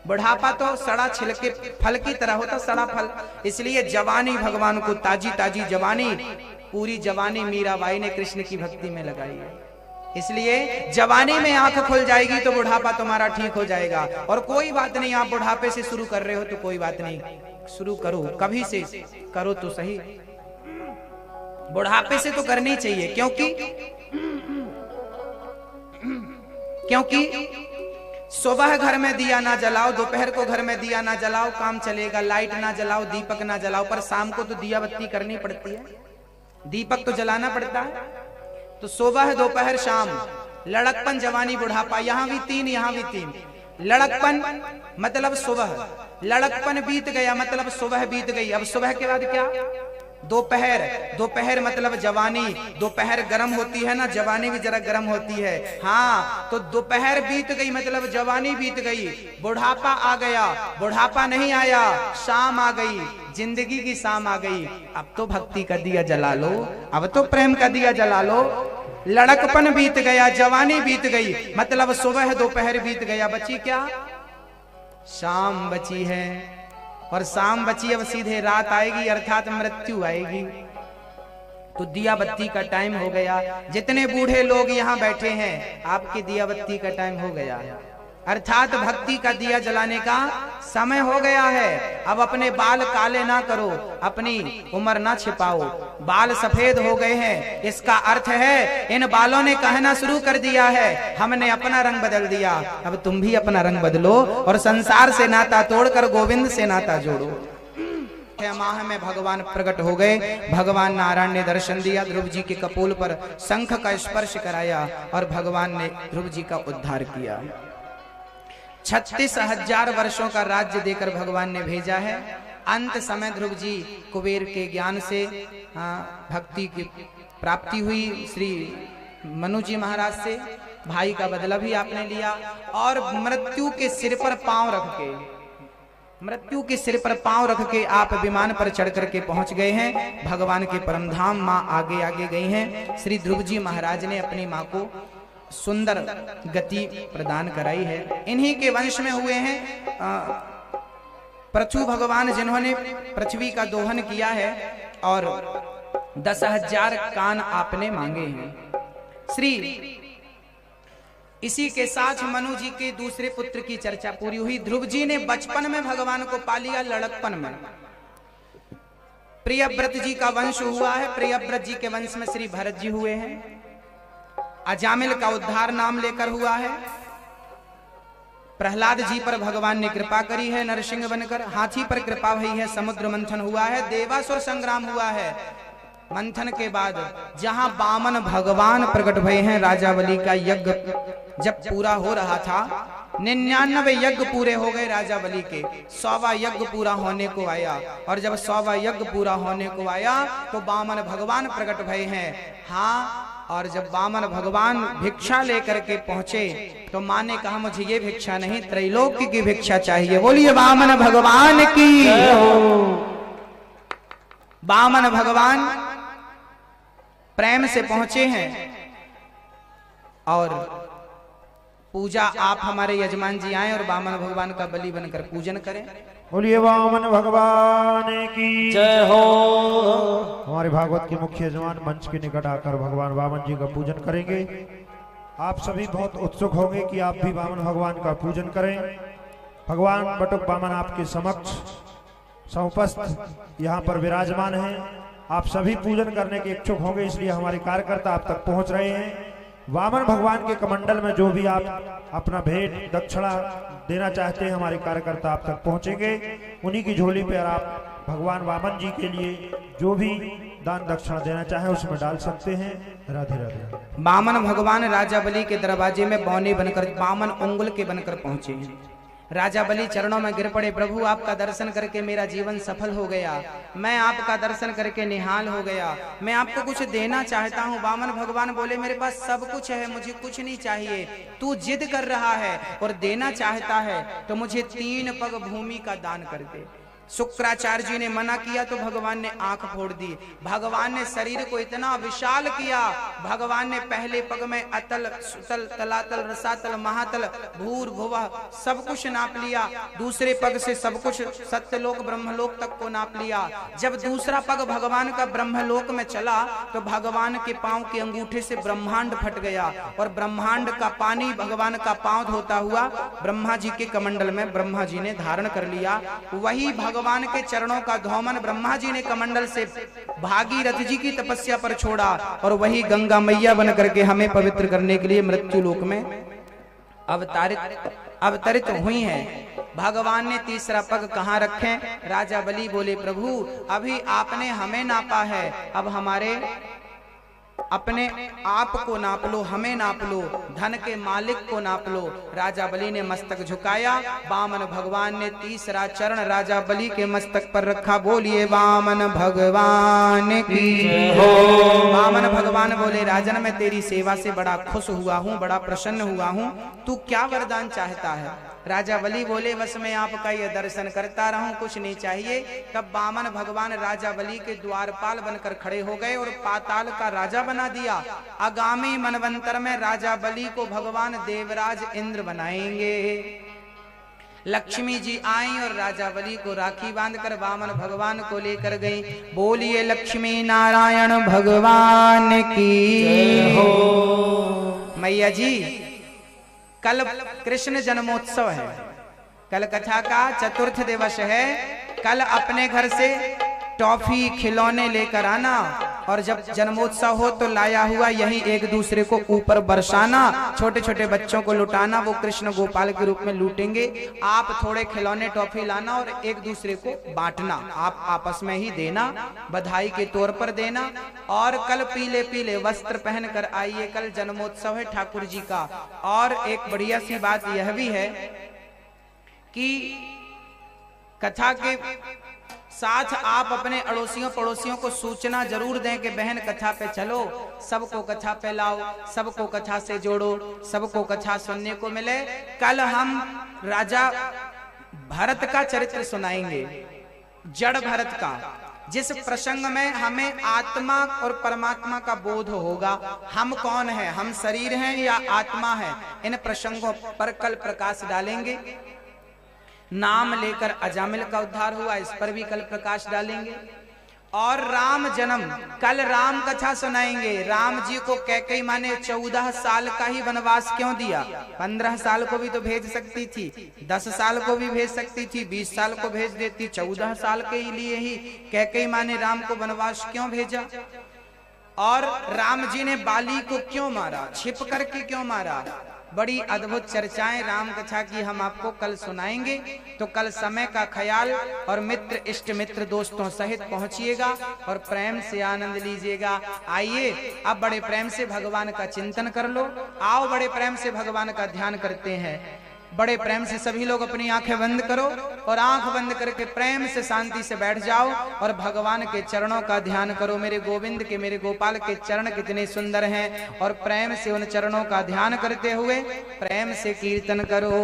बुढ़ापा तो सड़ा छिलके फल की तरह होता, सड़ा फल। इसलिए जवानी भगवान को, ताजी ताजी जवानी, पूरी जवानी मीराबाई ने कृष्ण की भक्ति में लगाई है। इसलिए जवानी में आंख खुल जाएगी तो बुढ़ापा तुम्हारा ठीक हो जाएगा। और कोई बात नहीं, आप बुढ़ापे से शुरू कर रहे हो तो कोई बात नहीं, शुरू करो, कभी से करो तो सही। बुढ़ापे से तो करनी चाहिए, क्योंकि सुबह घर में दिया ना जलाओ, दोपहर को घर में दिया ना जलाओ, काम चलेगा। लाइट ना जलाओ, दीपक ना जलाओ, पर शाम को तो दिया बत्ती करनी पड़ती है, दीपक तो जलाना पड़ता है। तो सुबह दोपहर शाम, लड़कपन जवानी बुढ़ापा, यहाँ भी 3, यहाँ भी 3। लड़कपन मतलब सुबह, लड़कपन बीत गया मतलब सुबह बीत गई। अब सुबह के बाद क्या? दोपहर। दोपहर मतलब जवानी। दोपहर गर्म होती है ना, जवानी भी जरा गर्म होती है। हाँ, तो दोपहर बीत गई मतलब जवानी बीत गई, बुढ़ापा आ गया। बुढ़ापा नहीं आया, शाम आ गई, जिंदगी की शाम आ गई। अब तो भक्ति का दिया जला लो, अब तो प्रेम का दिया जला लो। लड़कपन बीत गया, जवानी बीत गई, मतलब सुबह दोपहर बीत गया, बची क्या? शाम बची है। और शाम बची, अब सीधे रात आएगी, अर्थात मृत्यु आएगी। तो दिया बत्ती का टाइम हो गया। जितने बूढ़े लोग यहाँ बैठे हैं, आपकी दिया बत्ती का टाइम हो गया, अर्थात भक्ति का दिया जलाने का समय हो गया है। अब अपने बाल काले ना करो, अपनी उम्र ना छिपाओ। बाल सफेद हो गए हैं, इसका अर्थ है इन बालों ने कहना शुरू कर दिया है, हमने अपना रंग बदल दिया, अब तुम भी अपना रंग बदलो और संसार से नाता तोड़कर गोविंद से नाता जोड़ो। माह में भगवान प्रकट हो गए। भगवान नारायण ने दर्शन दिया, ध्रुव जी के कपोल पर शंख का स्पर्श कराया और भगवान ने ध्रुव जी का उद्धार किया। 36,000 वर्षों का राज्य देकर भगवान ने भेजा है। अंत समय ध्रुव जी कुबेर के ज्ञान से भक्ति की प्राप्ति हुई। श्री मनु जी महाराज से भाई का बदला भी आपने लिया और मृत्यु के सिर पर पांव रख के, मृत्यु के सिर पर पांव रख के आप विमान पर चढ़ करके पहुंच गए हैं। भगवान के परम धाम माँ आगे आगे गई हैं। श्री ध्रुव जी महाराज ने अपनी माँ को सुंदर गति प्रदान कराई है। इन्हीं के वंश में हुए हैं पृथु भगवान, जिन्होंने पृथ्वी का दोहन किया है और 10,000 कान आपने मांगे हैं। श्री इसी के साथ मनु जी के दूसरे पुत्र की चर्चा पूरी हुई। ध्रुव जी ने बचपन में भगवान को पा लिया, लड़कपन में। प्रियव्रत जी का वंश हुआ है, प्रियव्रत जी के वंश में श्री भरत जी हुए हैं। अजामिल का उद्धार नाम लेकर हुआ है। प्रहलाद जी पर भगवान ने कृपा करी है नरसिंह बनकर। हाथी पर कृपा हुई है, समुद्र मंथन हुआ है, देवासुर संग्राम हुआ है। मंथन के बाद जहां वामन भगवान प्रकट भय हैं, राजा बलि का यज्ञ जब पूरा हो रहा था, 99 यज्ञ पूरे हो गए राजा बलि के, 100वां यज्ञ पूरा होने को आया। और जब 100वां यज्ञ पूरा होने को आया तो वामन भगवान प्रकट भय हैं। हाँ, और जब वामन भगवान भिक्षा लेकर के पहुंचे तो मां ने कहा मुझे ये भिक्षा नहीं, त्रैलोक्य की भिक्षा चाहिए। बोलिए वामन भगवान की। वामन भगवान प्रेम से पहुंचे हैं और पूजा आप हमारे यजमान जी आए और वामन भगवान का बलि बनकर पूजन करें। बोलिए वामन भगवान की जय हो। हमारे भागवत के मुख्य यजमान मंच के निकट आकर भगवान वामन जी का पूजन करेंगे। आप सभी बहुत उत्सुक होंगे कि आप भी वामन भगवान का पूजन करें। भगवान बटुक वामन आपके समक्ष समुपस्थ यहाँ पर विराजमान हैं। आप सभी पूजन करने के इच्छुक होंगे, इसलिए हमारे कार्यकर्ता आप तक पहुँच रहे हैं। वामन भगवान के कमंडल में जो भी आप अपना भेंट दक्षिणा देना चाहते हैं, हमारे कार्यकर्ता आप तक पहुंचेंगे। उन्हीं की झोली पर आप भगवान वामन जी के लिए जो भी दान दक्षिणा देना चाहे उसमें डाल सकते हैं। राधे राधे। वामन भगवान राजा बलि के दरवाजे में बौने बनकर, वामन उंगल के बनकर पहुंचे हैं। राजा बलि चरणों में गिर पड़े, प्रभु आपका दर्शन करके मेरा जीवन सफल हो गया, मैं आपका दर्शन करके निहाल हो गया, मैं आपको कुछ देना चाहता हूँ। वामन भगवान बोले मेरे पास सब कुछ है, मुझे कुछ नहीं चाहिए। तू जिद कर रहा है और देना चाहता है तो मुझे 3 पग भूमि का दान कर दे। शुक्राचार्य जी ने मना किया तो भगवान ने आंख फोड़ दी। भगवान ने शरीर को इतना विशाल किया, भगवान ने पहले पग में अतल सुतल तलातल रसातल महातल भूर भुवा सब कुछ नाप लिया। दूसरे पग से सब कुछ सत्यलोक ब्रह्मलोक तक को नाप लिया। जब दूसरा पग भगवान का ब्रह्मलोक में चला तो भगवान के पांव के अंगूठे से ब्रह्मांड फट गया और ब्रह्मांड का पानी भगवान का पांव धोता हुआ ब्रह्मा जी के कमंडल में ब्रह्मा जी ने धारण कर लिया। वही भगवान के चरणों का धौमन ब्रह्मा जी ने कमंडल से भागीरथ जी की तपस्या पर छोड़ा और वही गंगा मैया बन करके हमें पवित्र करने के लिए मृत्यु लोक में अवतरित हुई हैं। भगवान ने तीसरा पग कहाँ रखे? राजा बलि बोले प्रभु अभी आपने हमें नापा है, अब हमारे अपने आप को नाप लो, हमें नाप लो, धन के मालिक को नाप लो। राजा बलि ने मस्तक झुकाया, वामन भगवान ने तीसरा चरण राजा बलि के मस्तक पर रखा। बोलिए वामन भगवान की हो। वामन भगवान बोले राजन मैं तेरी सेवा से बड़ा खुश हुआ हूँ, बड़ा प्रसन्न हुआ हूँ, तू क्या वरदान चाहता है? राजा बलि बोले बस मैं आपका ये दर्शन करता रहूं, कुछ नहीं चाहिए। तब वामन भगवान राजा बलि के द्वारपाल बनकर खड़े हो गए और पाताल का राजा बना दिया। आगामी मनवंतर में राजा बलि को भगवान देवराज इंद्र बनाएंगे। लक्ष्मी जी आई और राजा बलि को राखी बांधकर वामन भगवान को लेकर गई। बोलिए लक्ष्मी नारायण भगवान की हो। मैया जी कल कृष्ण जन्मोत्सव है, कल कथा का चतुर्थ दिवस है। कल अपने घर से टॉफी खिलौने लेकर आना और जब जन्मोत्सव हो तो लाया हुआ यही एक दूसरे को ऊपर बरसाना, छोटे छोटे बच्चों को लुटाना, वो कृष्ण गोपाल के रूप में लूटेंगे। आप थोड़े खिलौने टॉफी लाना और एक दूसरे को बांटना, आप आपस में ही देना, बधाई के तौर पर देना। और कल पीले पीले वस्त्र पहन कर आइए, कल जन्मोत्सव है ठाकुर जी का। और एक बढ़िया सी बात यह भी है कि कथा के साथ आप अपने अड़ोसियों पड़ोसियों को सूचना जरूर दें कि बहन कथा पे चलो, सबको कथा पे लाओ, सबको कथा से जोड़ो, सबको कथा सुनने को मिले। कल हम राजा भरत का चरित्र सुनाएंगे, जड़ भरत का। जिस प्रसंग में हमें आत्मा और परमात्मा का बोध होगा, हम कौन है, हम शरीर हैं या आत्मा है, इन प्रसंगों पर कल प्रकाश डालेंगे। नाम लेकर अजामिल का उद्धार हुआ, इस पर भी कल प्रकाश डालेंगे। और राम जन्म, कल राम कथा सुनाएंगे। राम जी को कैकेयी माँ ने 14 साल का ही वनवास क्यों दिया? 15 साल को भी तो भेज सकती थी, 10 साल को भी भेज सकती थी, 20 साल को भेज देती। 14 साल के लिए ही कैकेयी माँ ने राम को वनवास क्यों भेजा? और राम जी ने बाली को क्यों मारा, छिप करके क्यों मारा? बड़ी अद्भुत चर्चाएं राम कथा की हम आपको कल सुनाएंगे। तो कल समय का ख्याल और मित्र इष्ट मित्र दोस्तों सहित पहुंचिएगा और प्रेम से आनंद लीजिएगा। आइए अब बड़े प्रेम से भगवान का चिंतन कर लो। आओ बड़े प्रेम से भगवान का ध्यान करते हैं। बड़े प्रेम से सभी लोग अपनी आंखें बंद करो और आंख बंद करके प्रेम से शांति से बैठ जाओ और भगवान के चरणों का ध्यान करो। मेरे गोविंद के, मेरे गोपाल के चरण कितने सुंदर हैं और प्रेम से उन चरणों का ध्यान करते हुए प्रेम से कीर्तन करो।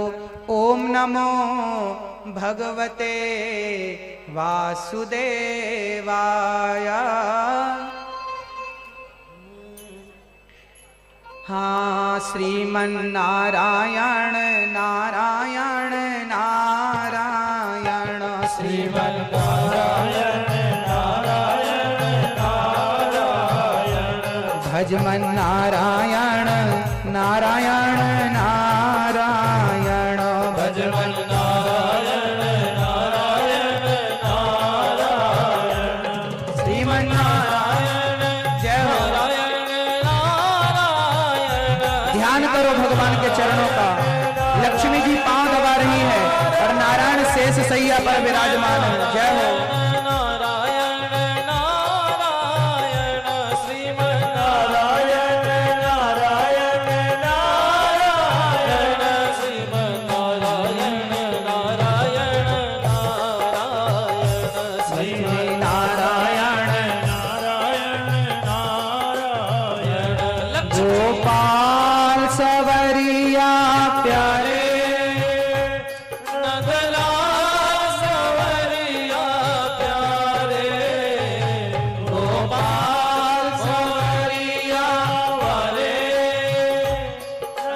ओम नमो भगवते वासुदेवाय। हाँ, श्रीमन्नारायण नारायण नारायण, श्रीमन्नारायण नारायण नारायण, भजमन नारायण नारायण नारायण, भजमन नारायण नारायण नारायण, श्रीमन्नारायण जय हो। ध्यान करो भगवान के चरणों का। लक्ष्मी जी पांव दबा रही है और नारायण शेष सैया पर विराजमान है। जय हो। नारायण नारायण श्रीमन्नारायण नारायण नारायण, श्रीमन्नारायण नारायण नारायण, श्रीमन्नारायण नारायण नारायण, गोपाल सवरिया प्यारे, नगला सवरिया प्यारे, गोपाल सवरिया वाले,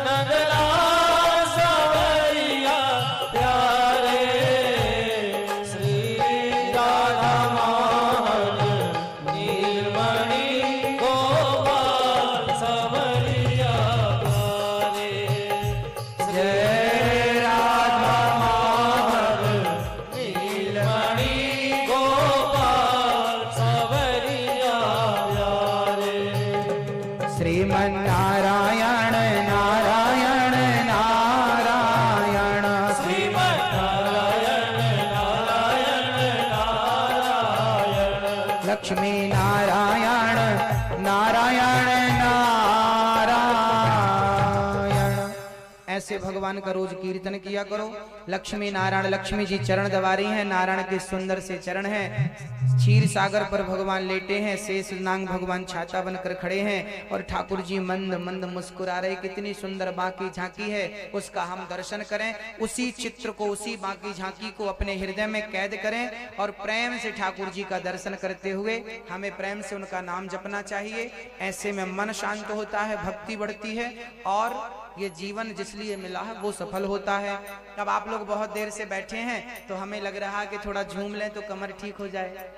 नगला सवरिया प्यारे, श्री राधा मोहन नीलमणि गोपाल सवरिया प्यारे, जय राधा मोहन नीलमणि गोपाल सवरिया प्यारे, श्रीमन्नारायण नारायण नारायण, श्रीमन्नारायण नारायण नारायण, लक्ष्मी नारायण नारायण नारायण। ऐसे भगवान का रोज कीर्तन किया करो। लक्ष्मी नारायण, लक्ष्मी जी चरण दबा रही हैं, नारायण के सुंदर से चरण हैं। क्षीर सागर पर भगवान लेटे हैं, शेष नांग भगवान छाता बनकर खड़े हैं और ठाकुर जी मंद मंद मुस्कुरा रहे। कितनी सुंदर बाकी झांकी है, उसका हम दर्शन करें। उसी चित्र को, उसी बाकी झांकी को अपने हृदय में कैद करें और प्रेम से ठाकुर जी का दर्शन करते हुए हमें प्रेम से उनका नाम जपना चाहिए। ऐसे में मन शांत होता है, भक्ति बढ़ती है और ये जीवन जिस लिए मिला है वो सफल होता है। अब आप लोग बहुत देर से बैठे हैं तो हमें लग रहा है कि थोड़ा झूम लें तो कमर ठीक हो जाए।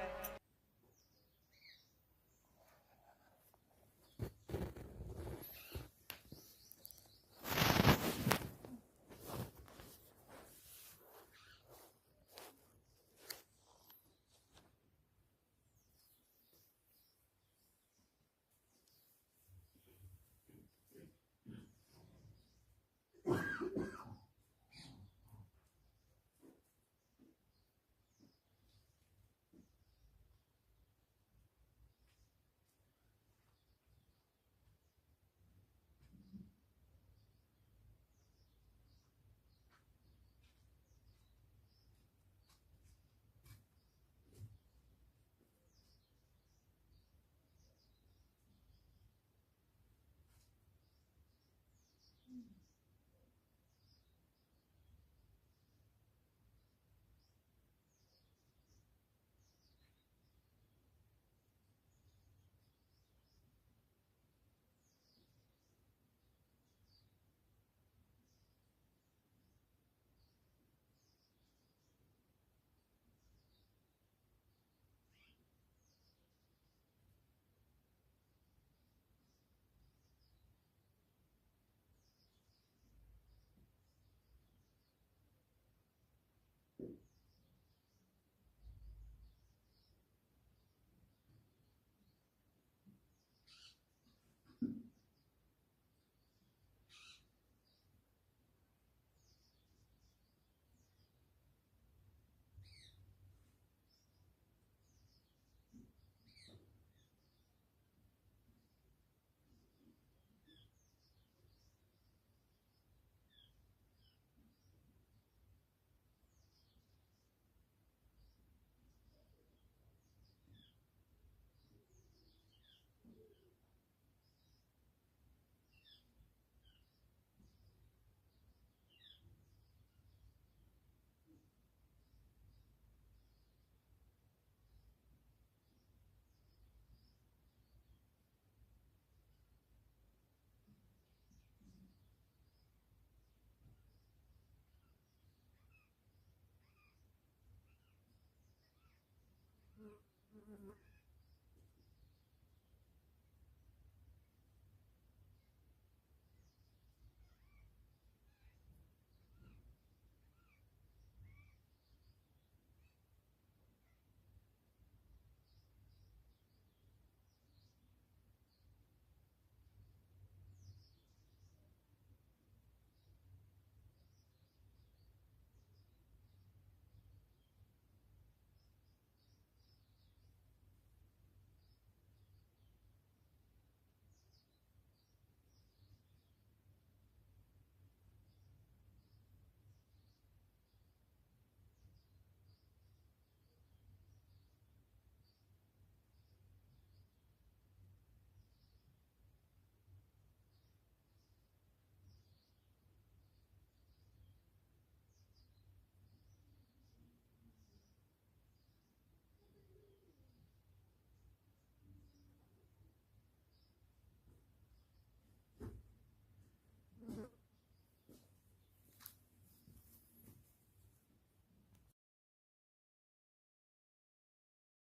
है।